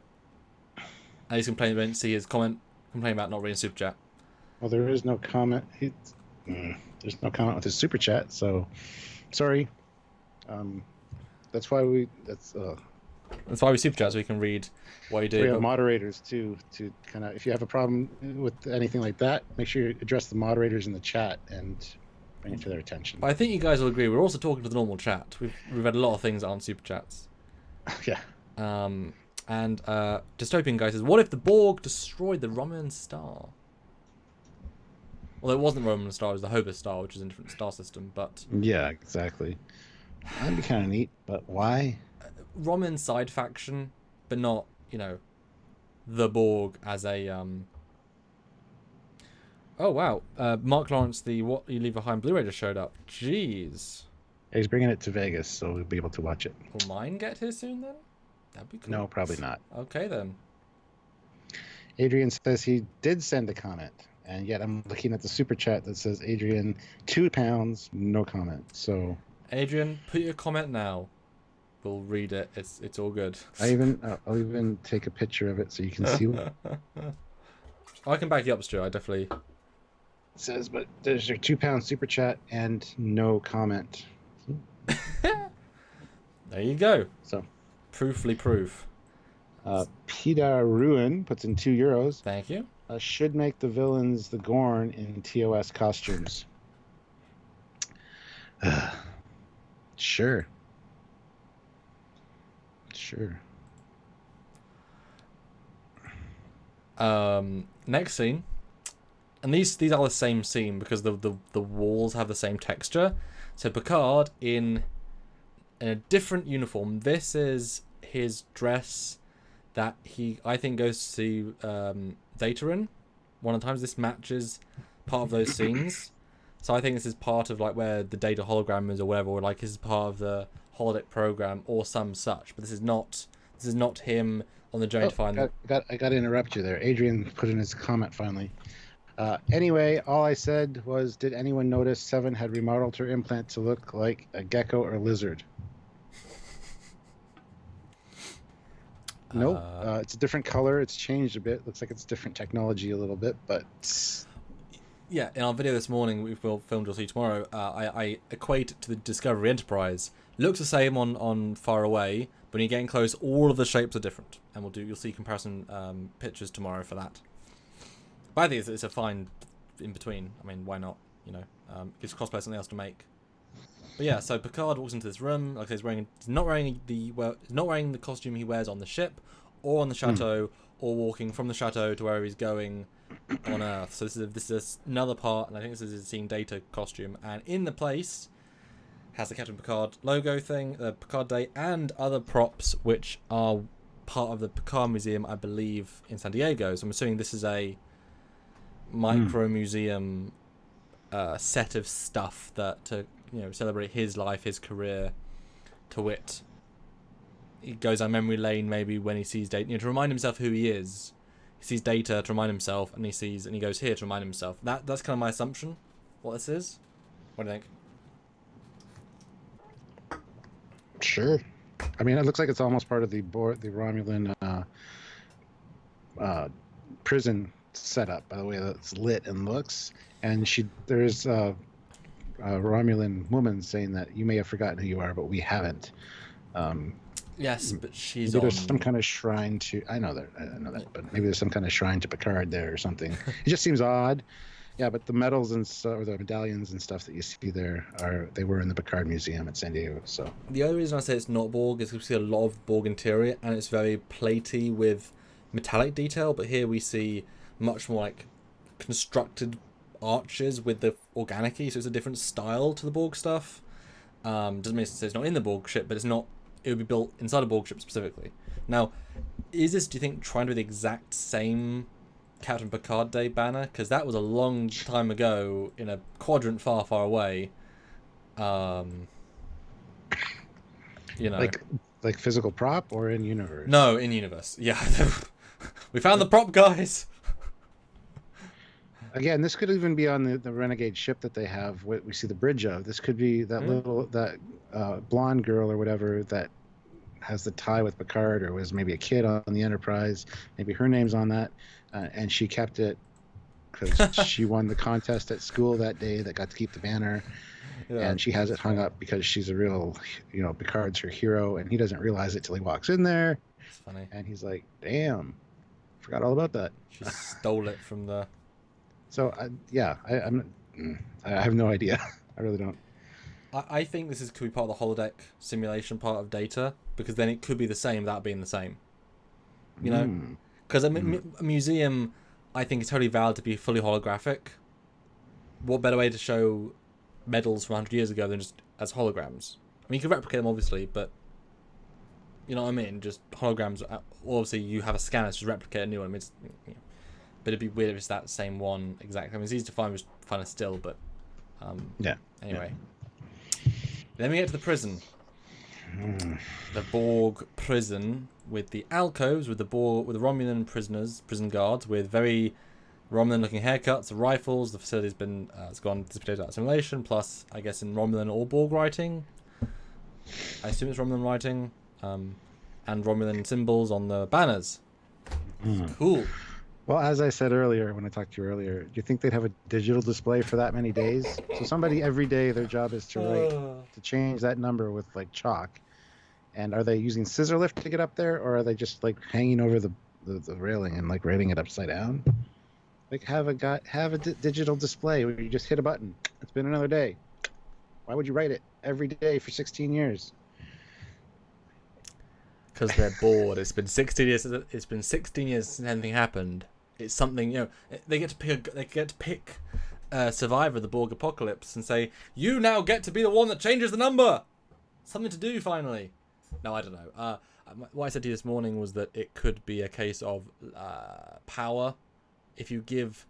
and he's complaining about see his complain about not reading super chat. Well, there is no comment. There's no comment with his super chat, so sorry. That's why we super chat, so we can read what you do. We have moderators too, to kind of, if you have a problem with anything like that, make sure you address the moderators in the chat and bring it to their attention. But I think you guys will agree. We're also talking to the normal chat. We've read a lot of things that aren't super chats. Yeah. And Dystopian guy says, what if the Borg destroyed the Romulan star? Well, it wasn't the Romulan star, it was the Hobus star, which is a different star system, but... Yeah, exactly. That'd be kind of neat, but why? Romulan side faction, but not, the Borg as a... Oh, wow. Mark Lawrence, the What You Leave Behind Blu-ray just showed up. Jeez. He's bringing it to Vegas, so we'll be able to watch it. Will mine get here soon, then? That'd be cool. No, probably not. Okay, then. Adrian says he did send a comment, and yet I'm looking at the super chat that says, Adrian, £2, no comment. So, Adrian, put your comment now. We'll read it. It's all good. I'll even take a picture of it so you can see what I can back you up, Stu. I definitely... It says, but there's your £2 super chat and no comment. There you go. So, proofly proof. Peter Ruin puts in €2. Thank you. Should make the villains the Gorn in TOS costumes. Sure. Next scene. And these are the same scene because the walls have the same texture. So Picard in a different uniform. This is his dress that I think goes to Data in. One of the times this matches part of those scenes. So I think this is part of like where the Data hologram is or whatever, or like this is part of the holodeck program or some such. But this is not him on the journey to find I got to interrupt you there. Adrian put in his comment finally. Anyway, all I said was, did anyone notice Seven had remodeled her implant to look like a gecko or lizard? Nope. It's a different color. It's changed a bit. Looks like it's different technology a little bit, but... Yeah, in our video this morning, we will film, you'll see tomorrow, I equate it to the Discovery Enterprise. Looks the same on far away, but when you're getting close, all of the shapes are different. And you'll see comparison pictures tomorrow for that. But I think it's a fine in between. I mean, why not? Gives cosplay something else to make. But yeah, so Picard walks into this room. Like I say, he's not wearing the costume he wears on the ship, or on the chateau, or walking from the chateau to where he's going on Earth. So this is another part, and I think this is his Seeing Data costume. And in the place has the Captain Picard logo thing, the Picard Day, and other props which are part of the Picard Museum, I believe, in San Diego. So I'm assuming this is a micro museum set of stuff that to celebrate his life, his career. To wit, he goes on memory lane maybe when he sees Data, to remind himself who he is. He sees Data to remind himself, and he goes here to remind himself. That's kind of my assumption. What this is. What do you think? Sure. I mean, it looks like it's almost part of the Romulan prison setup, by the way that's lit and looks. And there's a Romulan woman saying that you may have forgotten who you are, but we haven't. Yes, but she's maybe there's some kind of shrine to. I know that, but maybe there's some kind of shrine to Picard there or something. It just seems odd. Yeah, but the medals or the medallions and stuff that you see there they were in the Picard Museum at San Diego. So the only reason I say it's not Borg is because we see a lot of Borg interior, and it's very platey with metallic detail. But here we see much more like constructed arches with the organic-y, so it's a different style to the Borg stuff. Doesn't mean it's not in the Borg ship, but it's not. It would be built inside a Borg ship specifically. Now, is this, do you think, trying to do the exact same Captain Picard Day banner? Because that was a long time ago in a quadrant far, far away. Like physical prop or in universe? No, in universe. Yeah, we found the prop, guys. Again, this could even be on the Renegade ship that they have. What we see the bridge of. This could be that blonde girl or whatever that has the tie with Picard, or was maybe a kid on the Enterprise. Maybe her name's on that, and she kept it because she won the contest at school that day that got to keep the banner. Yeah. And she has it hung up because she's a real, Picard's her hero, and he doesn't realize it till he walks in there. It's funny. And he's like, "Damn, forgot all about that." She stole it from the. So I have no idea. I really don't. I think this could be part of the holodeck simulation part of Data, because then it could be the same without being the same. Because a museum, I think, is totally valid to be fully holographic. What better way to show medals from 100 years ago than just as holograms? I mean, you can replicate them obviously, but you know what I mean. Just holograms. Obviously, you have a scanner to replicate a new one. But it'd be weird if it's that same one exactly. I mean, it's easy to find a still, but yeah. Anyway, then we get to the prison, the Borg prison with the alcoves, with the Romulan prison guards with very Romulan-looking haircuts, the rifles. The facility's been it's gone dissipated out of simulation. Plus, I guess in Romulan or Borg writing, I assume it's Romulan writing, and Romulan symbols on the banners. Cool. Well, as I said earlier, when I talked to you earlier, do you think they'd have a digital display for that many days? So somebody every day, their job is to change that number with like chalk. And are they using scissor lift to get up there, or are they just like hanging over the railing and like writing it upside down? Like have a digital display where you just hit a button. It's been another day. Why would you write it every day for 16 years? Because they're bored. It's been 16 years. It's been 16 years since anything happened. It's something, they get to pick a survivor of the Borg apocalypse and say, you now get to be the one that changes the number. Something to do finally. No, I don't know. What I said to you this morning was that it could be a case of power. If you give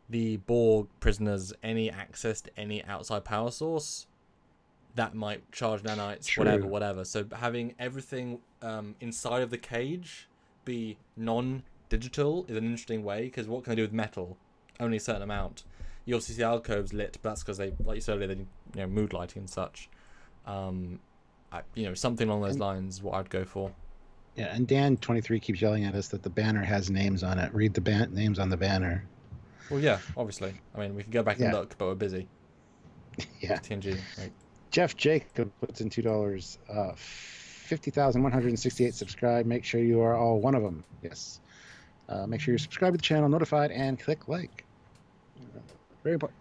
the Borg prisoners any access to any outside power source, that might charge nanites, True. whatever. So having everything inside of the cage be non-digital is an interesting way, because what can they do with metal? Only a certain amount. You obviously see alcoves lit, but that's because they, like you said earlier, they mood lighting and such. Something along those lines is what I'd go for. Yeah, and Dan23 keeps yelling at us that the banner has names on it. Read the names on the banner. Well, yeah, obviously. I mean, we can go back and look, but we're busy. Yeah. TNG. Right. Jeff Jacob puts in $2. 50,168 subscribe. Make sure you are all one of them. Yes. Make sure you're subscribed to the channel, notified, and click like. Very important.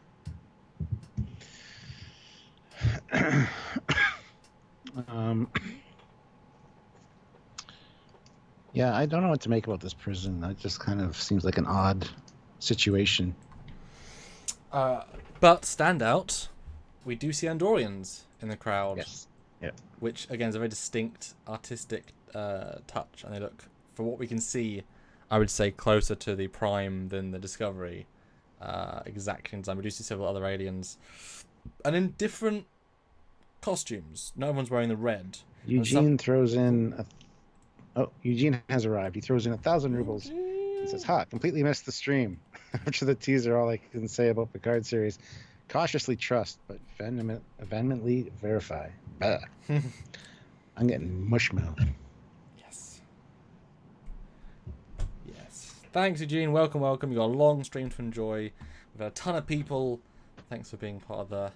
Yeah, I don't know what to make about this prison. It just kind of seems like an odd situation. But standout, we do see Andorians in the crowd. Yes. Yeah. Which again is a very distinct artistic touch, and they look, for what we can see, I would say closer to the Prime than the Discovery. exactly design. We do see several other aliens, and in different costumes. No one's wearing the red. Eugene throws in. Eugene has arrived. He throws in 1,000 rubles. He says, "Ha! Completely missed the stream. After the teaser, all I can say about Picard series: cautiously trust, but vehemently verify." I'm getting mush mouth. Yes. Thanks, Eugene. Welcome. You got a long stream to enjoy. We've had a ton of people. Thanks for being part of the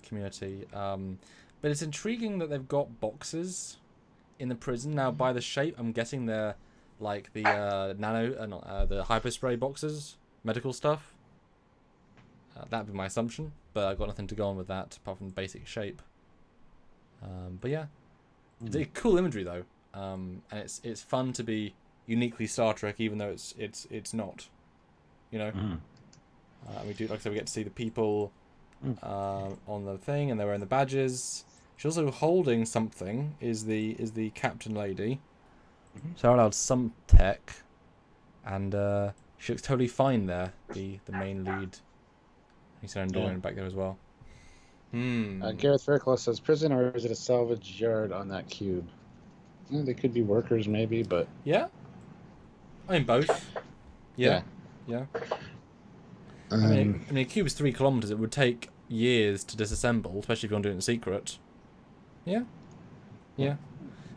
community. But it's intriguing that they've got boxes in the prison. Now, by the shape, I'm guessing they're like the the hyperspray boxes, medical stuff. That'd be my assumption, but I've got nothing to go on with that apart from the basic shape. But yeah, it's a cool imagery though, and it's fun to be uniquely Star Trek, even though it's not, you know. We do, like I said, we get to see the people on the thing, and they're wearing the badges. She's also holding something. Is the captain lady? So allowed some tech, and she looks totally fine there. The main lead. He's Dorian back there as well. Gareth Fairclough says, "Prison, or is it a salvage yard on that cube?" They could be workers, maybe, but yeah. I mean both. Yeah. I mean, a cube is 3 kilometers. It would take years to disassemble, especially if you want to do it in secret. Yeah.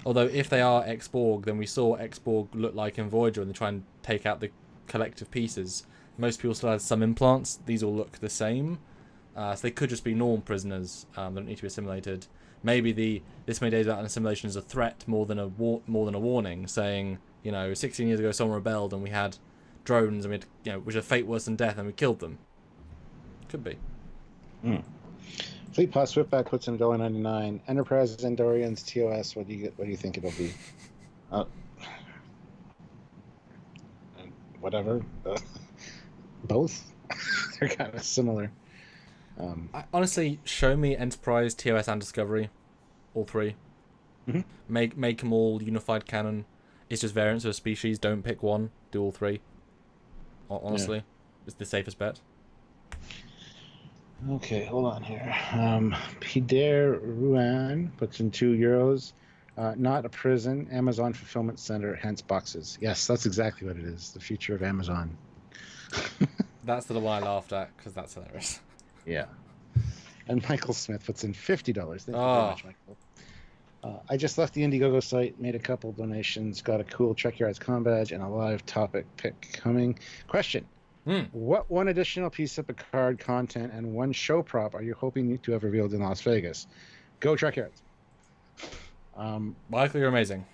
Although if they are ex-Borg, then we saw ex-Borg look like in Voyager, and they try and take out the collective pieces. Most people still have some implants. These all look the same. So they could just be normal prisoners. They don't need to be assimilated. Maybe this many days without an assimilation is a threat more than a warning, saying, 16 years ago someone rebelled and we had drones and we had, which are fate worse than death, and we killed them. Could be. Fleet Pod Swiftback puts in $1.99. Enterprise Endorians TOS. What do you think it'll be? Whatever. Both. They're kind of similar. Honestly, show me Enterprise, TOS, and Discovery, all three. Make them all unified canon. It's just variants of a species. Don't pick one. Do all three. Honestly, it's the safest bet. Okay, hold on here. Pider Ruan puts in €2. Not a prison, Amazon fulfillment center, hence boxes. Yes, that's exactly what it is. The future of Amazon. That's the one I laughed at, because that's hilarious. Yeah. And Michael Smith puts in $50. Thank you very much, Michael. I just left the Indiegogo site, made a couple donations, got a cool Trekyards combadge, and a live topic pick coming. Question. What one additional piece of Picard content and one show prop are you hoping to have revealed in Las Vegas? Go Trekyards. Michael, you're amazing.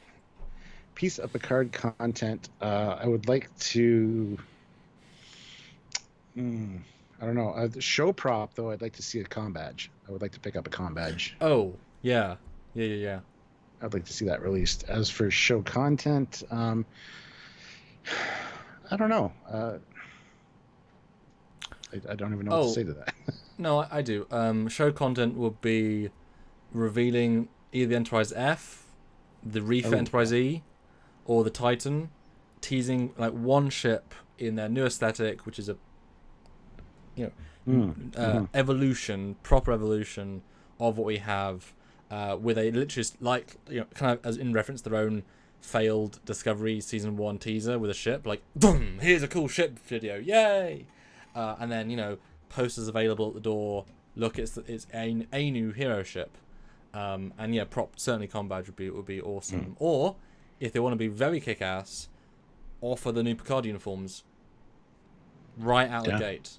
Piece of Picard content. I would like to... I don't know. The show prop, though, I'd like to see a combadge. I would like to pick up a combadge. Oh, yeah. I'd like to see that released. As for show content, I don't know. I don't even know what to say to that. No, I do. Show content would be revealing either the Enterprise F, the Reefer Enterprise E, or the Titan, teasing like one ship in their new aesthetic, which is a evolution, proper evolution of what we have, with a literally like kind of as in reference their own failed Discovery season 1 teaser with a ship like, boom, here's a cool ship video, yay! And then posters available at the door. Look, it's a new hero ship, and certainly combadge would be awesome. Or if they want to be very kick-ass, offer the new Picard uniforms right out the gate.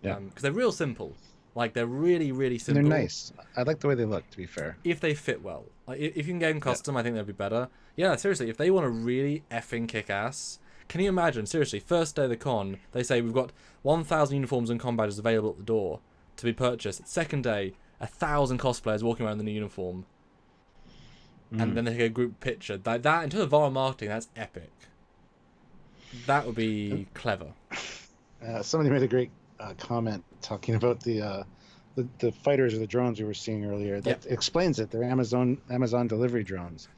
Because they're real simple. Like, they're really, really simple. And they're nice. I like the way they look, to be fair. If they fit well. Like, if you can get them custom, I think that'd be better. Yeah, seriously, if they want to really effing kick ass, can you imagine, seriously, first day of the con, they say we've got 1,000 uniforms and combadges available at the door to be purchased. Second day, 1,000 cosplayers walking around in the new uniform. And then they take a group picture. That in terms of viral marketing, that's epic. That would be clever. Somebody made a great comment talking about the fighters or the drones we were seeing earlier. That explains it. They're Amazon delivery drones.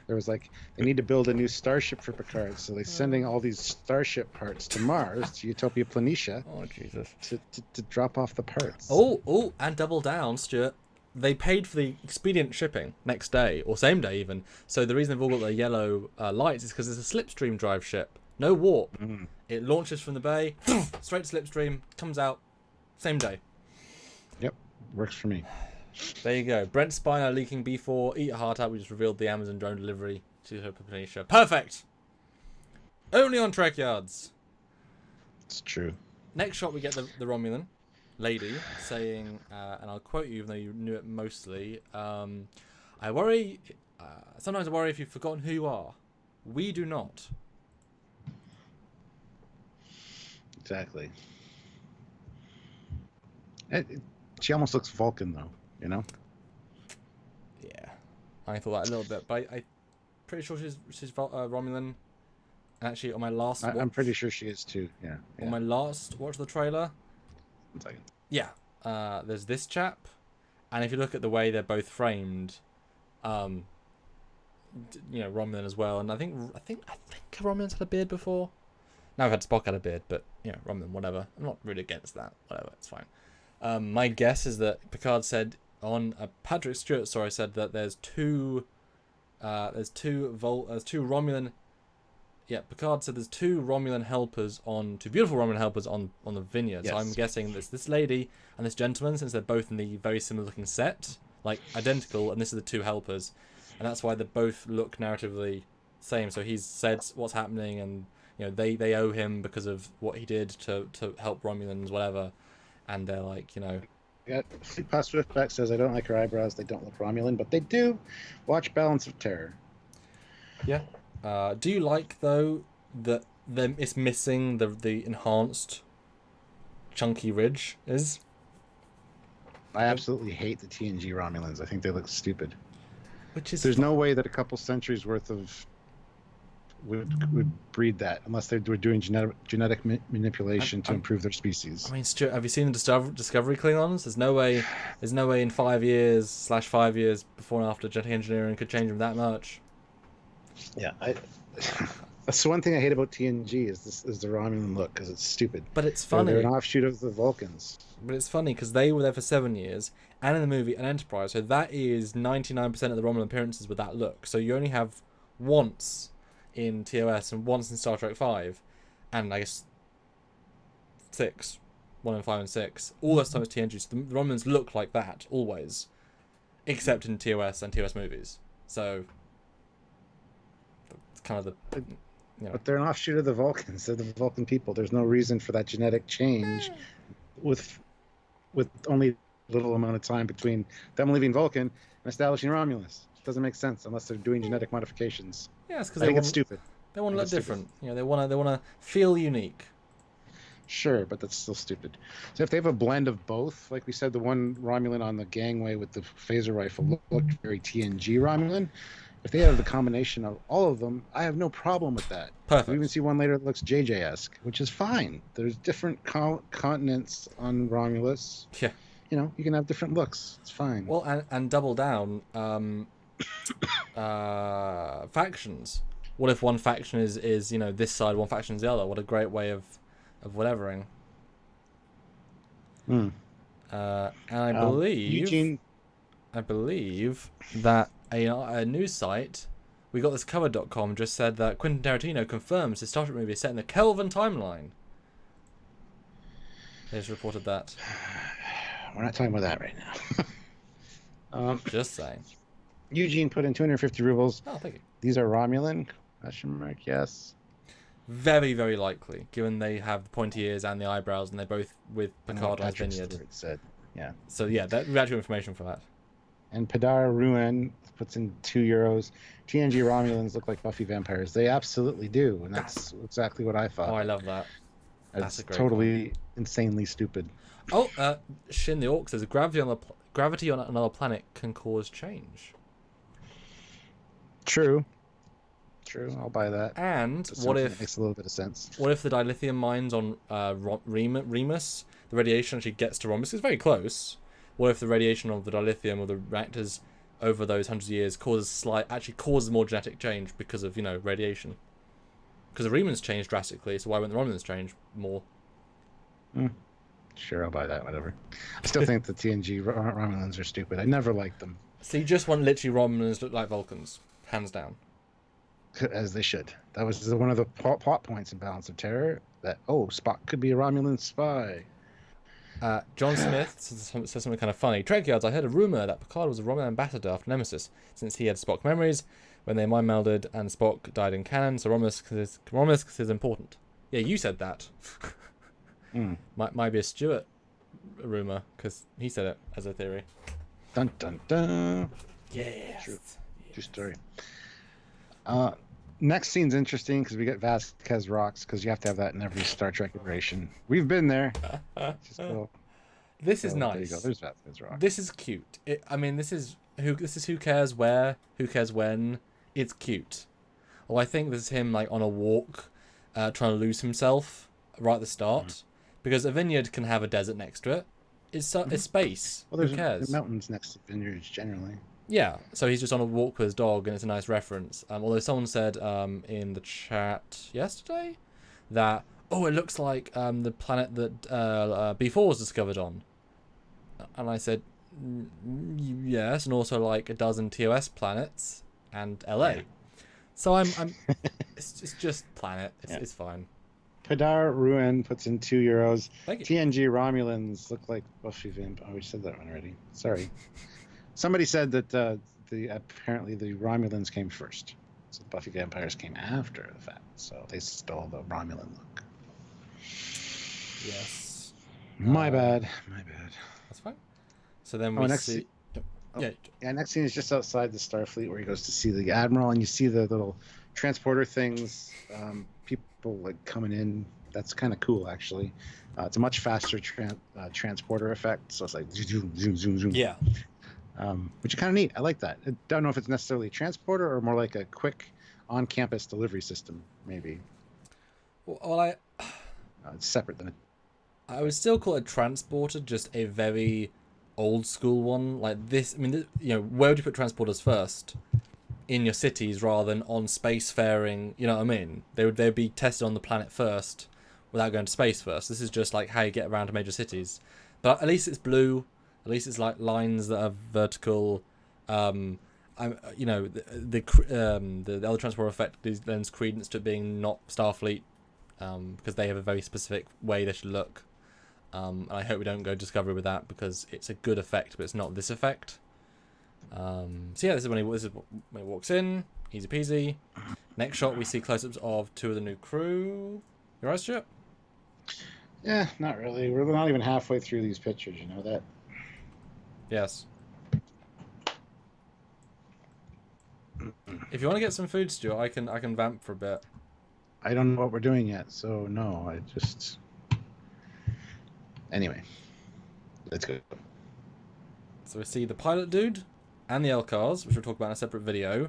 there was like they need to build a new starship for Picard, so they're sending all these starship parts to Mars, to Utopia Planitia, Oh Jesus! to drop off the parts. Oh, and double down, Stuart. They paid for the expedient shipping next day or same day even. So the reason they've all got their yellow lights is because it's a slipstream drive ship, no warp. It launches from the bay, straight to slipstream, comes out same day. Yep, works for me. There you go. Brent Spiner leaking B4. Eat a heart out. We just revealed the Amazon drone delivery to her Planitia. Perfect. Only on Trekyards. It's true. Next shot, we get the Romulan lady saying, and I'll quote you, even though you knew it mostly. I worry. Sometimes I worry if you've forgotten who you are. We do not. Exactly. She almost looks Vulcan, though. You know? Yeah, I thought that a little bit, but I'm pretty sure she's Romulan. Actually, on my last, I'm pretty sure she is too. Yeah. On my last watch of the trailer. 1 second. Yeah, there's this chap, and if you look at the way they're both framed, Romulan as well, and I think Romulan's had a beard before. Now I've had Spock had a beard, but Romulan, whatever. I'm not really against that. Whatever, it's fine. My guess is that Picard said on Patrick Stewart, said that there's two Romulan. Yeah, Picard said there's two Romulan helpers two beautiful Romulan helpers on the Vineyard. Yes. So I'm guessing there's this lady and this gentleman, since they're both in the very similar looking set, like identical, and this is the two helpers, and that's why they both look narratively same. So he's said what's happening, and they owe him because of what he did to help Romulans, whatever, and they're like Yeah, Fleetpath Swiftback says, I don't like her eyebrows. They don't look Romulan, but they do. Watch Balance of Terror. Yeah. Do you like, though, that it's missing the enhanced chunky ridge is? I absolutely hate the TNG Romulans. I think they look stupid. There's no way that a couple centuries worth of would breed that unless they were doing genetic manipulation to improve their species. I mean, Stuart, have you seen the Discovery Klingons? There's no way in 5 years / 5 years before and after genetic engineering could change them that much. Yeah, that's the one thing I hate about TNG is the Romulan look, because it's stupid. But it's funny. They're an offshoot of the Vulcans. But it's funny because they were there for 7 years, and in the movie an Enterprise, so that is 99% of the Romulan appearances with that look. So you only have once in TOS and once in Star Trek 5, and I guess 6, 1 and 5 and 6. All those times TNG. So the Romulans look like that always, except in TOS and TOS movies. So it's kind of the. But they're an offshoot of the Vulcans. They're the Vulcan people. There's no reason for that genetic change, with only little amount of time between them leaving Vulcan and establishing Romulus. It doesn't make sense unless they're doing genetic modifications. Yeah, it's because it's stupid. They want to look different. They want to feel unique. Sure, but that's still stupid. So if they have a blend of both, like we said, the one Romulan on the gangway with the phaser rifle looked very TNG Romulan. If they have the combination of all of them, I have no problem with that. Perfect. We even see one later that looks JJ-esque, which is fine. There's different continents on Romulus. Yeah. You can have different looks. It's fine. Well, and double down, factions. What if one faction is this side, one faction is the other? What a great way of whatevering. And I believe that a news site, we got this cover.com, just said that Quentin Tarantino confirms his Star Trek movie is set in the Kelvin timeline. They just reported that. We're not talking about that right now. Just saying. Eugene put in 250 rubles. Oh, thank you. These are Romulan? Question mark, yes. Very, very likely, given they have the pointy ears and the eyebrows, and they're both with Picard on Vineyard. Said. Yeah. So yeah, that's actual information for that. And Padar Ruan puts in €2. TNG Romulans look like Buffy vampires. They absolutely do, and that's exactly what I thought. Oh, I love that. That's totally insanely stupid. Oh, Shin the Orc says gravity on another planet can cause change. True, I'll buy that. And what if makes a little bit of sense? What if the dilithium mines on Remus, the radiation actually gets to Rhombus? It's very close. What if the radiation of the dilithium or the reactors over those hundreds of years actually causes more genetic change because of, radiation. Because the Romulans changed drastically, so why wouldn't the Romulans change more? Sure, I'll buy that, whatever. I still think the TNG Romulans are stupid. I never liked them. So you just want literally Romulans look like Vulcans, hands down. As they should. That was one of the plot points in Balance of Terror, that, Spock could be a Romulan spy. John Smith says something kind of funny. Trekyards, I heard a rumour that Picard was a Romulan ambassador after Nemesis, since he had Spock memories when they mind melded and Spock died in canon, so Romulus is important. Yeah, you said that. Might be a Stewart rumour, because he said it as a theory. Dun dun dun. Yes. True story. Next scene's interesting because we get Vasquez rocks, because you have to have that in every Star Trek iteration. We've been there. Just go. This is nice. There you go. There's Vasquez rocks. This is cute. This is who cares where, who cares when. It's cute. I think this is him like on a walk, trying to lose himself right at the start, because a vineyard can have a desert next to it. It's space. Well, who cares? There's mountains next to vineyards generally. Yeah, so he's just on a walk with his dog, and it's a nice reference. Although someone said in the chat yesterday that, it looks like the planet that B4 was discovered on. And I said, yes, and also like a dozen TOS planets and LA. Yeah. So I'm it's just planet. It's fine. Padar Ruin puts in €2. Thank you. TNG Romulans look like Buffy Vamp. Oh, we said that one already. Sorry. Somebody said that apparently the Romulans came first, so the Buffy vampires came after the fact. So they stole the Romulan look. Yes. My bad. That's fine. So then we see. Next scene is just outside the Starfleet, where he goes to see the Admiral, and you see the little transporter things. People like coming in. That's kind of cool, actually. It's a much faster transporter effect, so it's like zoom, zoom, zoom, zoom. Yeah. Which is kind of neat. I like that. I don't know if it's necessarily a transporter or more like a quick on-campus delivery system, maybe. Well, it's separate than I would still call it a transporter, just a very old school one like this. Where would you put transporters first? In your cities rather than on spacefaring. You know what I mean? They'd be tested on the planet first without going to space first. This is just like how you get around to major cities. But at least it's blue. At least it's like lines that are vertical. The other transporter effect lends credence to it being not Starfleet, because they have a very specific way they should look. And I hope we don't go Discovery with that, because it's a good effect, but it's not this effect. This is when he walks in. Easy peasy. Next shot, we see close-ups of two of the new crew. You alright, Stuart? Yeah, not really. We're not even halfway through these pictures. You know that. Yes. If you want to get some food, Stuart, I can vamp for a bit. I don't know what we're doing yet, so no. Anyway, let's go. So we see the pilot dude and the LCARs, which we'll talk about in a separate video.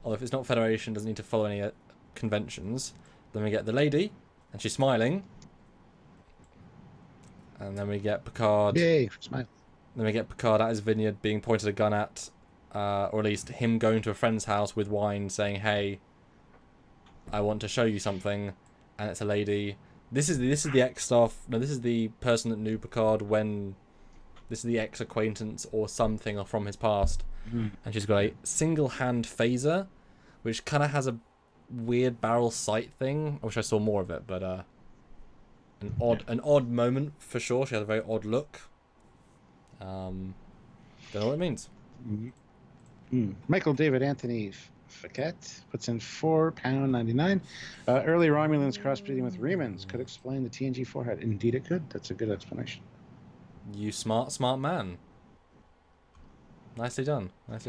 Although if it's not Federation, doesn't need to follow any conventions. Then we get the lady, and she's smiling. And then we get Picard. Yay, smile. Then we get Picard at his vineyard being pointed a gun at, or at least him going to a friend's house with wine saying, hey, I want to show you something, and it's a lady. This is the ex-staff, no, this is the person that knew Picard when, this is the ex-acquaintance or something from his past. And she's got a single-hand phaser, which kind of has a weird barrel sight thing. I wish I saw more of it, but an odd moment for sure. She has a very odd look. Don't know what it means. Michael David Anthony Fouquet puts in £4.99. Early Romulans crossbreeding with Remans could explain the TNG forehead. Indeed it could. That's a good explanation. You smart man. Nicely done. And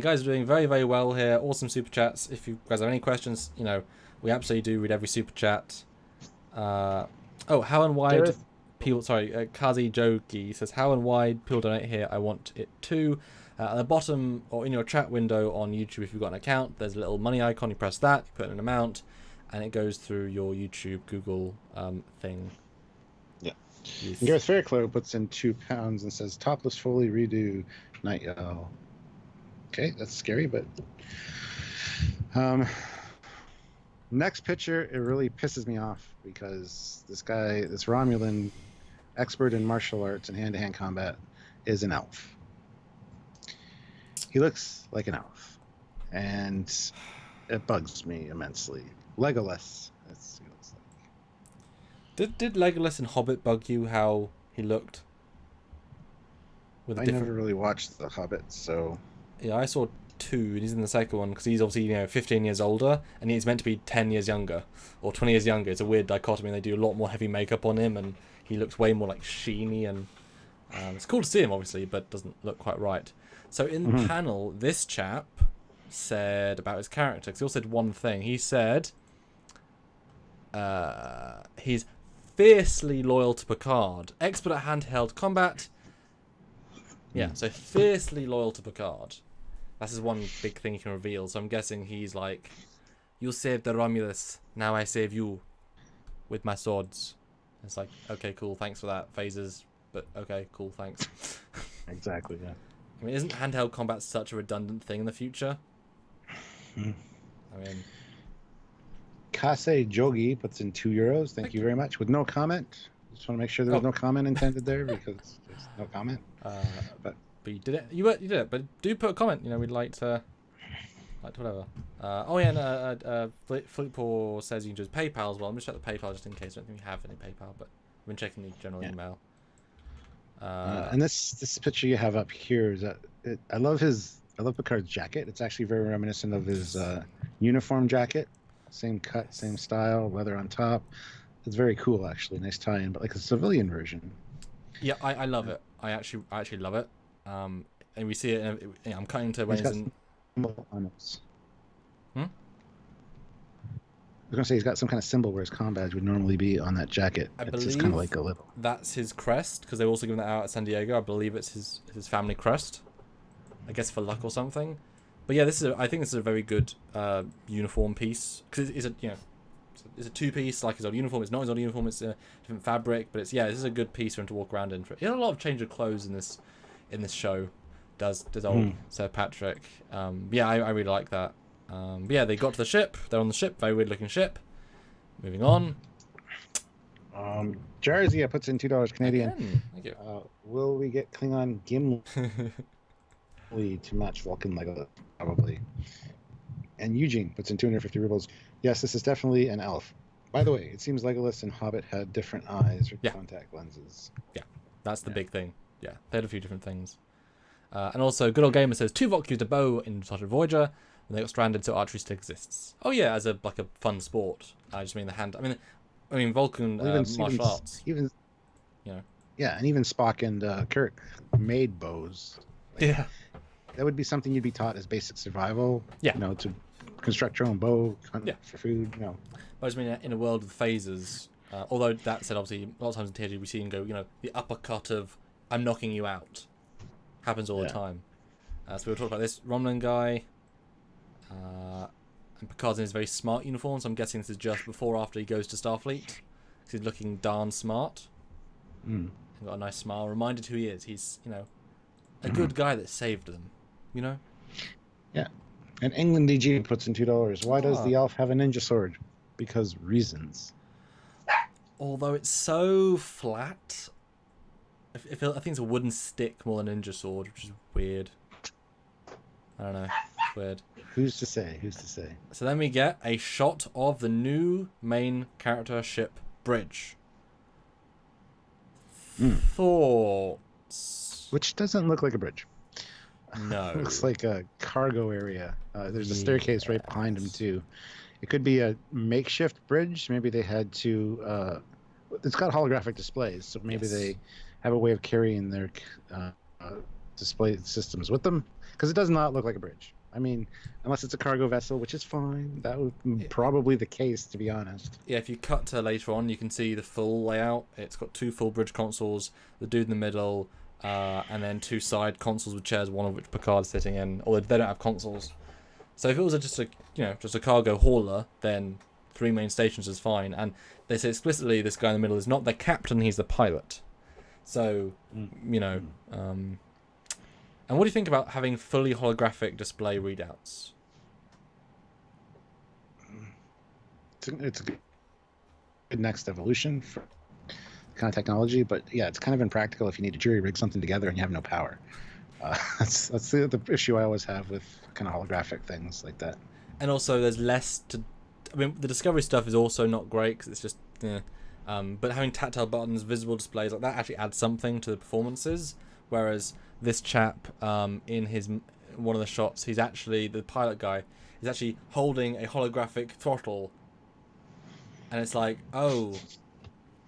guys are doing very, very well here. Awesome super chats. If you guys have any questions, we absolutely do read every super chat. How and why people, Kazi Jogi says, how and why people donate here, I want it too. At the bottom or in your chat window on YouTube, if you've got an account, there's a little money icon. You press that, you put in an amount, and it goes through your YouTube, Google thing. Yeah. Yes. Gareth Fairclough puts in £2 and says, topless Foley redo Night Owl. Okay, that's scary, but... Next picture, it really pisses me off because this guy, this Romulan expert in martial arts and hand-to-hand combat, is an elf. He looks like an elf, and it bugs me immensely. Legolas, that's what he looks like. Did Legolas in Hobbit bug you how he looked? With I never really watched The Hobbit, so... Yeah, I saw 2, and he's in the second one because he's obviously 15 years older, and he's meant to be 10 years younger or 20 years younger. It's a weird dichotomy. They do a lot more heavy makeup on him, and he looks way more like sheeny, and it's cool to see him obviously, but doesn't look quite right. So in the panel, this chap said about his character, because he also said one thing. He said he's fiercely loyal to Picard, expert at handheld combat. Yeah, so fiercely loyal to Picard. That's his one big thing he can reveal. So I'm guessing he's like, you saved the Romulus, now I save you with my swords. It's like, okay, cool, thanks for that. Phases, but okay, cool, thanks. Exactly, yeah. I mean, isn't handheld combat such a redundant thing in the future? I mean... Kase Jogi puts in €2. Thank you very much. With no comment. Just want to make sure there was no comment intended there because there's no comment. But you did it. You did it. But do put a comment. We'd like to whatever. Flippo says you can just PayPal as well. I'm gonna check the PayPal just in case. I don't think we have any PayPal, but I've been checking the general email. And this picture you have up here is I love Picard's jacket. It's actually very reminiscent of his uniform jacket. Same cut, same style, leather on top. It's very cool, actually. Nice tie-in, but like a civilian version. Yeah, I love it. I actually love it. And we see it. I'm cutting to when he's in. I was gonna say he's got some kind of symbol where his combadge would normally be on that jacket. It's just kind of like a little. That's his crest because they're also giving that out at San Diego. I believe it's his family crest. I guess for luck or something. But yeah, I think this is a very good uniform piece because it's a two-piece like his old uniform. It's not his old uniform. It's a different fabric, but this is a good piece for him to walk around in. He had a lot of change of clothes in this show. Does old Sir Patrick? I really like that. They got to the ship. They're on the ship. Very weird looking ship. Moving on. Jeri puts in $2 Canadian. Again. Thank you. Will we get Klingon Gimli to match Vulcan Legolas? Probably. And Eugene puts in 250 rubles. Yes, this is definitely an elf. By the way, it seems Legolas and Hobbit had different eyes with contact lenses. Yeah, that's the big thing. Yeah, they had a few different things. And also, Good Old Gamer says 2 Volk used a bow in Star Trek Voyager, and they got stranded, so archery still exists. Oh yeah, as a fun sport. I just mean the hand. I mean Vulcan martial arts. Yeah, and even Spock and Kirk made bows. That would be something you'd be taught as basic survival. Yeah. To construct your own bow, hunt for food. But I just mean in a world with phasers. Although that said, obviously, a lot of times in TNG we see him go, the uppercut of "I'm knocking you out" happens all the time. So we'll talk about this Romulan guy. And Picard's in his very smart uniform, so I'm guessing this is just before or after he goes to Starfleet. Because he's looking darn smart. He's got a nice smile. Reminded who he is. He's, a good guy that saved them. Yeah. And England DG puts in $2. Why does the elf have a ninja sword? Because reasons. Although it's so flat, I think it's a wooden stick more than a ninja sword, which is weird. I don't know. It's weird. Who's to say? So then we get a shot of the new main character ship bridge. Thoughts? Which doesn't look like a bridge. No. It looks like a cargo area. There's a staircase right behind him, too. It could be a makeshift bridge. Maybe they had to... it's got holographic displays, so maybe they have a way of carrying their display systems with them. Because it does not look like a bridge. I mean, unless it's a cargo vessel, which is fine. That would be probably the case, to be honest. Yeah, if you cut to later on, you can see the full layout. It's got 2 full bridge consoles, the dude in the middle... and then 2 side consoles with chairs, one of which Picard's sitting in. Although they don't have consoles, so if it was just a cargo hauler, then 3 main stations is fine. And they say explicitly this guy in the middle is not the captain, he's the pilot. So, you know... and what do you think about having fully holographic display readouts? It's a good next evolution for kind of technology, but yeah, it's kind of impractical if you need to jury rig something together and you have no power. That's the issue I always have with kind of holographic things like that. And also, there's less to... I mean, the Discovery stuff is also not great because it's just... but having tactile buttons, visible displays, like that actually adds something to the performances. Whereas this chap, in one of the shots, he's actually... The pilot guy is actually holding a holographic throttle. And it's like, oh,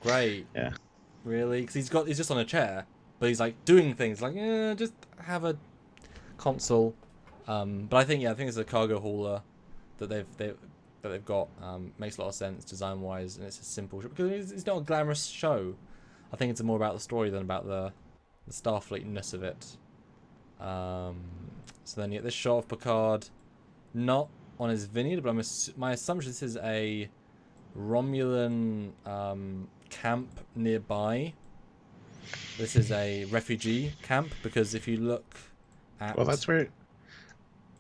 great. Yeah. Really? Because he's just on a chair. But he's like doing things like, just have a console. But I think it's a cargo hauler that they've got. Makes a lot of sense design wise, and it's a simple show because it's not a glamorous show. I think it's more about the story than about the Starfleet-ness of it. So then you get this shot of Picard, not on his Vineyard, but my assumption this is a Romulan camp nearby. This is a refugee camp because if you look at... Well, that's where...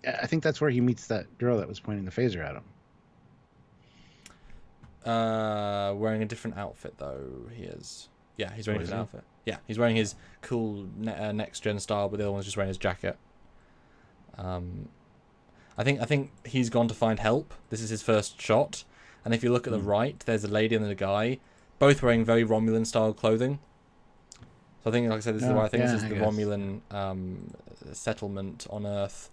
I think that's where he meets that girl that was pointing the phaser at him. Wearing a different outfit, though, he is. Yeah, he's wearing a different outfit. Yeah, he's wearing his cool next-gen style, but the other one's just wearing his jacket. I think he's gone to find help. This is his first shot. And if you look at the right, there's a lady and a guy, both wearing very Romulan-style clothing. So I think, like I said, this is why I think this is the Romulan settlement on Earth.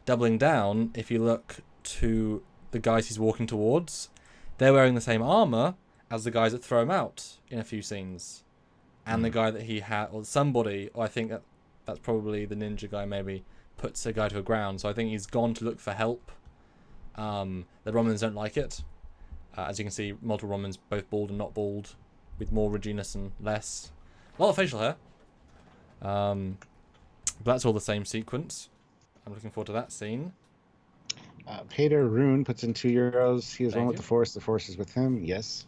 Doubling down, if you look to the guys he's walking towards, they're wearing the same armor as the guys that throw him out in a few scenes. And the guy that he had, or somebody, or I think that's probably the ninja guy maybe, puts a guy to the ground. So I think he's gone to look for help. The Romulans don't like it. As you can see, multiple Romulans, both bald and not bald, with more ridginess and less. A lot of facial hair. But that's all the same sequence. I'm looking forward to that scene. Peter Rune puts in €2. He is one with you. the Force is with him. Yes.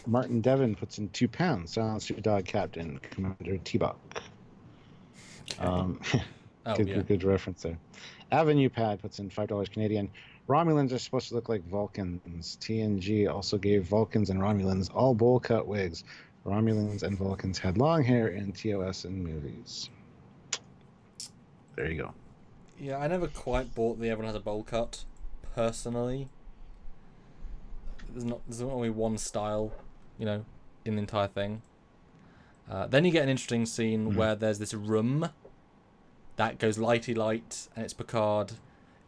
Martin Devon puts in £2. Silence your dog captain, Commander T-Buck. Good reference there. Avenue Pad puts in $5 Canadian. Romulans are supposed to look like Vulcans. TNG also gave Vulcans and Romulans all bowl cut wigs. Romulans and Vulcans had long hair in TOS and movies. There you go. Yeah, I never quite bought the everyone has a bowl cut, personally. There's not only one style, in the entire thing. Then you get an interesting scene where there's this room that goes lighty light, and it's Picard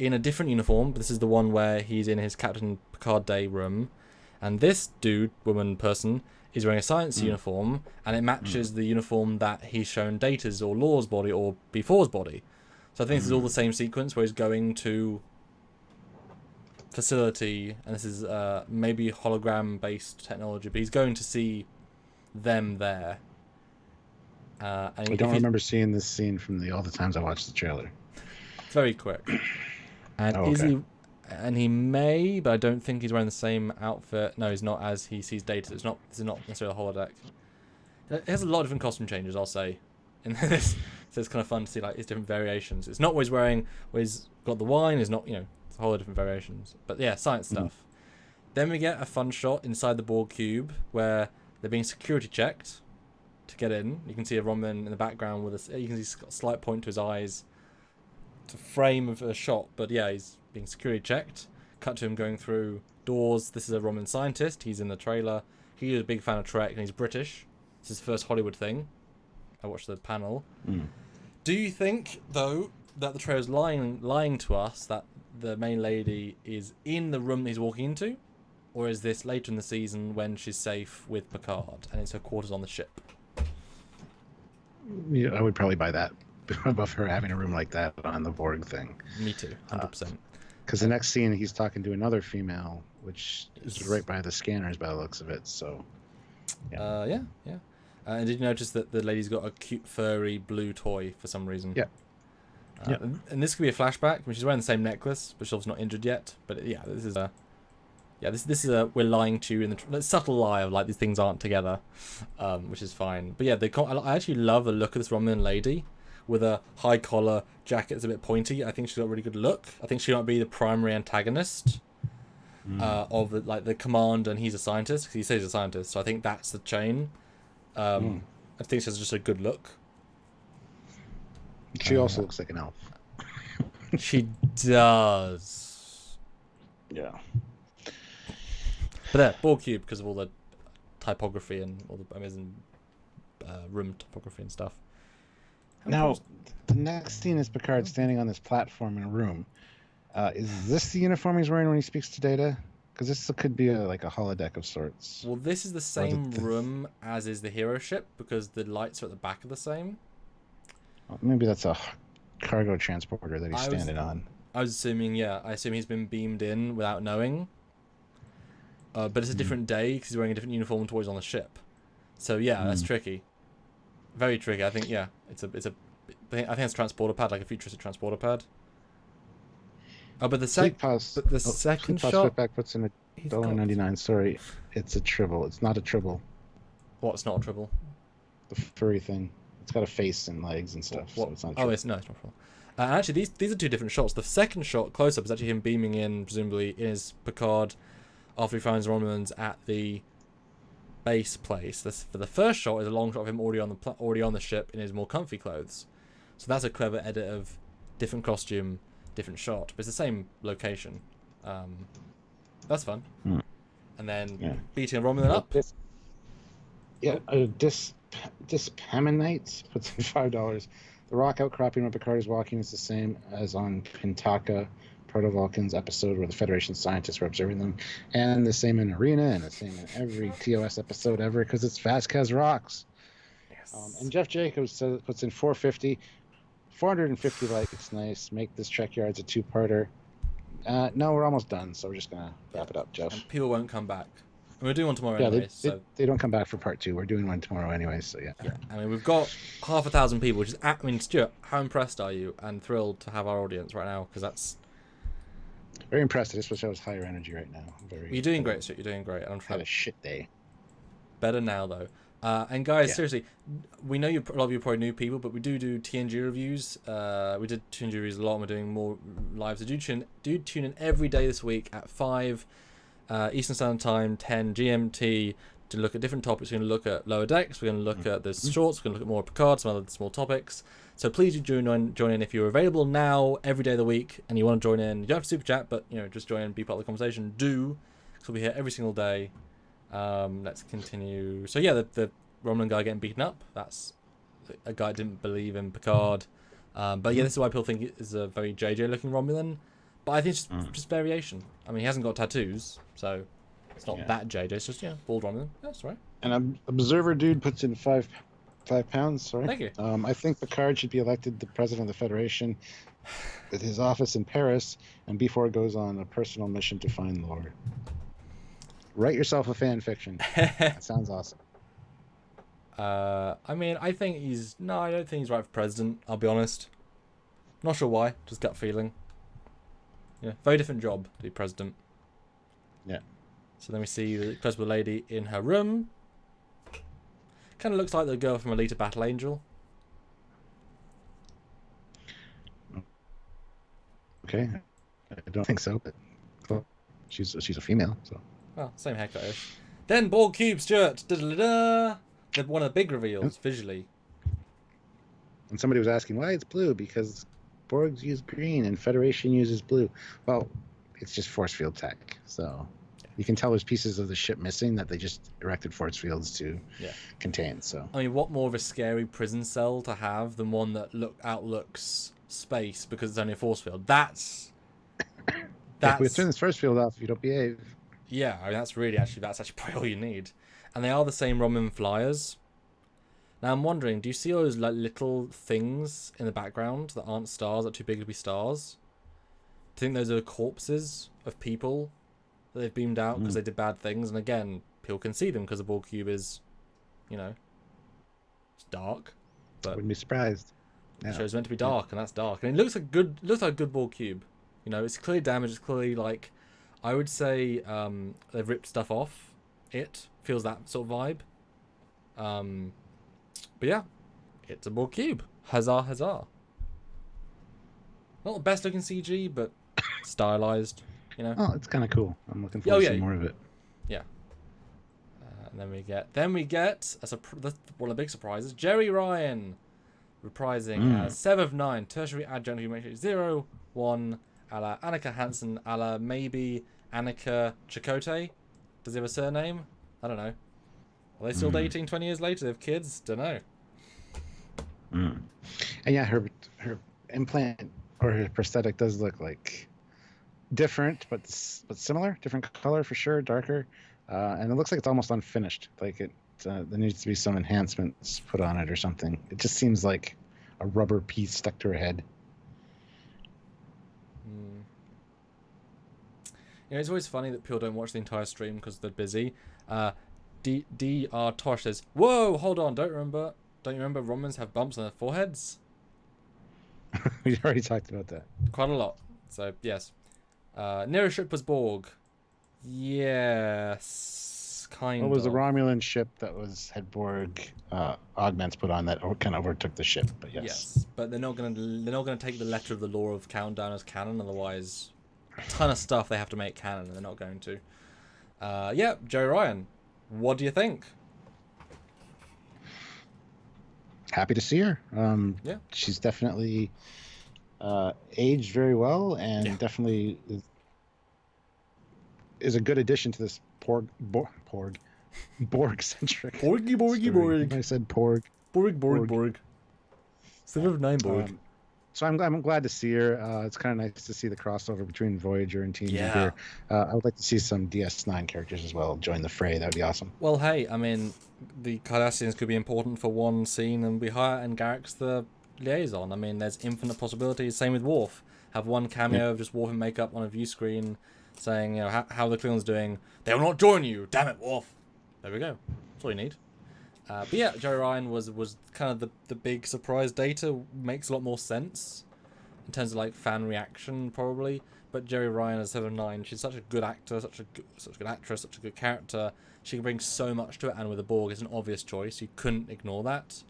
in a different uniform, but this is the one where he's in his Captain Picard Day room, and this woman person is wearing a science uniform, and it matches the uniform that he's shown Data's or Law's body or B4's body. So I think this is all the same sequence where he's going to facility, and this is maybe hologram-based technology, but he's going to see them there. And I don't remember seeing this scene from all the times I watched the trailer. It's very quick. And he may, but I don't think he's wearing the same outfit. No, he's not as he sees Data. This is not necessarily a holodeck. It has a lot of different costume changes, I'll say, in this. So it's kind of fun to see his different variations. It's not always where he's got the wine. It's not, it's a whole lot of different variations. But yeah, science stuff. Then we get a fun shot inside the Borg Cube where they're being security checked to get in. You can see a Romulan in the background you can see he's got a slight point to his eyes. It's a frame of a shot, but yeah, he's being security checked. Cut to him going through doors. This is a Romulan scientist. He's in the trailer. He is a big fan of Trek, and he's British. It's his first Hollywood thing. I watched the panel. Do you think, though, that the trailer's lying to us that the main lady is in the room he's walking into? Or is this later in the season when she's safe with Picard and it's her quarters on the ship? Yeah, I would probably buy that above her having a room like that on the Borg thing. Me too, 100%. Because the next scene, he's talking to another female, which is right by the scanners by the looks of it. So, yeah. And did you notice that the lady's got a cute furry blue toy for some reason? Yeah. And this could be a flashback. I mean, she's wearing the same necklace, but she's obviously not injured yet. But yeah, this is Yeah, this is we're lying to you in the subtle lie of like these things aren't together, which is fine. But yeah, I actually love the look of this Romulan lady with a high collar jacket that's a bit pointy. I think she's got a really good look. I think she might be the primary antagonist of the command, and he's a scientist because he says he's a scientist. So I think that's the chain. I think she has just a good look. She also looks like an elf. She does. Yeah. But there, Borg Cube, because of all the typography and all the amazing room topography and stuff. Now, the next scene is Picard standing on this platform in a room. Is this the uniform he's wearing when he speaks to Data? Because this could be like a holodeck of sorts. Well, this is the same room as is the hero ship, because the lights are at the back of the same. Well, maybe that's a cargo transporter that he's standing on. I was assuming, yeah. I assume he's been beamed in without knowing. But it's a different day because he's wearing a different uniform to what he's on the ship. So yeah, that's tricky. Very tricky. I think I think it's a transporter pad, like a futuristic transporter pad. Oh, but the second shot back puts in $1.99. Sorry, it's a tribble. It's not a tribble. What's not a tribble? The furry thing. It's got a face and legs and stuff. So it's not a tribble. It's not a tribble. Actually, these are two different shots. The second shot close up is actually him beaming in, presumably in his Picard, after he finds Romulans at the base place. For the first shot is a long shot of him already on the ship in his more comfy clothes. So that's a clever edit of different costume, different shot, but it's the same location. That's fun. And then beating a Romulan up. Dispaminite puts in $5. The rock outcropping where Picard is walking is the same as on Pintaka, Proto-Vulcans episode where the Federation scientists were observing them, and the same in Arena, and the same in every TOS episode ever, because it's Vasquez rocks. Yes. And Jeff Jacobs puts in 450. 450 likes, nice. Make this Trekyards a two-parter. No, we're almost done, so we're just going to wrap it up, Jeff. And people won't come back. And we're doing one tomorrow anyway. They don't come back for part 2. We're doing one tomorrow anyway, so yeah. Yeah, I mean, we've got 1,000 people, which is... Stuart, how impressed are you? And thrilled to have our audience right now, because that's... Very impressed. I just wish I was higher energy right now. You're doing great, Stuart. You're doing great. I'm had a shit day. Better now, though. And guys, seriously, we know a lot of you are probably new people, but we do TNG reviews. We did TNG reviews a lot, and we're doing more live. So do tune in every day this week at 5 Eastern Standard Time, 10 GMT, to look at different topics. We're going to look at Lower Decks, we're going to look at the shorts, we're going to look at more Picard, some other small topics. So please do join in if you're available now, every day of the week, and you want to join in. You don't have to super chat, but just join in, be part of the conversation. Do, because we'll be here every single day. Let's continue. So yeah, the Romulan guy getting beaten up, that's a guy that didn't believe in Picard. But yeah, this is why people think it is a very JJ looking Romulan. But I think it's just variation. I mean, he hasn't got tattoos, so it's not that JJ. It's just bald Romulan. That's right. And Observer Dude puts in £5. Sorry. Thank you. I think Picard should be elected the president of the Federation with his office in Paris, and before it goes on a personal mission to find Lord. Write yourself a fan fiction. That sounds awesome. I mean, I don't think he's right for president. I'll be honest. Not sure why. Just gut feeling. Yeah, very different job to be president. Yeah. So then we see the Incredible Lady in her room. Kind of looks like the girl from Alita Battle Angel. Okay. I don't think so, but well, she's a female, so. Well, same haircut-ish. Then Borg Cube, Stuart. Da-da-da-da. One of the big reveals, visually. And somebody was asking why it's blue, because Borgs use green and Federation uses blue. Well, it's just force field tech, so you can tell there's pieces of the ship missing that they just erected force fields to contain. So I mean, what more of a scary prison cell to have than one that outlooks space because it's only a force field? That's if we turn this force field off, you don't behave. Yeah, I mean, that's actually probably all you need. And they are the same Romulan flyers. Now I'm wondering, do you see all those like little things in the background that aren't stars, that are too big to be stars? Do you think those are corpses of people that they've beamed out because they did bad things? And again, people can see them because the Borg Cube is, it's dark. But wouldn't be surprised. The show's meant to be dark, and that's dark. And it looks like a good Borg Cube. It's clearly damaged. It's clearly like I would say they've ripped stuff off. It feels that sort of vibe. But yeah, it's a Borg Cube. Huzzah, huzzah. Not the best looking CG, but stylized, you know. Oh, it's kind of cool. I'm looking forward to seeing more of it. Yeah. And then we get that's one of the big surprises. Jeri Ryan reprising as 7 of 9 tertiary adjunct humanity 0-1 a la Annika Hansen a la maybe Annika Chakotay. Does he have a surname? I don't know. Are they still dating 20 years later? They have kids? Don't know. And yeah, her implant or her prosthetic does look like different, but similar. Different color for sure, darker, and it looks like it's almost unfinished. Like there needs to be some enhancements put on it or something. It just seems like a rubber piece stuck to her head. Yeah, it's always funny that people don't watch the entire stream because they're busy. D.R. Tosh says, "Whoa, hold on! Don't you remember Romulans have bumps on their foreheads?" We already talked about that quite a lot. So yes, nearest ship was Borg. Yes, kind of. What was the Romulan ship that had Borg augments put on that kind of overtook the ship? But yes, but they're not gonna take the letter of the law of countdown as canon. Otherwise, a ton of stuff they have to make canon, and they're not going to. Yeah, Jeri Ryan. What do you think? Happy to see her. Yeah, she's definitely aged very well, and definitely is a good addition to this Borg centric. Borg. I said Borg. Borg. 7 of 9 Borg. So I'm glad to see her. It's kind of nice to see the crossover between Voyager and TNG here. I would like to see some DS9 characters as well join the fray. That would be awesome. Well, hey, I mean, the Cardassians could be important for one scene, and and Garrick's the liaison. I mean, there's infinite possibilities. Same with Worf. Have one cameo of just Worf in makeup on a view screen, saying, you know, how the Klingons doing. They will not join you. Damn it, Worf. There we go. That's all you need. But yeah, Jeri Ryan was kind of the big surprise. Data makes a lot more sense in terms of like fan reaction probably. But Jeri Ryan as 7/9, she's such a good actor, such a good actress, such a good character. She can bring so much to it, and with the Borg, it's an obvious choice. You couldn't ignore that.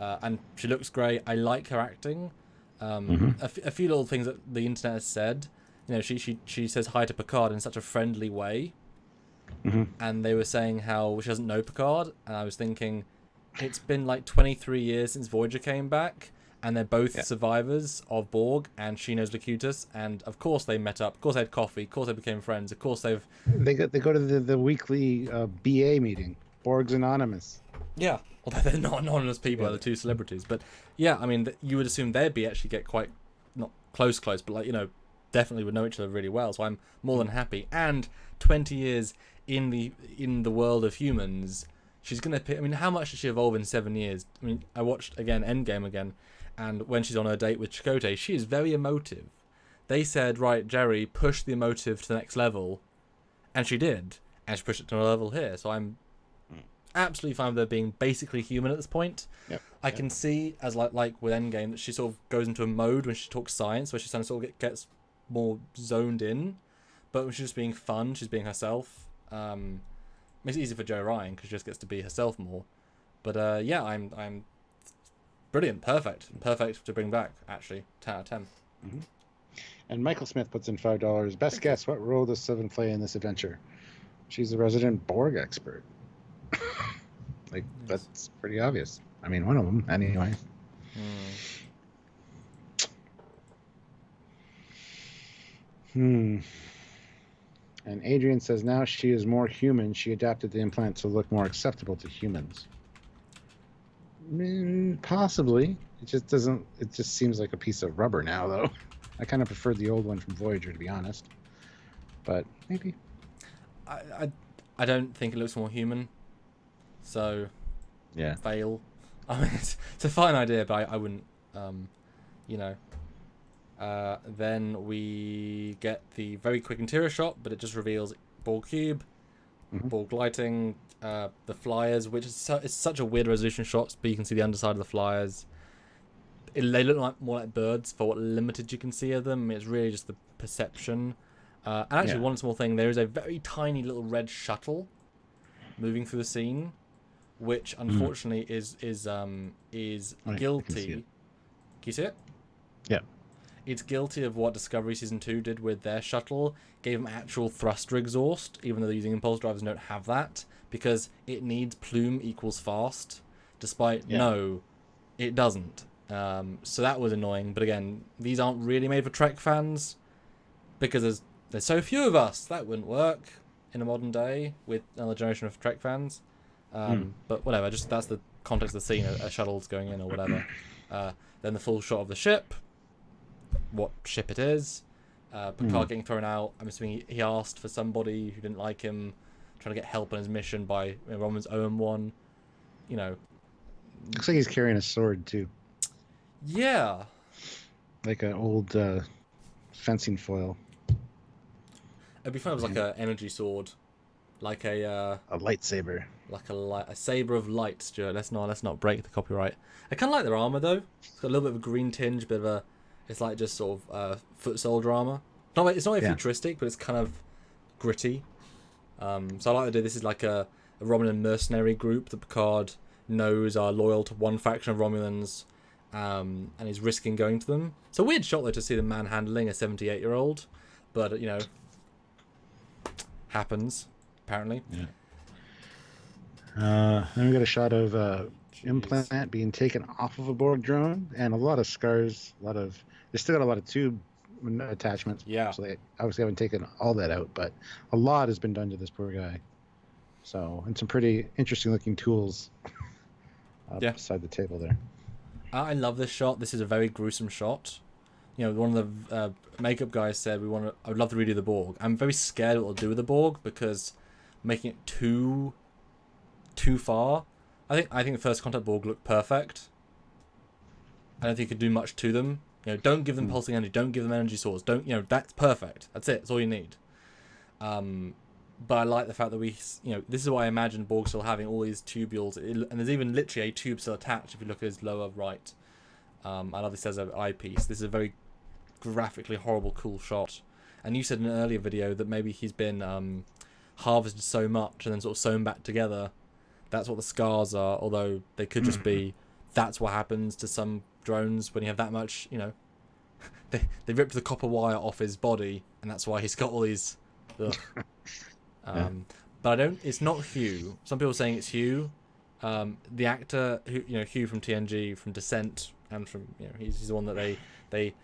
And she looks great. I like her acting. A few little things that the internet has said. You know, she says hi to Picard in such a friendly way. And they were saying how she doesn't know Picard, and I was thinking, it's been like 23 years since Voyager came back, and they're both survivors of Borg, and she knows Locutus, and of course they met up, of course they had coffee, of course they became friends, of course they go to the weekly BA meeting, Borg's Anonymous. Yeah, although they're not anonymous people, they're two celebrities, but yeah, I mean, you would assume they'd be actually get quite, not close, but like, you know, definitely would know each other really well, so I'm more than happy. And 20 years in the world of humans, she's gonna pick. I mean, how much did she evolve in 7 years? I mean, I watched again Endgame again, and when she's on her date with Chakotay, she is very emotive. They said, right, Jeri, push the emotive to the next level, and she did, and she pushed it to another level here. So I'm absolutely fine with her being basically human at this point. I can see, as like with Endgame, that she sort of goes into a mode when she talks science, where she sort of gets more zoned in, but when she's just being fun, she's being herself. Makes it easy for Jeri Ryan because she just gets to be herself more. But yeah, I'm brilliant, perfect to bring back. Actually, 10 out of 10. And Michael Smith puts in $5. Best guess: what role does Seven play in this adventure? She's a resident Borg expert. Like that's pretty obvious. I mean, one of them anyway. And Adrian says now she is more human. She adapted the implant to look more acceptable to humans. Possibly. It just doesn't. It just seems like a piece of rubber now, though. I kind of preferred the old one from Voyager, to be honest. But maybe. I don't think it looks more human. So. Yeah. Fail. I mean, it's a fine idea, but I wouldn't. You know. Then we get the very quick interior shot, but it just reveals Borg Cube, Borg lighting, the flyers, which is it's such a weird resolution shot, but you can see the underside of the flyers. They look more like birds for what limited you can see of them. It's really just the perception. And actually, one small thing: there is a very tiny little red shuttle moving through the scene, which unfortunately is guilty. Can you see it? Yeah. It's guilty of what Discovery Season 2 did with their shuttle. Gave them actual thruster exhaust, even though they're using impulse drivers don't have that, because it needs plume equals fast, despite no, it doesn't. So that was annoying. But again, these aren't really made for Trek fans, because there's so few of us. That wouldn't work in a modern day with another generation of Trek fans. But whatever, just that's the context of the scene. A shuttle's going in or whatever. Then the full shot of the ship. What ship it is. Picard getting thrown out. I'm assuming he asked for somebody who didn't like him, trying to get help on his mission by Roman's OM1. You know. Looks like he's carrying a sword too. Yeah. Like an old fencing foil. It'd be fun if it was like an energy sword. Like a lightsaber. Like a saber of light, Stuart. Let's not break the copyright. I kind of like their armor though. It's got a little bit of a green tinge, bit of it's like just sort of foot soldier armor. It's not futuristic, but it's kind of gritty. So I like the idea. This is like a Romulan mercenary group that Picard knows are loyal to one faction of Romulans, and is risking going to them. It's a weird shot though to see them manhandling a 78-year-old, but happens apparently. Yeah. Then we got a shot of implant being taken off of a Borg drone, and a lot of scars. They still got a lot of tube attachments. Yeah. So they obviously haven't taken all that out, but a lot has been done to this poor guy. So, and some pretty interesting looking tools beside the table there. I love this shot. This is a very gruesome shot. One of the makeup guys said I would love to redo the Borg. I'm very scared what they'll do with the Borg, because making it too far. I think the First Contact Borg looked perfect. I don't think you could do much to them. Don't give them pulsing energy. Don't give them energy source. That's perfect. That's it. That's all you need. But I like the fact that this is what I imagine Borg still having, all these tubules, and there's even literally a tube still attached if you look at his lower right. I love this as an eyepiece. This is a very graphically horrible, cool shot. And you said in an earlier video that maybe he's been harvested so much and then sort of sewn back together. That's what the scars are, although they could just be, that's what happens to some drones when you have that much, they ripped the copper wire off his body, and that's why he's got all these. But it's not Hugh. Some people are saying it's Hugh. The actor, Hugh from TNG, from Descent, and from he's the one that they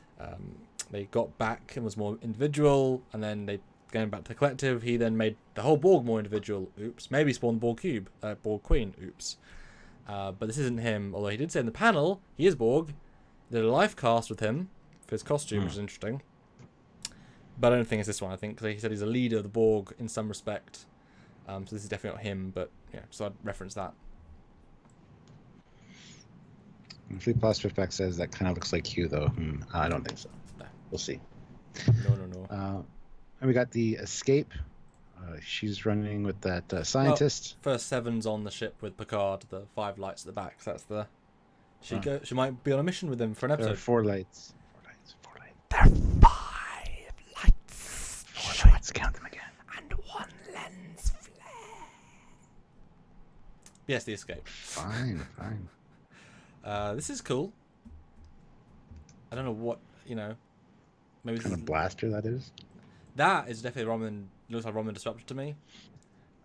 got back and was more individual, and then they going back to the collective. He then made the whole Borg more individual. Oops. Maybe spawned Borg Cube, Borg Queen. Oops. But this isn't him. Although he did say in the panel he is Borg. Did a live cast with him for his costume, which is interesting. But I don't think it's this one. I think because he said he's a leader of the Borg in some respect. So this is definitely not him. But yeah, so I'd reference that. Fleet Plus Fifth says that kind of looks like Hugh, though. I don't think so. No. We'll see. No. And we got the Escape. She's running with that scientist. Well, first Seven's on the ship with Picard. The 5 lights at the back. So that's the. She might be on a mission with him for an episode. There are 4 lights. 4 lights. There are 5 lights. 4 lights. Count them again. And 1 lens flare. Yes, the Escape. Fine. This is cool. I don't know what Maybe kind of blaster that is. That is definitely Romulan. Looks like Romulan disruptor to me.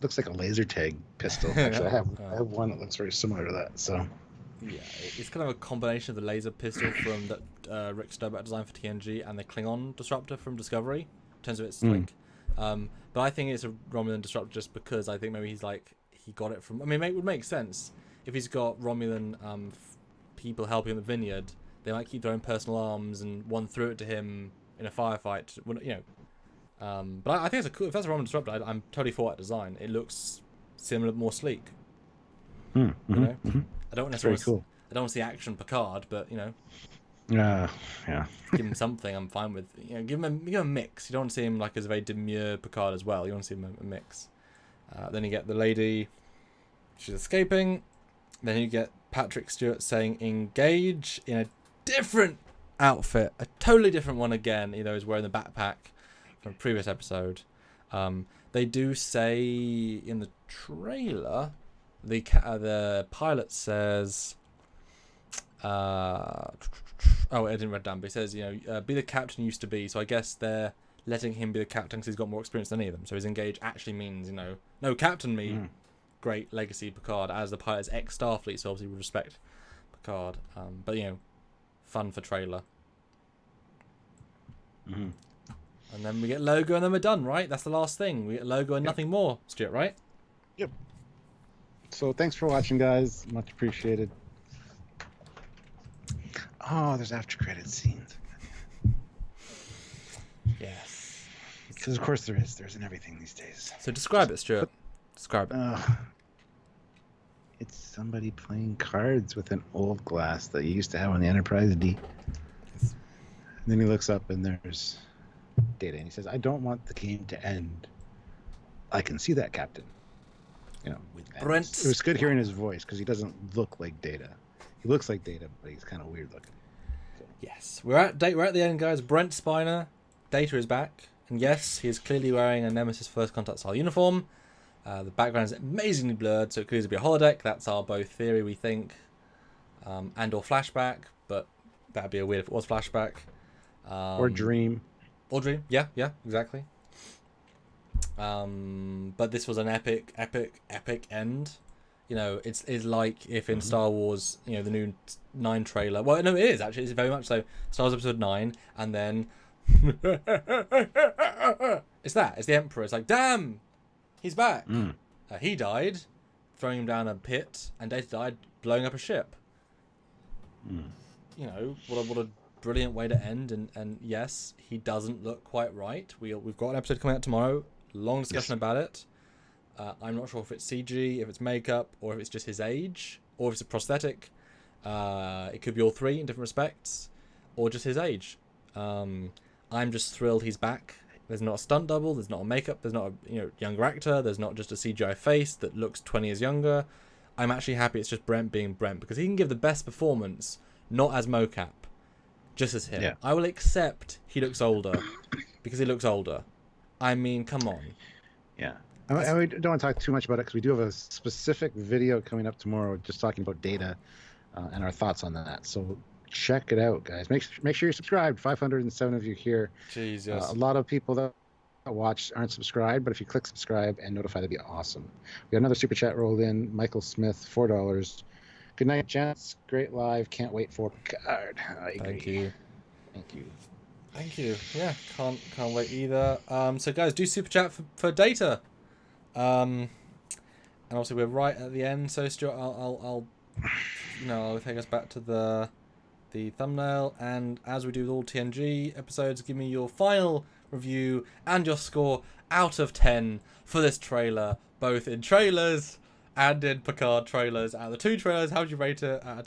Looks like a laser tag pistol. Actually, I have one that looks very similar to that. So. Yeah, it's kind of a combination of the laser pistol from that Rick Sturbach designed for TNG and the Klingon disruptor from Discovery. In terms of its like, but I think it's a Romulan disruptor just because I think maybe he got it from. I mean, it would make sense if he's got Romulan people helping in the Vineyard. They might keep their own personal arms, and one threw it to him in a firefight. But I think if that's a Romulan disruptor, I'm totally for that design. It looks similar, more sleek. I don't necessarily. Cool. I don't want to see action Picard, but yeah. give him something. I'm fine with. Give him a mix. You don't want to see him like as a very demure Picard as well. You want to see him a mix. Then you get the lady. She's escaping. Then you get Patrick Stewart saying engage in a different outfit, a totally different one again. He's wearing the backpack from a previous episode. They do say in the trailer, the pilot says, oh, I didn't read down, but he says, be the captain you used to be. So I guess they're letting him be the captain because he's got more experience than any of them. So his engage actually means, no, captain me, great legacy Picard, as the pilot's ex-Starfleet, so obviously we respect Picard. But, fun for trailer. Mm-hmm. And then we get logo and then we're done, right? That's the last thing. We get logo and nothing more, Stuart, right? Yep. So thanks for watching, guys. Much appreciated. Oh, there's after credit scenes. Yes. Because of course there is. There's in everything these days. So describe it, Stuart. Describe it. It's somebody playing cards with an old glass that you used to have on the Enterprise D. Yes. And then he looks up and there's Data, and he says, "I don't want the game to end." I can see that, Captain. With Brent. It was good hearing his voice because he doesn't look like Data. He looks like Data, but he's kind of weird looking. So. Yes, we're at the end, guys. Brent Spiner, Data is back, and yes, he is clearly wearing a Nemesis First Contact style uniform. The background is amazingly blurred, so it could either be a holodeck. That's our both theory, we think, and/or flashback. But that'd be a weird if it was flashback. Or dream. Or dream, yeah, exactly. But this was an epic end. It's like if in Star Wars, the new 9 trailer. Well, no, it is actually. It's very much so. Star Wars Episode 9, and then it's the Emperor. It's like, damn, he's back. He died, throwing him down a pit, and Data died, blowing up a ship. What a brilliant way to end. And yes, he doesn't look quite right. We've got an episode coming out tomorrow. Long discussion about it. I'm not sure if it's CG, if it's makeup, or if it's just his age, or if it's a prosthetic. It could be all three in different respects, or just his age. I'm just thrilled he's back. There's not a stunt double, there's not a makeup, there's not a younger actor, there's not just a CGI face that looks 20 years younger. I'm actually happy it's just Brent being Brent, because he can give the best performance, not as mocap, just as him. Yeah. I will accept he looks older, because he looks older. I mean, come on. Yeah. I don't want to talk too much about it because we do have a specific video coming up tomorrow just talking about Data and our thoughts on that. So check it out, guys. Make sure you're subscribed. 507 of you here. Jesus. A lot of people that watch aren't subscribed, but if you click subscribe and notify, that'd be awesome. We got another super chat rolled in. Michael Smith, $4. Good night, gents. Great live. Can't wait for Picard. I agree. Thank you. Thank you. Yeah, can't wait either. So guys, do super chat for Data. And obviously we're right at the end. So Stuart, I'll take us back to the thumbnail, and as we do with all TNG episodes, give me your final review and your score out of 10 for this trailer, both in trailers and in Picard trailers. Out of the 2 trailers, how would you rate it? Oh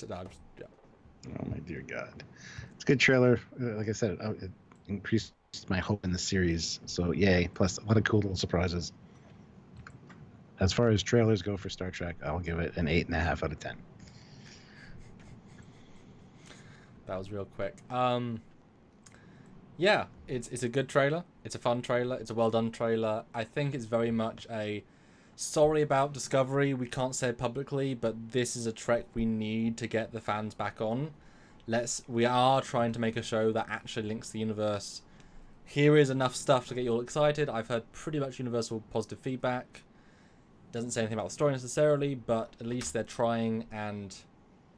my dear God. It's a good trailer. Like I said, it increased my hope in the series. So yay. Plus a lot of cool little surprises. As far as trailers go for Star Trek, I'll give it an 8.5 out of 10. That was real quick. Yeah, it's a good trailer. It's a fun trailer. It's a well done trailer. I think it's very much a sorry about Discovery. We can't say it publicly, but this is a Trek we need to get the fans back on. We are trying to make a show that actually links the universe. Here is enough stuff to get you all excited. I've heard pretty much universal positive feedback. Doesn't say anything about the story necessarily, but at least they're trying, and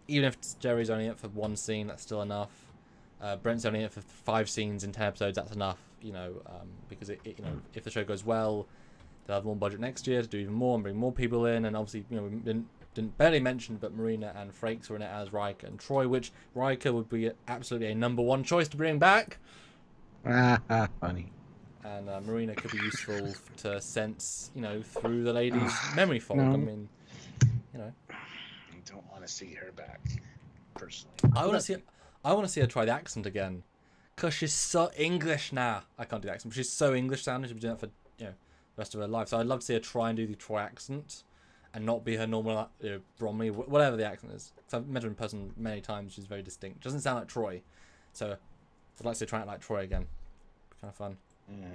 even if Jeri's only in it for 1 scene, that's still enough. Brent's only in it for 5 scenes in 10 episodes, that's enough, because if the show goes well, they'll have more budget next year to do even more and bring more people in, and obviously, we didn't barely mention, but Marina and Frakes are in it as Riker and Troy, which Riker would be absolutely a number 1 choice to bring back. Funny. And Marina could be useful to sense, through the lady's memory fog. No. I mean, I don't want to see her back, personally. I want to see her try the accent again, cause she's so English now. I can't do the accent, but she's so English sounding. She's been doing that for the rest of her life. So I'd love to see her try and do the Troy accent, and not be her normal Bromley, whatever the accent is. Because I've met her in person many times. She's very distinct. Doesn't sound like Troy, so I'd like to try it like Troy again. Kind of fun. Yeah.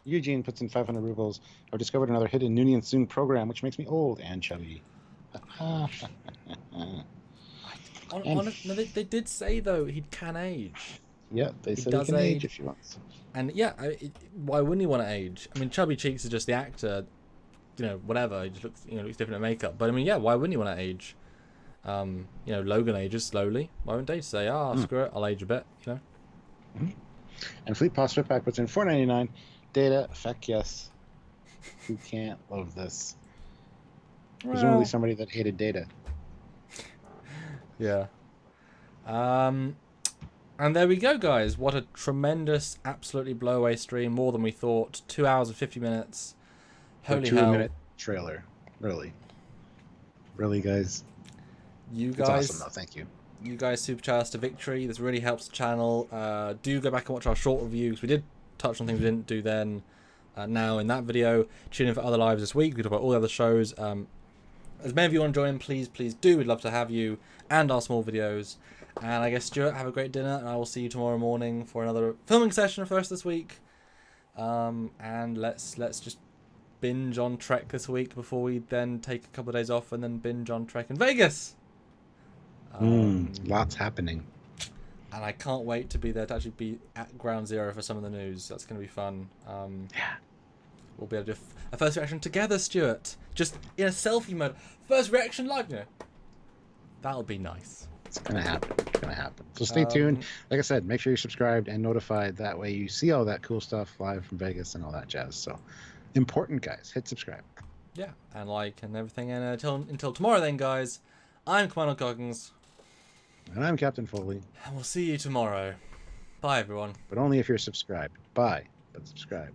Eugene puts in 500 rubles. I've discovered another hidden Noonien Soon program, which makes me old and chubby. No, they did say though he can age. Yeah, they said he does can age age. if he wants. And yeah, why wouldn't he want to age? I mean, Chubby Cheeks is just the actor, you know, whatever. He just looks, you know, looks different in makeup. But I mean, yeah, why wouldn't he want to age? You know, Logan ages slowly. Why wouldn't they say, screw it, I'll age a bit, you know? And Fleet Paw Swiftback puts in $4.99. Data, feck yes. Who can't love this? Presumably somebody that hated Data. Yeah. And there we go, guys. What a tremendous, absolutely blow-away stream. More than we thought. 2 hours and 50 minutes. Holy hell. 2-minute trailer. Really, guys. You It's guys, awesome, though. Thank you. You guys super chat us to victory. This really helps the channel. Do go back and watch our short reviews. We did touch on things we didn't do then. Now in that video, tune in for other lives this week. We talk about all the other shows. As many of you want to join in, please do. We'd love to have you and our small videos. And I guess, Stuart, have a great dinner, and I will see you tomorrow morning for another filming session for us this week. And let's just binge on Trek this week before we then take a couple of days off and then binge on Trek in Vegas. Lots happening. And I can't wait to be there, to actually be at Ground Zero for some of the news. That's going to be fun. Yeah. We'll be able to do a first reaction together, Stuart. Just in a selfie mode. First reaction live, you know. That'll be nice. It's gonna happen. So stay tuned. Like I said, make sure you're subscribed and notified. That way you see all that cool stuff live from Vegas and all that jazz. So important, guys. Hit subscribe. Yeah, and like and everything. And until tomorrow, then, guys. I'm Commander Cockings. And I'm Captain Foley. And we'll see you tomorrow. Bye, everyone. But only if you're subscribed. Bye, but subscribe.